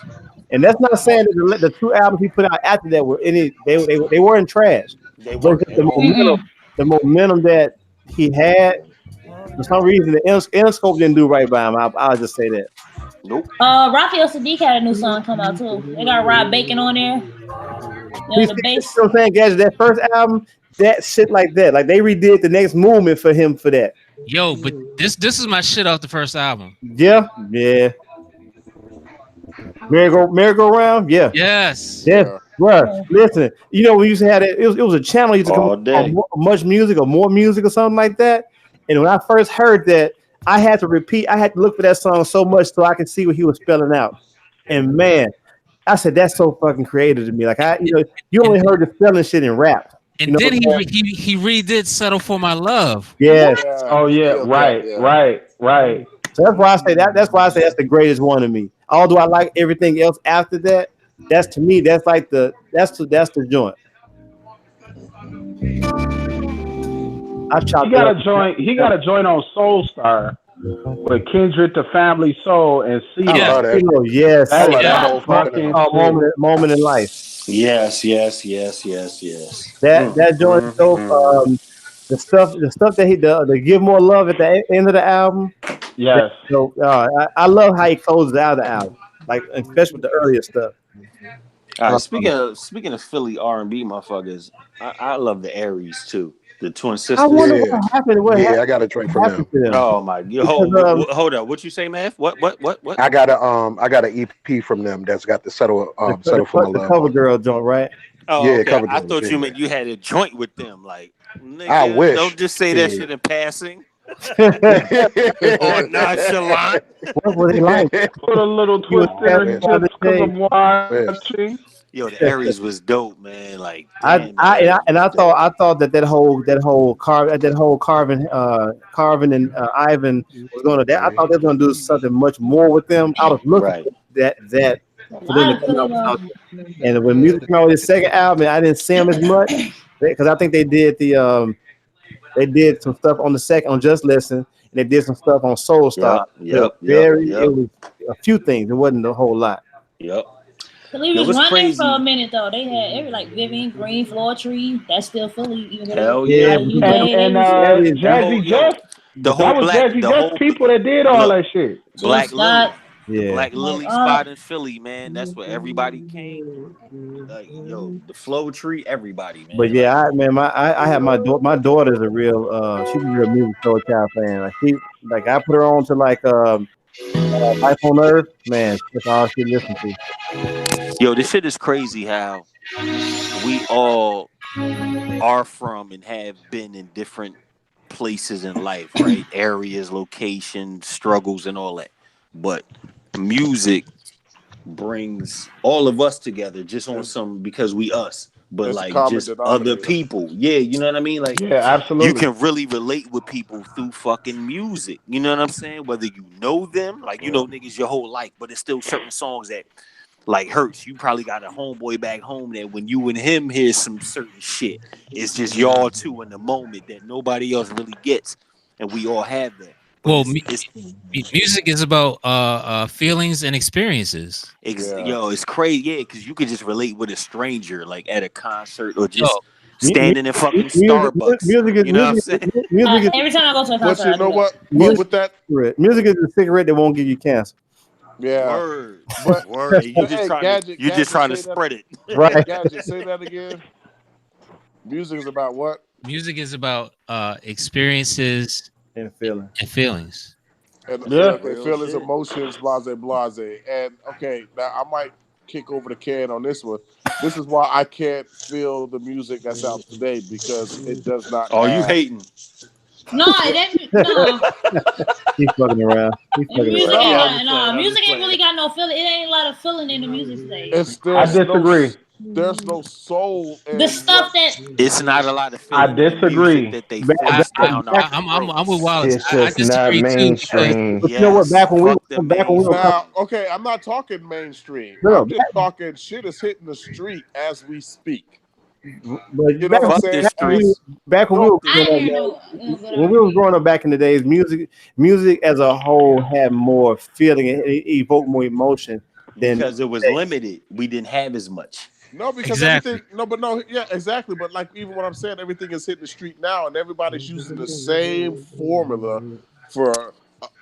And that's not saying that the two albums he put out after that were any they weren't trash, They but weren't just at all. the momentum that he had for some reason the Interscope didn't do right by him. I'll just say that. Nope. Raphael Sadiq had a new song come out too. They got Rob Bacon on there. You know, the You bass. know what I'm saying, guys? That first album, that shit like that, like they redid the next movement for him for that. Yo, but this is my shit off the first album. Yeah. Merry-go-round, yeah. Yes. Bro, listen, you know, we used to have that. It was a channel used to come all on day. Much Music or More Music or something like that. And when I first heard that, I had to look for that song so much so I could see what he was spelling out. And man, I said that's so fucking creative to me. Like you only heard the spelling shit in rap. And You know then what I'm saying? he redid "Settle for My Love." Yeah. Oh yeah, right. So that's why I say that. That's why I say that's the greatest one to me. Although I like everything else after that, that's to me that's like that's the joint. He got a joint on Soul Star with Kendrick, the Family Soul, and C. Yes. That is a fucking moment in life. Yes. That joint is dope. The stuff that the give more love at the end of the album. Yes. So I love how he closes out the album, like especially with the earlier stuff. All right, speaking of Philly R&B motherfuckers, I love the Aries too, the twin sisters. I wonder what happened. I got a drink from them. Oh my god! Hold up, what you say, man? What? I got an EP from them that's got the settle for my love. The cover girl joint, right? Oh, yeah, okay. cover I girl, thought yeah. you meant you had a joint with them, like. Nigga, I wish. Don't just say that shit in passing. Or nonchalant. What was he like? Put a little twist in her just because I'm watching. Yo, the Aries was dope, man. Like, I thought that whole Carvin and Ivan was going to. I thought they were going to do something much more with them. I was looking for that for them to come out with something. And when music came out with his second album, I didn't see them as much because I think they did they did some stuff on the second on Just Listen, and they did some stuff on Soul Star. It was a few things. It wasn't a whole lot. Yep. Philly was running for a minute though. They had every like Vivian Green, Floor Tree. That's still Philly. Hell yeah. And Jazzy Jeff. The whole Jazzy Jeff people that did all that shit. Black Lily. Yeah. The Black Lily spot in Philly, man. That's where everybody came. Like, yo, the Flow Tree, everybody, man. But yeah, I have my daughter's a real she's a real music Soul Child fan. Like I put her on to like Life on Earth, man. That's all she listens to. Yo, this shit is crazy how we all are from and have been in different places in life, right? Areas, locations, struggles, and all that. But music brings all of us together just on some because we us. But It's like common just denominator. other people. Yeah, you know what I mean? Like yeah, absolutely. You can really relate with people through fucking music. You know what I'm saying? Whether you know them, like you know niggas your whole life, but it's still certain songs that like hurts. You probably got a homeboy back home that when you and him hear some certain shit, it's just y'all two in the moment that nobody else really gets. And we all have that. Well, music is about feelings and experiences. Yo, it's crazy, yeah, because you could just relate with a stranger, like at a concert or just standing in fucking Starbucks. Music you know what I'm saying? Every time I go to a concert, But you know what? Music, With that, music is a cigarette that won't give you cancer. yeah. Word. But Word. You just hey, trying Gadget, to, you just trying to say that- spread it. Right. Gadget, say that again. Music is about what? Music is about experiences and feelings. And Yeah. feelings, emotions, blase. And okay, now I might kick over the can on this one. This is why I can't feel the music that's out today because it does not. Oh, you have- hating? No, He's fucking around. Music ain't really got no feeling. It ain't a lot of feeling in the music today. It's I disagree. there's no soul The in stuff what. that It's not a lot of I feeling in the music disagree. that they Back, I, force back, I, down back, our I'm with throats. Wallace. It's I just not disagree too because mainstream. but you know what? Yes, fuck the Back when we were coming, Now, mainstream. okay, I'm not talking mainstream. no, I'm just talking shit is hitting the street as we speak. You but know what I'm Fuck the saying? street. back when we No, were I growing didn't up, hear man, no good when we was argument. growing up back in the days, music as a whole had more feeling and it evoked more emotion than Because it was today. limited. We didn't have as much. no, because exactly. everything. No, but no, yeah, exactly. But like even what I'm saying, everything is hitting the street now, and everybody's using the same formula for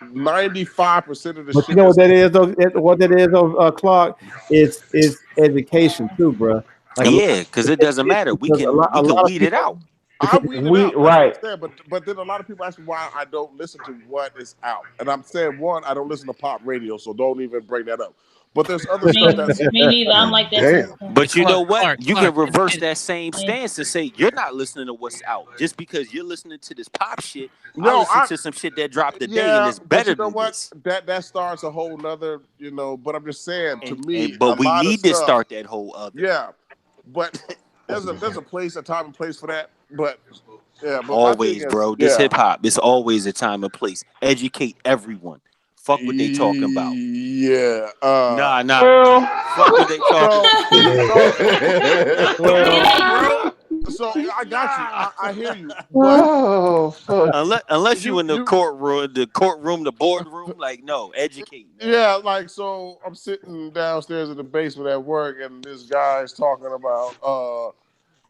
95% of the But you shit know what that's that is, though. What that is, though, Clark, is education too, bro. Like a lot, Yeah, because it doesn't matter. We because can a lot of weed it people, out. I because weed it We out. That's what right. I'm saying. But then a lot of people ask me why I don't listen to what is out. And I'm saying one, I don't listen to pop radio, so don't even bring that up. But there's other stuff that's Me neither. I'm like that too. Damn. But you know what? You can Clark, reverse that same Yeah. stance and say you're not listening to what's out. Just because you're listening to this pop shit, I no, listen to some shit that dropped today and yeah, it's but better you know than what? this. That starts a whole nother, but I'm just saying to me, a But we lot of need to stuff, start that whole other. yeah. But there's a place, a time and place for that. But yeah, but my thing Always, is, bro. This yeah. hip hop, it's always a time and place. Educate everyone. Fuck what they talking about. Yeah. Nah. Well, Fuck what they talking So, about. Come on, bro. so I got you. I hear you. But Oh fuck. Unless you you in the you courtroom, the boardroom, like no, educate, man. yeah, like so I'm sitting downstairs in the basement at work and this guy's talking about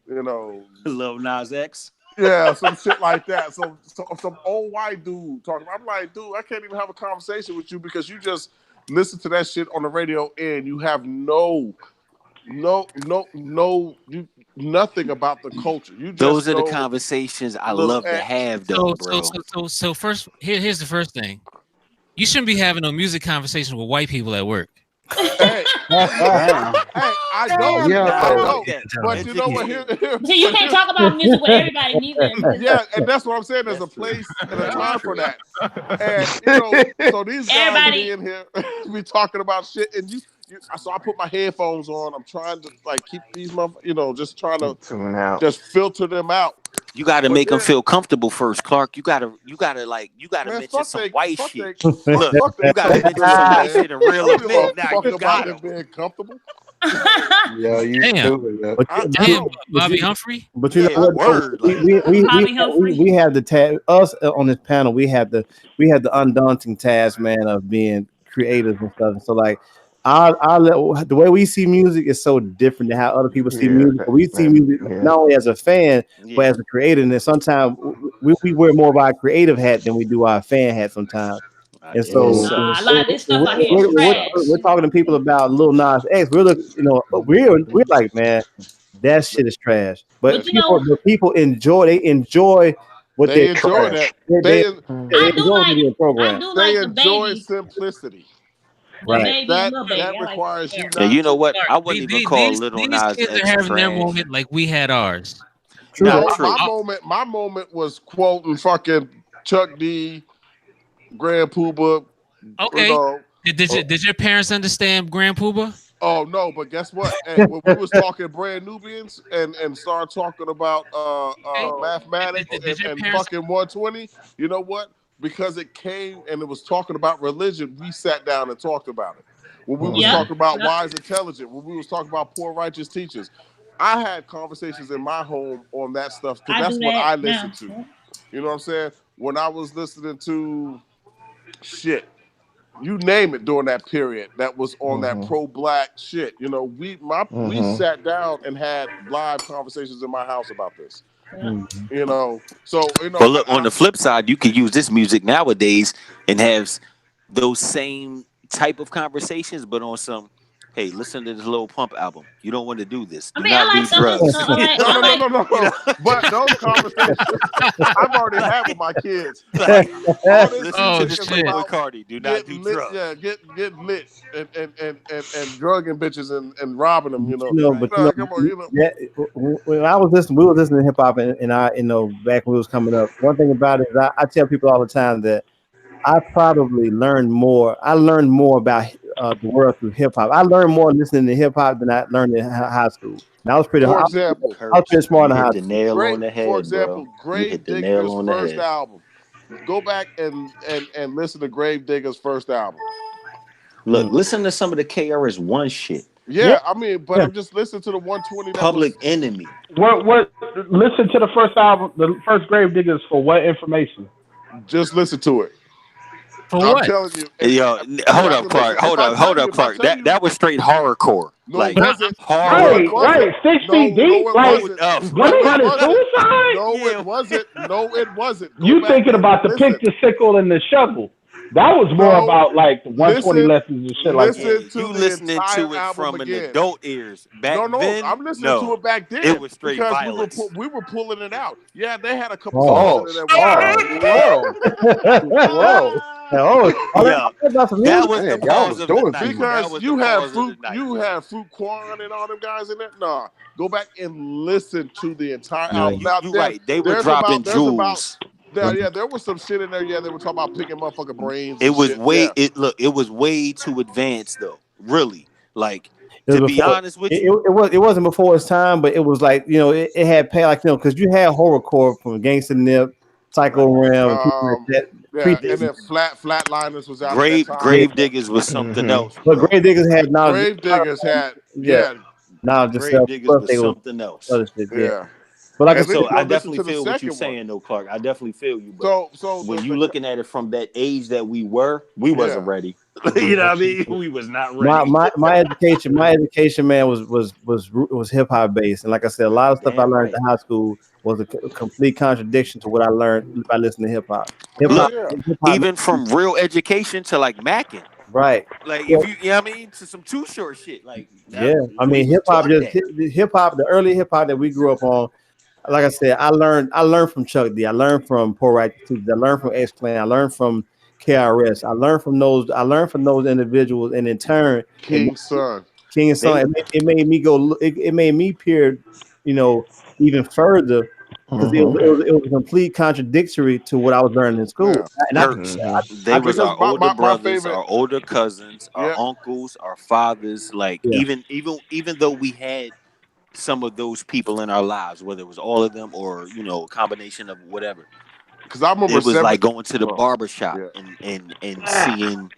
you know Lil Nas X. yeah, some shit like that. So some old white dude talking. I'm like, dude, I can't even have a conversation with you because you just listen to that shit on the radio and you have you nothing about the culture. You just Those are the know conversations I little love to have, though, So bro. first here's the first thing. You shouldn't be having no music conversation with white people at work. hey, I don't. Yo. I Fuck don't. that. But you know what? Here, So you can't talk about music with everybody neither. yeah, and that's what I'm saying. There's a place and a time for that. And so these guys be Everybody. in here, be talking about shit, and so I put my headphones on. I'm trying to like keep these just trying to Tune out. just filter them out. You got to But make them then, feel comfortable first, Clark. You gotta man, mention some white fuck shit. they, Look, fuck they you gotta mention some comfortable, white man. shit and I reel don't them give a in. Now fuck you about got them them. being comfortable. Yo, you Damn. stupid. Yo. I Damn, don't. Bobby Humphrey. But you know Yeah, what? word. Like, Bobby Humphrey. We have the us on this panel. We have the undaunting task, man, of being creators and stuff. So like, the way we see music is so different than how other people see Yeah, music. We see music yeah. not only as a fan but yeah, as a creator. And then sometimes we wear more of our creative hat than we do our fan hat sometimes. And and it so Nah, a sucks. lot of this stuff out here is we're trash. talking to people about Lil Nas X. We're like, man, that shit is trash. But you know, But people enjoy what They they enjoy that. they I do enjoy what they're like being I programmed. do They like the enjoy baby, simplicity. the Right. baby and That little baby. that I like requires you that. And not you know to. what? Clark, I wouldn't even call Little these Nas kids are X having their trash. moment like we had ours. True Not that. No, true. my moment was quoting fucking Chuck D, Grand Pooba. You Okay. know. Did your parents understand Grand Pooba? Oh no, but guess what? Hey, when we was talking brand Nubians and started talking about Okay. mathematics Did your and parents? fucking 120, you know what? Because it came and it was talking about religion, we sat down and talked about it. When we was Yep. talking about Yep. wise intelligent, when we was talking about poor righteous teachers, I had conversations in my home on that stuff because I do that's what that I now. listened to. You know what I'm saying? When I was listening to shit, you name it during that period that was on that pro-black shit. We sat down and had live conversations in my house about this. So But look, on the flip side, you could use this music nowadays and have those same type of conversations, but on some, hey, listen to this Lil Pump album. You don't want to do this. I Do mean, I not do like some of drugs. the like, no, I no, no, like no, no, no. But those conversations I've already had with my kids. Like, All this listen Oh to music this is shit. Playboy about Cardi. Do not do getting lit, drugs. get lit and drugging bitches and robbing them. But Come on, when we were listening to hip hop, and I, back when we was coming up. One thing about it is, I tell people all the time that I learned more about the world through hip hop. I learned more listening to hip hop than I learned in high school. And I was pretty. For I example, was pretty smart You in high hit the school. nail on the for head, bro. example, You Grave hit the nail Digger's on the first head. album. Go back and listen to Grave Digger's first album. Look, listen to some of the KRS-One shit. Yeah, I mean, but I'm just listening to the 120 that was Public Enemy. What? Listen to the first album, the first Grave Diggers for what information? Just listen to it. For I'm what? telling you. Yo, hold up, Clark. Hold up, Clark. That was straight horrorcore. No, Like it wasn't. horror. Right. 6 feet deep. No, it Like wasn't. what No, it kind of wasn't. suicide? No, it wasn't. No, it wasn't. Go You back thinking and about the listen. pick, the sickle, and the shovel? That was more No, about like 120 lessons and shit like that. Listen to You the listening entire to it album from an again. adult ears. Back No, then, I'm listening to it back then. It was straight because violence. we were pulling it out. Yeah, they had a couple songs in there that Whoa. Yeah, that was the Man, y'all pause was of the doing night. too much. because you have Fruit Quan and all them guys in there. Nah, go back and listen to the entire Nah, album. Now, you right. They were dropping jewels. There was some shit in there. Yeah, they were talking about picking motherfucking brains. It and was shit. way. Yeah. It was way too advanced though. Really, like It was to be before- honest with you, it wasn't before its time, but it was like it had pay like because you had horrorcore from Gangsta Nip, Psycho Ram, and people like that. Yeah, and then Flatliners was out at Grave that time. Grave Diggers was something else. But Grave Diggers had knowledge. Grave Diggers had knowledge Grave yourself. Diggers Plus was they was something else. other shit, Yeah. But like I And then said, you go I listen definitely to the feel what you're second one. saying, though, Clark. I definitely feel you. But So when the- you the- looking at it from that age that we wasn't ready. You know what I mean? We was not ready. my education, man, was hip hop based, and like I said, a lot of stuff I Damn learned right. in high school was a complete contradiction to what I learned by listening to hip hop. Look, even from real education to like macking. right? Like if you know what I mean, to some Too Short shit. Like Yeah, I mean, we hip hop taught that. the early hip hop that we grew up on. Like I said, I learned from Chuck D. I learned from Poor Righteous Teachers. I learned from X Clan. I learned from KRS. I learned from those individuals, and in turn, King's Son. It made me go. It made me peer, even further because it was a complete contradictory to what I was learning in school. Yeah. They was our older my brothers, favorite- our older cousins, our uncles, our fathers. Like even though we had some of those people in our lives, whether it was all of them or a combination of whatever. Because I remember it was like going to the barbershop and seeing.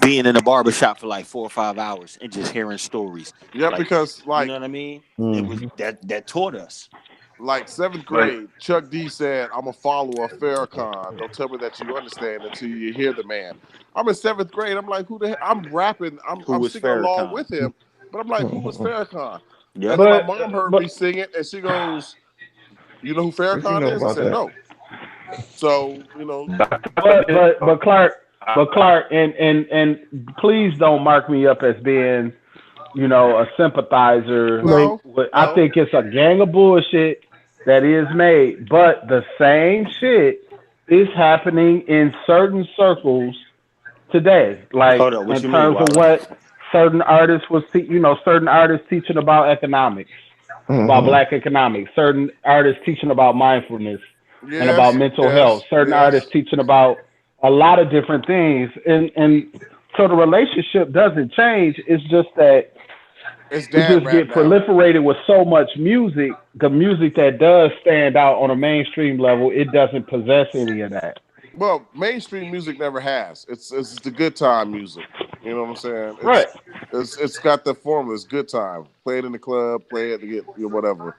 Being in a barbershop for like 4 or 5 hours and just hearing stories. Yeah, because you know what I mean? It was that taught us. Like 7th grade, Chuck D said, "I'm a follower of Farrakhan. Don't tell me that you understand until you hear the man." I'm in 7th grade. I'm like, who the hell? I'm rapping. I'm singing along with him, but I'm like, who was Farrakhan? Yeah. And then my mom heard me sing it, and she goes, "You know who Farrakhan is?" I said, "No." So But Clark, and please don't mark me up as being, a sympathizer. No. I think it's a gang of bullshit that is made, but the same shit is happening in certain circles today. Like Hold on, what in you terms mean, of Wally? what certain artists certain artists teaching about economics, about Black economics, certain artists teaching about mindfulness and about mental health, certain artists teaching about a lot of different things, and so the relationship doesn't change. It's just that it's we just get proliferated with so much music. The music that does stand out on a mainstream level, it doesn't possess any of that. Well, mainstream music never has. It's the good time music. You know what I'm saying? Right. It's got the formula. It's good time. Play it in the club. Play it to get whatever.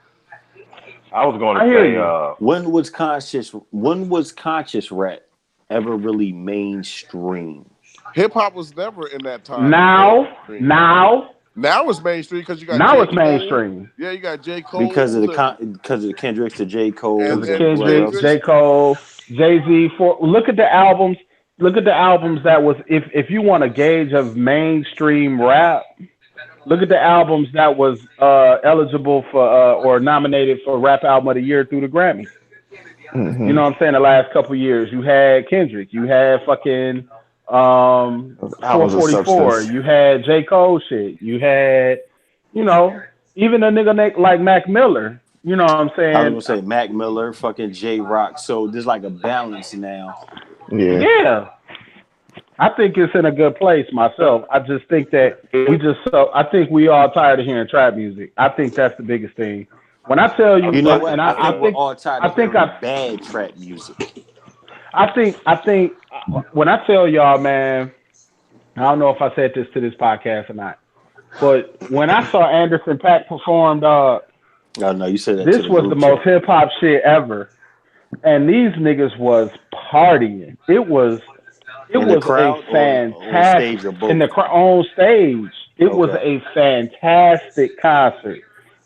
I was going to say, when was conscious rap ever really mainstream? Hip hop was never in that time. Now it's mainstream because you got now J. it's mainstream. Yeah, you got J. Cole Because of the Kendrick's to J. Cole. Kendrick, J. Cole, Jay-Z. Look at the albums. Look at the albums that was. If you want a gauge of mainstream rap, look at the albums that was eligible for or nominated for Rap Album of the Year through the Grammys. You know what I'm saying? The last couple of years, you had Kendrick, you had fucking 444, you had J. Cole shit, you had, even a nigga like Mac Miller. You know what I'm saying? I was gonna say Mac Miller, fucking J Rock. So there's like a balance now. Yeah. I think it's in a good place myself. I just think that I think we all tired of hearing trap music. I think that's the biggest thing. When I tell you, You know what? and I think we're all tired I of think hearing bad trap music. I think when I tell y'all, man, I don't know if I said this to this podcast or not, but when I saw Anderson Paak perform, Oh no, you said that to this the was the group most chat. hip hop shit ever. And these niggas was partying. It In the was a crowd or on fantastic stage or in both? the on stage. It was Okay. a fantastic concert.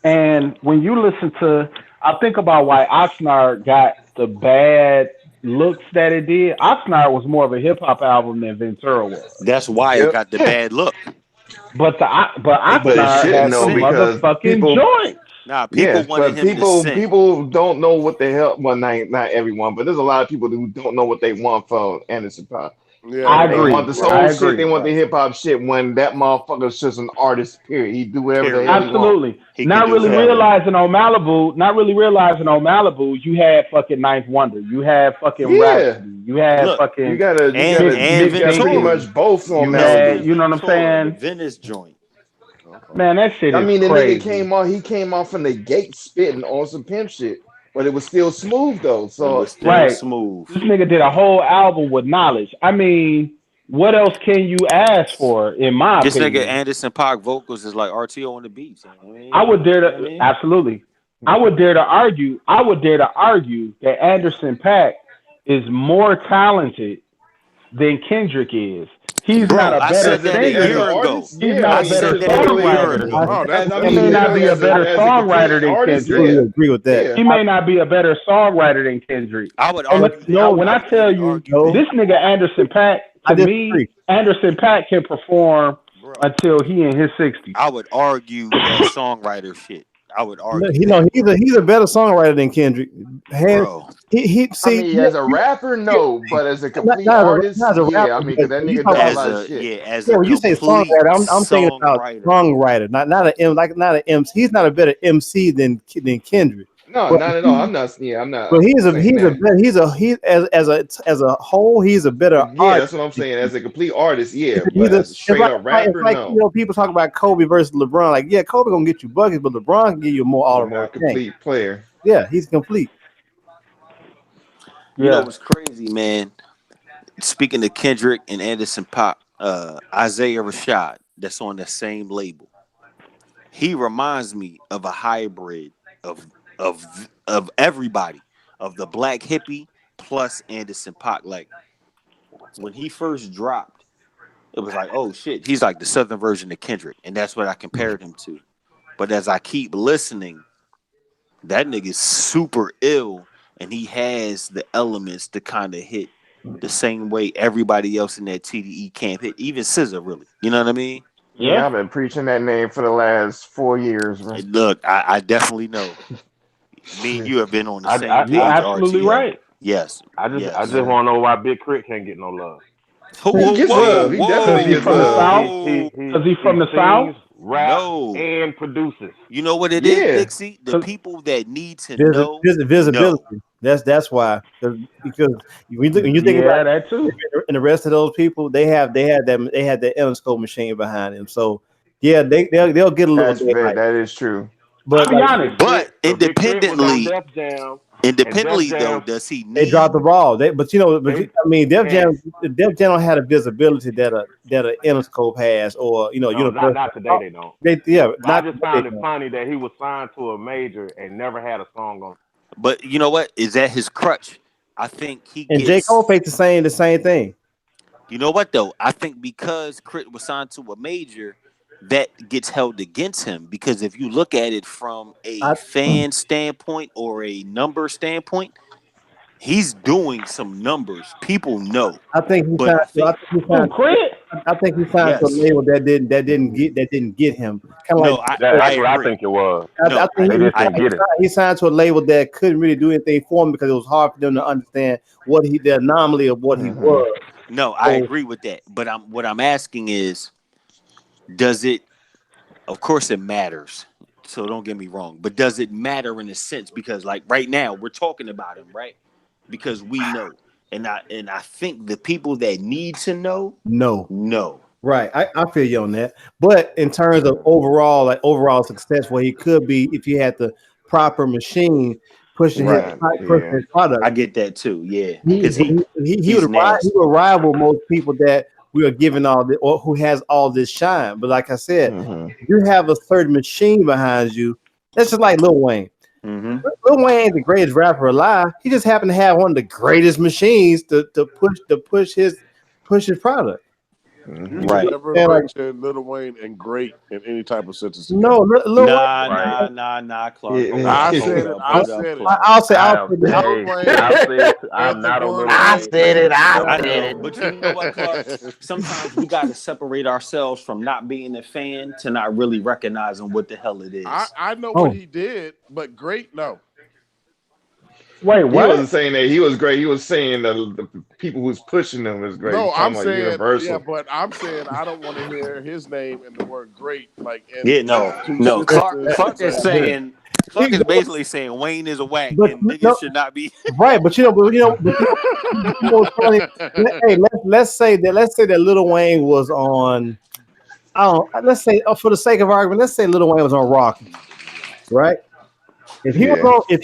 And when you listen to, I think about why Oxnard got the bad looks that it did. Oxnard was more of a hip hop album than Ventura was. That's why it got the bad look. But But it Oxnard shouldn't had though some because motherfucking people. joints. Nah, people Yes, wanted but him to people sing. people don't know what the hell. Well, not everyone, but there's a lot of people who don't know what they want from Anderson .Paak. Yeah, I They right, want agree. the right, soul I shit. They agree. want the right. hip hop shit. When that motherfucker's just an artist. Period. He do whatever the hell Period. he want. Absolutely. He can Not do really whatever. So realizing on Malibu, you had fucking Ninth Wonder, you had fucking yeah, Rhapsody, you had Look, you fucking gotta you and gotta and you got pretty Ventura. much both on you You listen to had, Malibu. you know what I'm Ventura, the saying? Venice joint. Man, that shit I is mean, the nigga crazy. came off. He came off from the gate spitting on some pimp shit, but it was still smooth though. It So was still Right. smooth. This nigga did a whole album with knowledge. I mean, what else can you ask for, in my This nigga opinion? Anderson .Paak vocals is like RTO on the beats. I I mean, would dare you know what I to mean? absolutely. I would dare to argue that Anderson Paak is more talented than Kendrick is. He's not Bro, a I better said as that a as an singer. year ago. artist, He's yeah. not I I a mean, better said because that a year songwriter. ago. Oh, as that's I He mean, may not literally be a better as a complete songwriter than artist, Kendrick. yeah, Agree with that. yeah. He may not be a better songwriter than Kendrick. I would And argue that. when I I would tell even you argue No, that. this nigga Anderson Paak, I to me, disagree. Anderson Paak can perform Bro, until he in his 60s. I would argue that songwriter shit. I would No, argue that, he's a better songwriter than Kendrick. Hand, bro. he I see mean, as a rapper, no, but as a complete artist, not as a yeah. I rapper, mean, but because that when you nigga talk does a about lot of shit. As yeah, a when you say complete songwriter, I'm thinking about songwriter. songwriter, not a not an MC. He's not a better MC than Kendrick, No, but not at all. I'm not. Yeah, I'm not but saying that. he as a whole he's a better Yeah, artist. that's what I'm saying. As a complete artist, yeah, He's but a, as a straight up it's rapper, like no. people talk about Kobe versus LeBron. Like, yeah, Kobe gonna get you buckets, but LeBron can give you more all A around more thing. complete player. Yeah, he's complete. You know Yeah. what's crazy, man? Speaking of Kendrick and Anderson .Paak, Isaiah Rashad, that's on the same label. He reminds me of a hybrid of of everybody, of the black hippie plus Anderson .Paak. Like when he first dropped, it was like, oh shit, he's like the southern version of Kendrick, and that's what I compared him to. But as I keep listening, that nigga's super ill, and he has the elements to kind of hit the same way everybody else in that TDE camp hit, even Scissor, really. You know what I mean? Yeah, Yeah. I've been preaching that name for the last 4 years, man. And look, I definitely know. Me and Shit. you have been on the same You page, absolutely RTO. right. Yes, I just yes. Yeah. want to know why Big Crit can't get no love. He Whoa, gets whoa, love. He Cause definitely he gets from the love. South. whoa. Cause he He from the South. sings, raps, No. and produces. You know what it is, Yeah. Dixie? The 'Cause- people that need to know, know. Visibility. That's why because when you think about Yeah, that too. and the rest of those people, they had that Interscope machine behind them. So yeah, they'll get a little bit hype. That is true. I'll But be like honest. But Big Crit was on independently, Def Jam, and Def independently though, Jam, does he they dropped need? the ball. they I mean, man, Def Jam don't have the visibility that a Interscope has, or no, Universal. not today they don't. Yeah, But I not just they found it don't. funny that he was signed to a major and never had a song on. But you know what? Is that his crutch? I think he And J gets. Cole faced the same thing. You know what though? I think because Crit was signed to a major, that gets held against him. Because if you look at it from a I fan standpoint or a number standpoint, he's doing some numbers. People know. I think he But signed. I think Who Crit? I think he signed to a yes. label that didn't get him. Kind of like No, That's I what I agree. think it was. I No, think They just I didn't get it. he signed to a label that couldn't really do anything for him because it was hard for them to understand the anomaly of what he Hmm. was. no, I So agree with that. But what I'm asking is, does it? Of course, it matters. So don't get me wrong. But does it matter in a sense? Because like right now, we're talking about him, right? Because we know And I think the people that need to know, no. Right, I feel you on that. But in terms of overall success, where he could be if he had the proper machine pushing Right. Yeah. his product, I get that too. Yeah, he because he, he's he nasty. would rival most people that we are giving all the or who has all this shine. But like I said, if you have a certain machine behind you, that's just like Lil Wayne. Mm-hmm. Lil Wayne ain't the greatest rapper alive. He just happened to have one of the greatest machines to push his product. You can never mention Lil Wayne and great in any type of sentence together. No, Lil Wayne. Nah, Clark. I said it. I said it. I'll say Lil Wayne I'm and the not on one Lil Wayne. I know, but you know what, Clark? Sometimes we got to separate ourselves from not being a fan to not really recognizing what the hell it is. I know what he did, but great, no. Wait, He what? wasn't saying that he was great. He was saying the people who's pushing him is great. No, He's I'm talking about saying, Universal. yeah, but I'm saying I don't want to hear his name and the word great like in Yeah, no. two Clark sentences. is saying, Clark is basically saying Wayne is a whack But and niggas should not be. right, but you know what's funny? Hey, let's say that Lil Wayne was on. I don't. Let's say, for the sake of argument, let's say Lil Wayne was on Rockers, right? If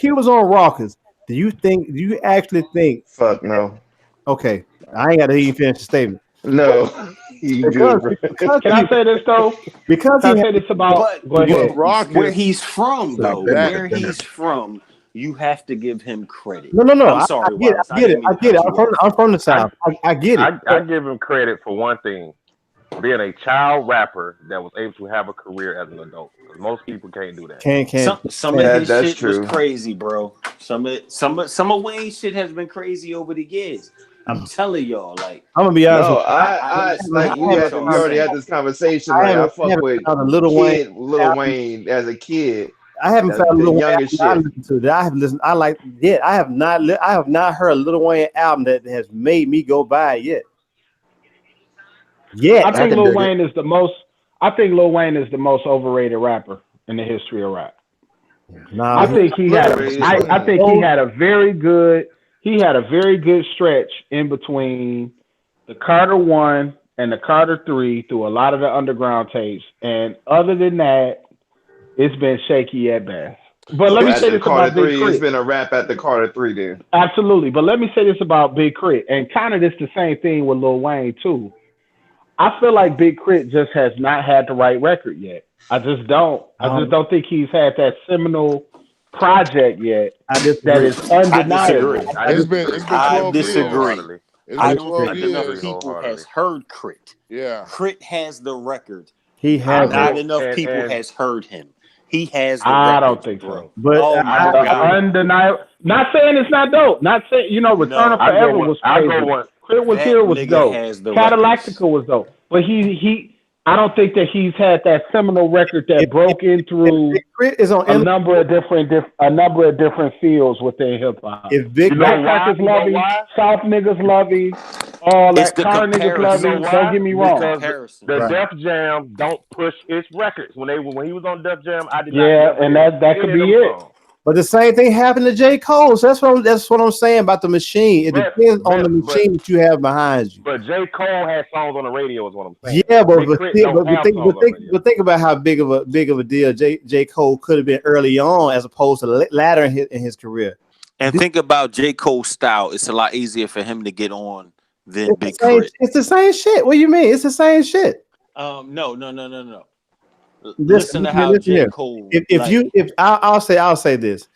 he was on Rockers, do you actually think? Fuck no. Okay, I ain't got to hear you finish the statement. No, you good, bro. Can I say this though? Because Can I say this about? Go ahead. Where he's from, though, that. where he's from, you have to give him credit. No. I'm sorry, I get Wallace. it. I get it. didn't mean to cut you off. I'm from the South. I get it. I give him credit for one thing, being a child rapper that was able to have a career as an adult. Because most people can't do that. Can't. Some of his that's shit true. was crazy, bro. Some of Wayne's shit has been crazy over the years. I'm telling y'all, like, I'm gonna be honest No, with you. I like we already had this conversation. Like I fuck with Lil Wayne as a kid. I haven't the found Lil Wayne youngest album I shit. listen to that I have listened. I like yet. I have not heard a Lil Wayne album that has made me go buy it yet. Yeah, I think Lil Wayne is the most. I think Lil Wayne is the most overrated rapper in the history of rap. Nah, I think he had. I think he had a very good. He had a very good stretch in between the Carter 1 and the Carter 3 through a lot of the underground tapes. And other than that, it's been shaky at best. But let me say this Carter about Big 3. Crit. It's been a rap at the Carter 3 then. Absolutely. But let me say this about Big Crit. And kind of this the same thing with Lil Wayne too. I feel like Big Crit just has not had the right record yet. I just don't. I just don't think he's had that seminal project yet that is undeniable. It's been 12 years. I don't think enough people has heard Crit. Yeah. Crit has the record. He has Not it. enough people has heard him. He has the I record, don't think bro. so. But oh my God. Undeniable. Not saying it's not dope. Not saying Return of Forever was crazy. Crit was here was dope. Cadillactica was dope. But he I don't think that he's had that seminal record that broke in through a number of different fields within hip hop. Black crackers love him, South niggas love him, all that. Car niggas love him. Don't get me wrong. The Def Jam don't push his records. When he was on Def Jam, I did not. Yeah, and that could be it. But the same thing happened to J. Cole. So that's what I'm saying about the machine. It depends on the machine that you have behind you. But J. Cole had songs on the radio, is what I'm saying. Yeah, but think about how big of a deal J. Cole could have been early on as opposed to later in his career. And think about J. Cole's style. It's a lot easier for him to get on than Big Crit. Crit. It's the same shit. What do you mean? It's the same shit. No. Listen to how J. Cole. I'll say this: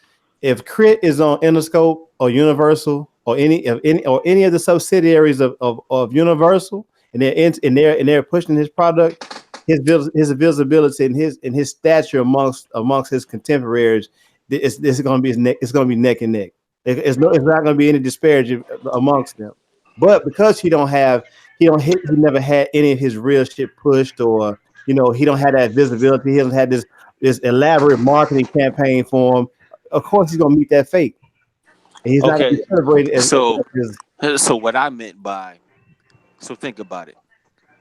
if Crit is on Interscope or Universal or any of the subsidiaries of Universal, and they're pushing his product, his visibility and his stature amongst his contemporaries, it's going to be neck and neck. It's not going to be any disparity amongst them. But because he never had any of his real shit pushed, or he don't have that visibility. He doesn't have this elaborate marketing campaign for him. Of course, he's gonna meet that fate. And he's not gonna be celebrated as so what I meant by think about it.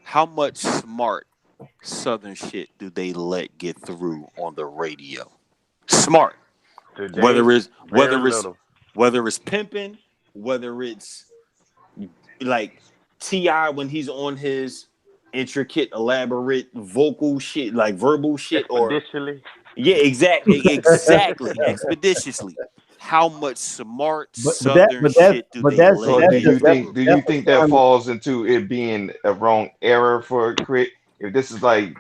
How much smart Southern shit do they let get through on the radio? Smart. Today, whether it's pimping, whether it's like T.I. when he's on his intricate, elaborate vocal shit, like verbal shit, or Expeditiously. yeah, exactly, expeditiously. How much smart Southern shit do they So let do in? you think that falls into it being a wrong era for Crit? If this is like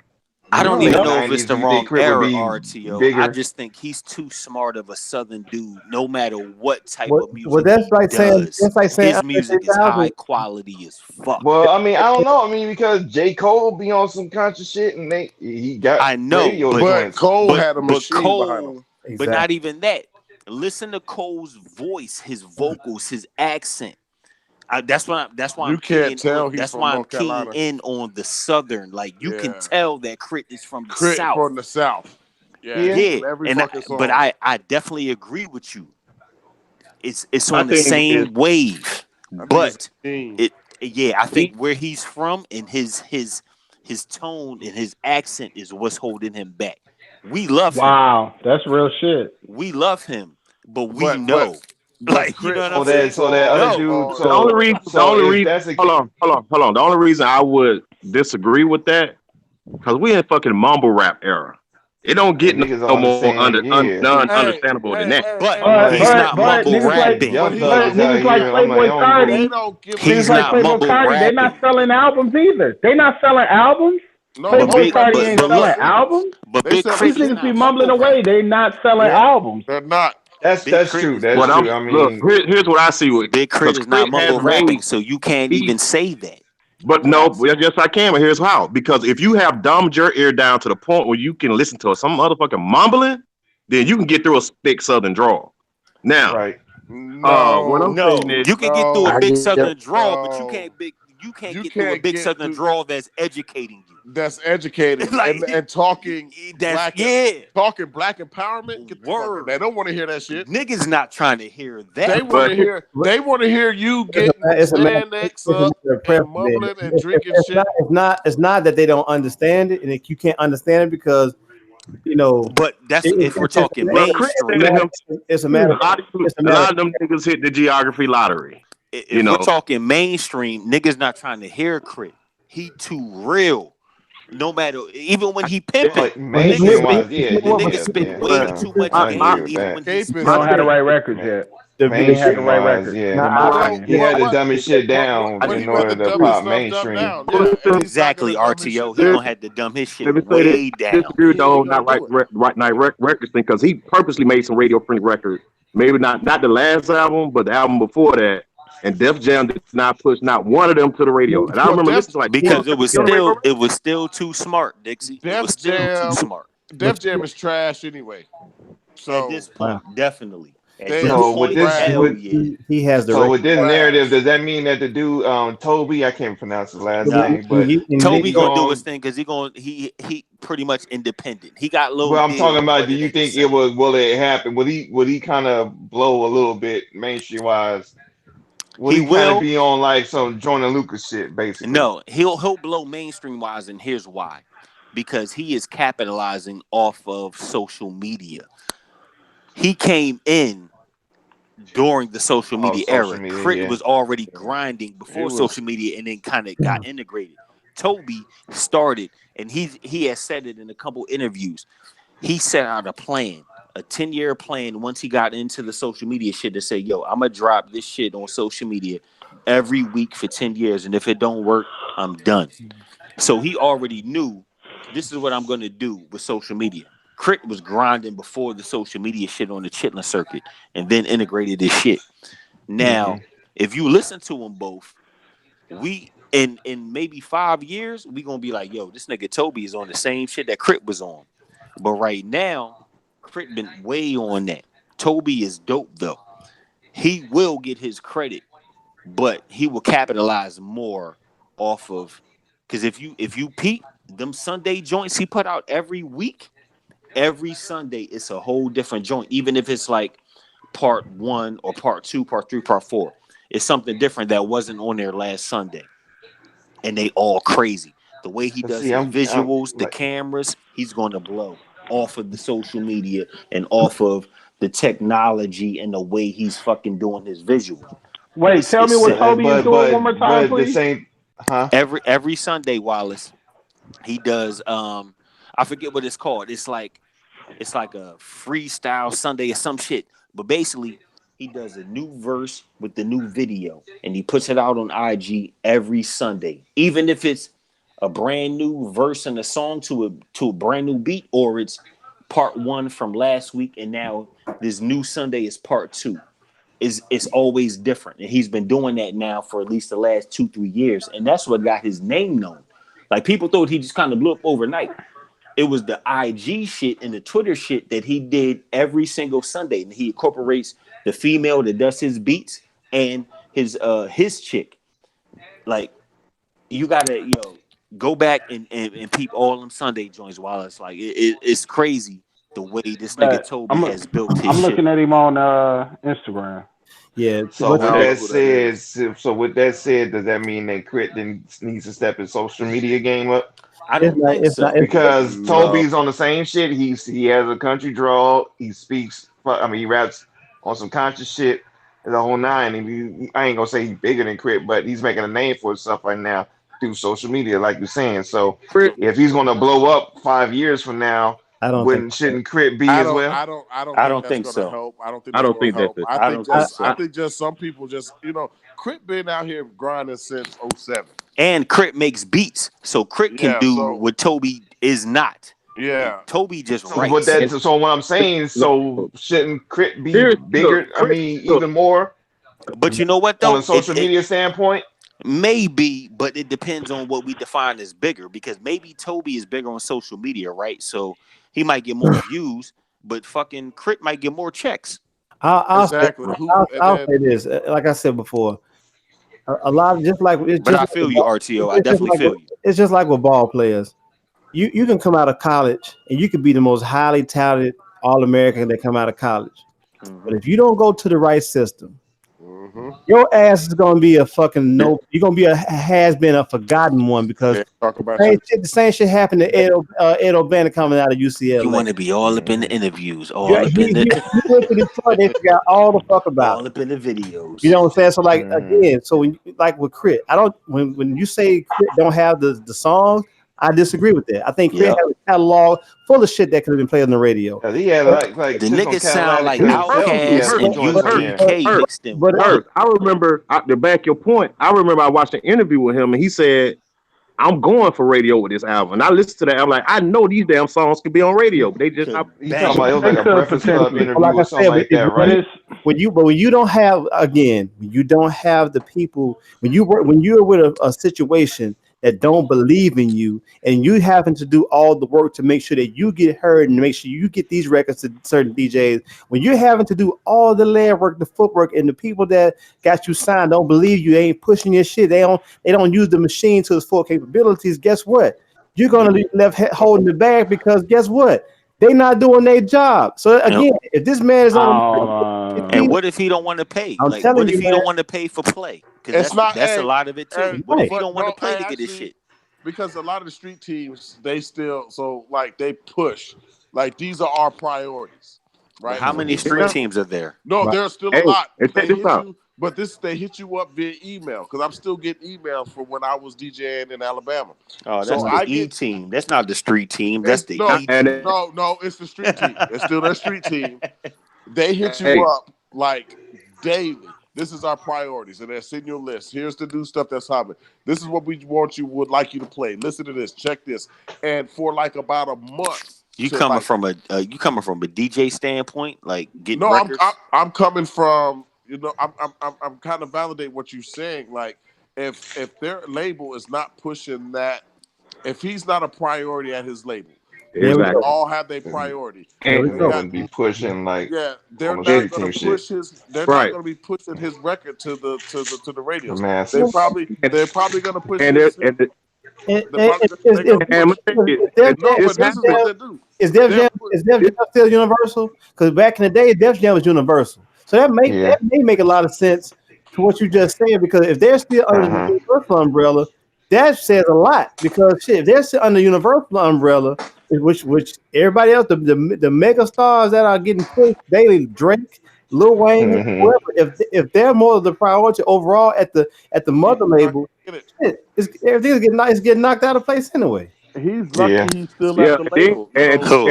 I don't late even know if it's '90s, do the you think wrong Crit would era, be RTO. I bigger? just think he's too smart of a Southern dude. No matter what type Well, of music that's he like saying does, his Andre music is 3000. high quality as fuck. Well, I mean, I don't know. I mean, because J. Cole be on some conscious shit, and he got I know, radio But joints. Cole had a but machine behind him. Cole, but not even that. Listen to Cole's voice, his vocals, his accent. That's why You I'm can't keying on. tell he's That's from why I'm North keying Carolina. in on the Southern. Like you can Yeah. tell that Crit is from the Crit South. from the South. Yeah, Yeah, on every and fucking but song. I definitely agree with you. It's My on the thing is, same wave, I think it's but a team. yeah, I think he, where he's from and his tone and his accent is what's holding him back. We love him. Wow, that's real shit. We love him, but we But but know, but like you know Crit what I'm So that saying? so We that other falls know. dude. hard. the only reason, If that's a hold on. The only reason I would disagree with that, because we in fucking mumble rap era. It don't get and niggas don't no more understand, yeah. Hey, understandable than hey, that. hey, But hey, I'm hey, he's like, not But mumble niggas like rapping. but young he thug is out niggas like here. I'm like, Playboy I don't they Cardi, don't give a He's niggas like not damn. Playboy mumble Cardi, they not rapping. selling albums either. They not selling albums. No, But Playboy big, selling Cardi ain't but selling look, singles. albums. but They Big selling These Crit is niggas be not singles. mumbling mumble away. rapping. They not selling Yeah, albums. they're not. Big That's Crit true. is That's But I'm true. I look, mean, here's what I see with Big Crit because is not Crit has mumble rapping, made so you can't he even say that. but no, well, yes I can, but here's how. Because if you have dumbed your ear down to the point where you can listen to some motherfucking mumbling, then you can get through a thick southern drawl. Now, right. what I'm No, saying No, is you can get through a I no, big get Southern draw, but no. you can't You get through a can't big get Southern through. draw that's educating you. That's educating Like and talking that's black yeah. black empowerment. Get the fuck. Word. They don't want to hear that shit. Niggas not trying to hear They that. want but to hear. They want to hear you getting It's a matter, Xanax it's a up matter of and preference, man. mumbling and drinking shit. It's not that they don't understand it, and that you can't understand it because you know But that's if we're talking well Chris said mainstream. to him it's a matter. a lot of them niggas hit the geography lottery. You If we're know. talking mainstream, niggas not trying to hear Crit. He too real. No matter, even when he pimping, But the mainstream niggas wise, yeah, the niggas yeah, spit yeah. way No, too much I game, agree with even that. when he's Escapist. They don't have the spitting. right records yet. They have the Mainstream right wise, records. yeah. In my Well, He opinion. had to but dumb his shit down but in he rather order to dumb his pop stuff dumb mainstream. down. Yeah, and he's not Exactly, gonna dumb his RTO. shit He down. gonna have to dumb his shit Let me say way that down. disagree with the He ain't whole gonna not right do it. records thing because he purposely made some radio friendly records. Maybe not the last album, but the album before that. And Def Jam did not push not one of them to the radio. And I Well, remember listening to like two of Because them on the radio. it was still too smart, Dixie. It was Def still too Jam, smart. Def Jam is trash anyway. At So this point, definitely. At they this are So with point, this, trash. hell with yeah. He has the so right. with this narrative, Trash. does that mean that the dude, Toby, I can't pronounce his last Nah. name, but Toby he gonna do his going. thing because he pretty much independent. He got little Well, I'm talking deals, about. but Do it you ain't the think it same. was? Will it happen? Would he kind of blow a little bit mainstream wise? Would He he kind of will. be on like some Jordan Lucas shit, basically? No, he'll blow mainstream wise, and here's why. Because he is capitalizing off of social media. He came in during the social Oh, media social era. media, Crit yeah. was already grinding It before was. social media and then kind of got integrated. Toby started, and he has said it in a couple interviews. He set out a plan, a 10-year plan once he got into the social media shit to say, yo, I'm gonna drop this shit on social media every week for 10 years. And if it don't work, I'm done. So he already knew this is what I'm gonna do with social media. Crit was grinding before the social media shit on the Chitlin circuit and then integrated this shit. Hmm. Now, if you listen to them both, we in maybe 5 years, we gonna be like, yo, this nigga Toby is on the same shit that Crit was on. But right now, Crit been way on that. Toby is dope though. He will get his credit, but he will capitalize more off of because if you peep them Sunday joints he put out every week, every Sunday it's a whole different joint, even if it's like part one or part two, part three, part four. It's something different that wasn't on there last Sunday. And they all crazy. The way he But does see, his I'm visuals, the like, cameras, he's going to blow off of the social media and off of the technology and the way he's fucking doing his visuals. Wait, tell me It's what sick. Toby is doing one more time, But the please. same, huh? Every Sunday, Wallace, he does. I forget what it's called. It's like a freestyle Sunday or some shit. But basically, he does a new verse with the new video, and he puts it out on IG every Sunday, even if it's a brand new verse and a song to a brand new beat, or it's part one from last week, and now this new Sunday is part two. Is it's always different, and he's been doing that now for at least the last 2-3 years, and that's what got his name known. Like people thought he just kind of blew up overnight. It was the IG shit and the Twitter shit that he did every single Sunday, and he incorporates the female that does his beats and his chick. Like you gotta go back and peep all them Sunday joints while it's like it's crazy the way this nigga But Toby has built his I'm shit. looking at him on Instagram. Yeah. So But with that said, does that mean that Crit then needs to step his social media game up? I don't think so. Because No. Toby's on the same shit. He has a country draw. He speaks. I mean, he raps on some conscious shit. The whole nine. And I ain't gonna say he's bigger than Crit, but he's making a name for himself right now through social media, like you're saying. So if he's gonna blow up 5 years from now, shouldn't Crit be as well? I don't think that's gonna so. help. I don't think I that's don't gonna think help. that- I I think don't think just so. I think just some people just Crit been out here grinding since 07. And Crit makes beats, so Crit can Yeah, do so what Toby is not. yeah. Toby just So writes. what I'm saying, so shouldn't Crit be Here's- bigger? look, I mean, even more But you know what on though? a social media standpoint. Maybe, but it depends on what we define as bigger. Because maybe Toby is bigger on social media, right? So he might get more views, but fucking Crit might get more checks. I'll Exactly. I'll say this. Like I said before, a lot of But I feel you, RTO. I definitely feel you. It's just like with ball players. You can come out of college and you can be the most highly talented All American that come out of college, but if you don't go to the right system, your ass is gonna be a fucking no. You're gonna be a has been a forgotten one because talk about the same shit happened to Ed O'Bannon coming out of UCLA. You want to be all up in the interviews, all Yeah, up in the he went to Detroit. They forgot all the fuck about all it. up in the videos. You know what I'm saying? So like again, so when like with Crit, I don't when you say Crit don't have the songs, I disagree with that. I think Crit Yep. has a catalog full of shit that could have been played on the radio. He had like The shit from niggas sound Cadillac like himself. He had Outkast some and joints on there. UGK mixed in. But one. I remember to back your point. I remember I watched an interview with him, and he said, "I'm going for radio with this album." And I listened to that. I'm like, I know these damn songs could be on radio, but they just not. You talking about it was like a Breakfast Club interview like I or something said, like that, right? when you don't have when you don't have the people when you're with a situation that don't believe in you and you having to do all the work to make sure that you get heard and make sure you get these records to certain DJs, when you're having to do all the leg work, the footwork, and the people that got you signed don't believe you, they ain't pushing your shit, they don't use the machine to its full capabilities, guess what? You're gonna be left holding the bag because guess what? They not doing their job. So again, if this man is on, And what if he don't want to pay? I'm Like, telling what if you, he man. don't want to pay for play? Because that's a lot of it too. What if he don't want to play to get his shit? Because a lot of the street teams, they still they push. Like these are our priorities, right? How many street teams are there? No, Right. there's still Hey, a lot. and check They this hit out. you, but they hit you up via email because I'm still getting emails from when I was DJing in Alabama. Oh, that's So the E team. That's not the street team. That's the E team. No, it's the street team. It's still their street team. They hit you Hey. up like daily. This is our priorities, and they're sending you a list. Here's the new stuff that's happening. This is what we would like you to play. Listen to this. Check this. And for like about a month, You to, coming like, from a DJ standpoint, like getting no, records? I'm coming from I'm kind of validate what you're saying. Like if their label is not pushing that, if he's not a priority at his label, they all have their priority. And They they got- wouldn't be pushing like they're on not the street going team to shit. push his. They're not going to be pushing his record to the radios. The masses. They're probably going to push And his. Is Def Jam still Universal? Because back in the day, Def Jam was Universal. So that may make a lot of sense to what you just said, because if they're still under the Universal umbrella, that says a lot. Because shit, if they're still under the Universal umbrella, which everybody else, the mega stars that are getting pushed daily, Drake, Lil Wayne, Mhm. whoever, if they're more of the priority overall at the mother label, shit, everything's getting knocked out of place anyway. He's Yeah. lucky he's still at Yeah, the then, label. So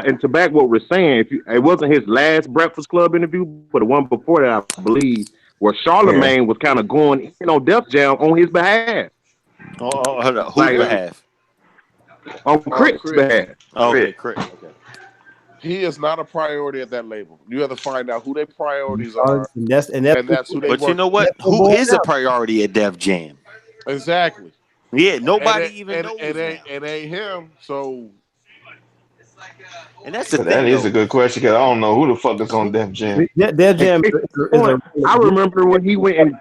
and to back what we're saying, it wasn't his last Breakfast Club interview, but the one before that, I believe, where Yeah. Charlemagne was kind of going in on Def Jam on his behalf, Hold up. Whose like behalf? on Crit's Chris. behalf. Oh, Crit. okay, Crit. Okay. He is not a priority at that label. You have to find out who their priorities And are, that's and that's who they But you work know with. what? Who is a priority at Def Jam? Exactly. Yeah, And nobody it, even and knows now. it ain't him. So And that's the But that thing, is a though. good question because I don't know who the fuck is on Def Jam. Their jam is a I remember when he went in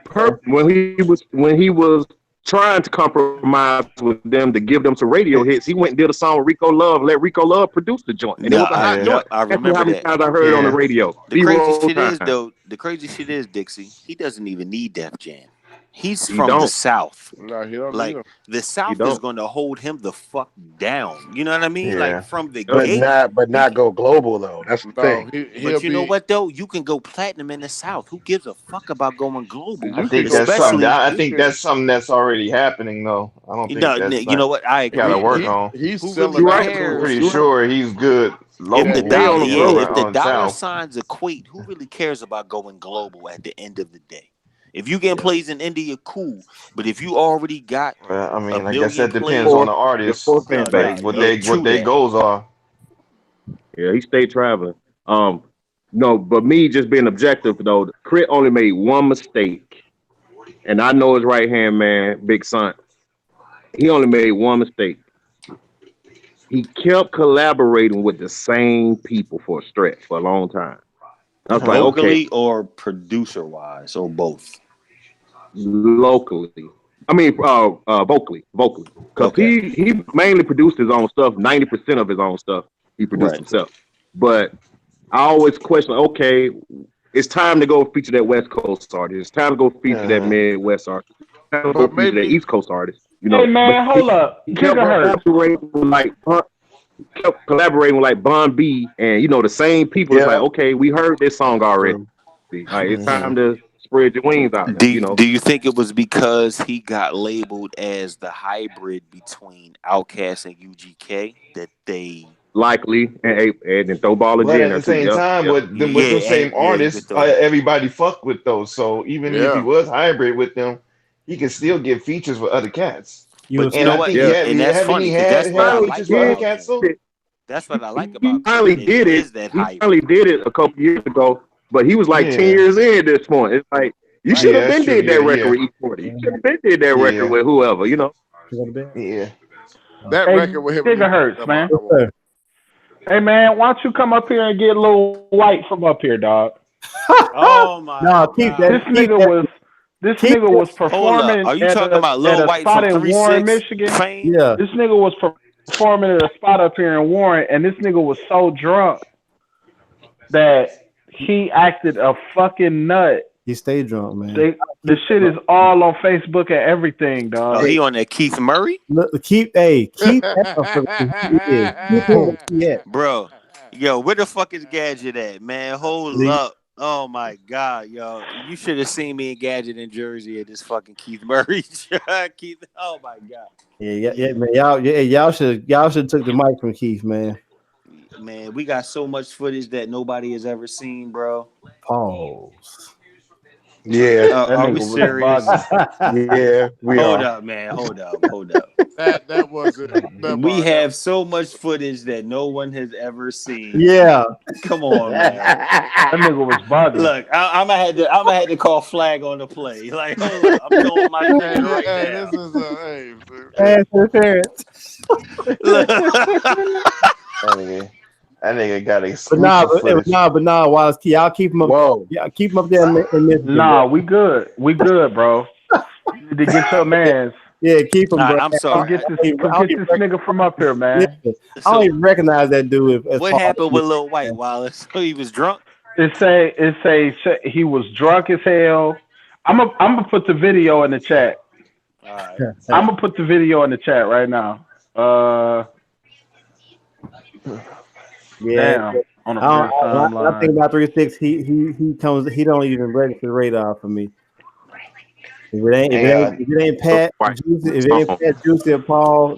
when he was trying to compromise with them to give them some radio hits. He went and did a song with Rico Love, let Rico Love produce the joint, and it No, was a hot Yeah. joint. I That's how remember many that. times I heard it on the Yeah. radio. The crazy Zero shit is, times. though, Dixie, he doesn't even need Def Jam. He's He from the don't. South. no, he don't need Like, him. the He South is don't. going to hold him the fuck down. You know what I mean? Like, Yeah. from the Yep. gate. but not go global though. That's the No, thing. he'll But you know be. what, though? You can go platinum in the South. Who gives a fuck about going global? You can go Especially, platinum. I He think can. that's something that's already happening though. I don't think no, that's you not know what? I got to agree. work But on. He's who really selling You're out right. I'm cares? pretty You're right. sure he's good If the locally. Stay dollar, on the yeah, road. if the On dollar South. signs equate, who really cares about going global at the end of the day? If you getting Yeah. plays in India, cool. But if you already got Well, I a mean, I guess million that depends plays, on Core, the your artist, core fan base. like what yeah, what true their that. goals are. Yeah, he stayed traveling. No, but me just being objective though, Crit only made one mistake, and I know his right hand man, Big Son. He only made one mistake. He kept collaborating with the same people for a stretch for a long time. I was like, okay, Vocally or producer wise, or both. locally. I mean, vocally, because Okay, he mainly produced his own stuff. 90% of his own stuff he produced right. himself. But I always question, okay, it's time to go feature that West Coast artist. It's time to go feature that Uh-huh. Midwest artist. It's time to go But feature that maybe East Coast artist. You Hey know, but man, hold up. he kept Gigahertz. collaborating with like Bun B and the same people. It's like, Yeah. okay, we heard this song already. Like it's Hmm. time to spread your wings out now. Do you think it was because he got labeled as the hybrid between Outkast and UGK that they Likely and then throw ball of But in at there the too. same Yep, time, yep. with yeah those same you could artists, throw that. everybody fuck with those. So even if he yeah. was hybrid with them, he can still get features with other cats. You But was you And know I what? think Yeah. have And that's haven't funny he because had that's what I Finally features like with other did about cats him. though? it. That's what I like He about Crit, finally that he did it. is that He finally hybrid. did it a couple years ago, but he was like 10 Yeah. years in this point. It's like you should Right. Yeah, have that's been true. did Yeah, that record yeah, with E40. You should have been did that record yeah, with whoever. You go to bed? yeah. That Hey, record with him and Gigahertz, I'm man. Yes, sir. Hey man, why don't you come up here and get a little white from up here, dog? Oh my No, keep This that. God. Keep nigga that. was Keep that. Hold up. performing Are you at talking about at Lil a White spot from in Three Warren, Six Michigan. fame? Yeah. This nigga was performing at a spot up here in Warren, and this nigga was so drunk that he acted a fucking nut. He stayed drunk, man. The shit is all on Facebook and everything, Oh, dog. he on that Keith Murray? Look, keep that motherfucker. He is. Keep him where he at. Bro, yo, where the fuck is Gadget at, man? Hold Leave. up. Oh my God, yo. You should have seen me and Gadget in Jersey at this fucking Keith Murray. Keith, oh my God. Yeah, man. Y'all should took the mic from Keith, man. Man, we got so much footage that nobody has ever seen, bro. Pause. Yeah. That Are nigga we was serious? bugging. Yeah, we Hold are. up, man. Hold up. Hold up. that wasn't. Never We mind. have so much footage that no one has ever seen. Yeah. Come on, man. That nigga was bugging. Look, I'm gonna have to call flag on the play. Like, hold up, I'm doing my shit right now. This is hey. Ask the parents. Look. That nigga got But exclusive footage. Wallace, y'all keep him up. Whoa. Yeah, keep him up there in Michigan. Nah, bro. we good. We good, bro. You need to get your mans. Yeah, keep him, All right, bro. I'm sorry. Come get this nigga from up here, man. Yeah. I don't even recognize that dude. As What far happened as with Lil White, Wallace? He was drunk. It say he was drunk as hell. I'm gonna put the video in the chat. All right. I'm gonna put the video in the chat right now. Yeah. Damn. on a I, first when I think timeline. about 3 6, he comes. He don't even register the radar for me. If it ain't Pat Juicy, if it ain't Pat Juicy or Paul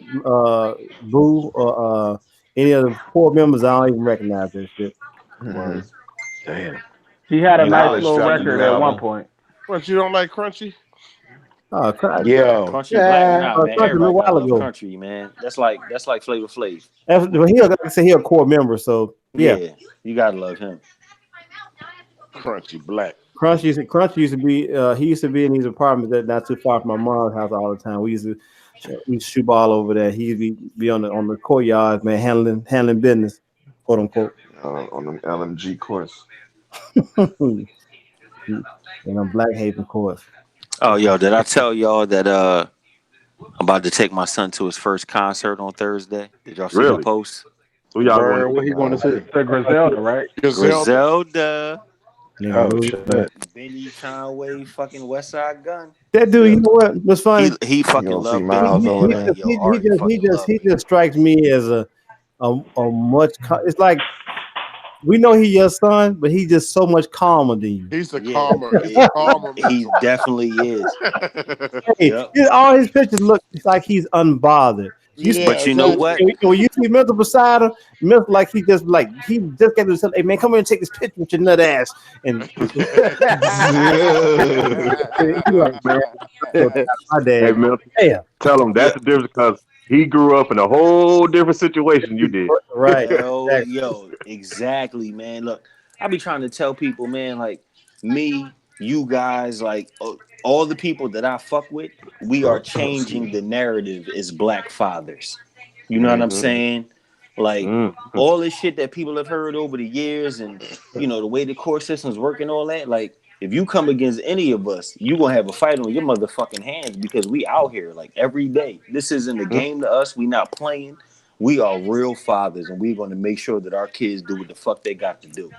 Boo or any of the core members, I don't even recognize that shit. Word. Damn. He had a And nice knowledge little dropped a record new at one album. point. What, you don't like Crunchy? Oh, Yo. Country black, nah, man. Country a little Everybody gotta while love ago. country, man. That's like Flavor Flav. Well, like I said, he a core member, so yeah. Yeah, you gotta love him. Crunchy black. Crunch used to be he used to be in these apartments that not too far from my mom's house all the time. We used to shoot ball over there. He used to be on the courtyard, man, handling business, quote unquote. On the LMG course. And on Black Haven course. Oh, yo, did I tell y'all that I'm about to take my son to his first concert on Thursday? Did y'all see my Really? post? Who y'all going Word, to what he going to see? The Griselda, right? Griselda, Nigga, Oh shit. Benny Conway, fucking West Side Gun. that dude, you know what? What's funny? He You fucking gonna see loved Benny, Miles over man. there? Like, yo, Ari fucking loved He me. just strikes me as a much. It's like we know he your son, but he's just so much calmer than you. He's the Yeah, calmer. He's a calmer he mental. definitely is. Hey, Yep. all his pictures look like he's unbothered. Yeah, But you know exactly. what? When you see Mental beside him, Mental like he just got to himself. Hey man, come here and take this picture with your nut ass. And he like, man, my Hey, dad. Milton, Yeah, tell him Yeah. that's the difference because he grew up in a whole different situation you did. right. Hell, Exactly. yo, exactly, man. Look, I be trying to tell people, man, like me, you guys, like all the people that I fuck with, we are changing the narrative as black fathers. You know what I'm Mm-hmm. saying? Like Mm. all this shit that people have heard over the years, and the way the court system's working, all that. Like, if you come against any of us, you gonna have a fight on your motherfucking hands because we out here like every day. This isn't a game to us. We not playing. We are real fathers, and we're going to make sure that our kids do what the fuck they got to do.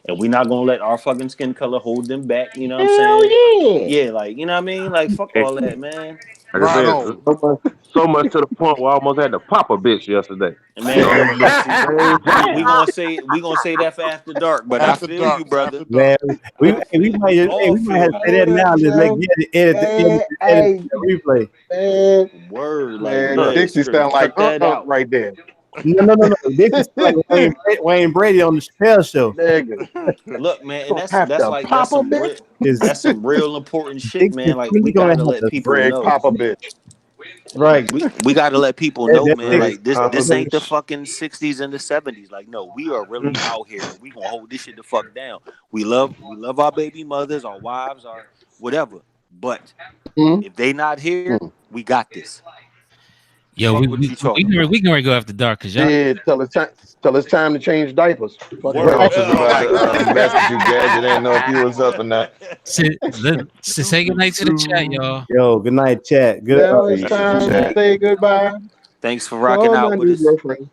And we're not going to let our fucking skin color hold them back. You know what I'm Hell saying? yeah. Yeah, like, you know what I mean? Like, fuck Hey, all that, man. like I Right said, on. so much to the point where I almost had to pop a bitch yesterday. And man, look, see, Same we shit. gonna say that for after dark, but I After feel you, dark. brother. After Man, dark. we I feel might we all have feel to say you. that now. Just make edit Hey, the replay. man, Word, like, man, yeah, Dixie straight sound like cut that out. right there. No. This is like Wayne Brady on the Chappelle show. Nigga, Look, man, and gonna have to that's pop a some bitch. real Is important shit, Dixie man. Like, really we gonna gotta have let to people Greg, know. pop a bitch. right? We got to let people know, man. Dixie, Greg, Like, this pop a this ain't the bitch. fucking 60s and the 70s. Like, no, we are really out here, and we gonna hold this shit the fuck down. We love our baby mothers, our wives, our whatever. But Mm, if they not here, mm. we got this. Yo, Fuck what you talking about. we can already go after dark because y'all. Shit, till it's time to change diapers. Fuck it. I Word. was just Oh about my to message you, Gadget. I didn't know if you was up or not. Say goodnight to the chat, y'all. yo, good night, chat. Good. Now it's Peace to the time to chat. say goodbye Thanks for to rocking all my out with new us. girlfriends.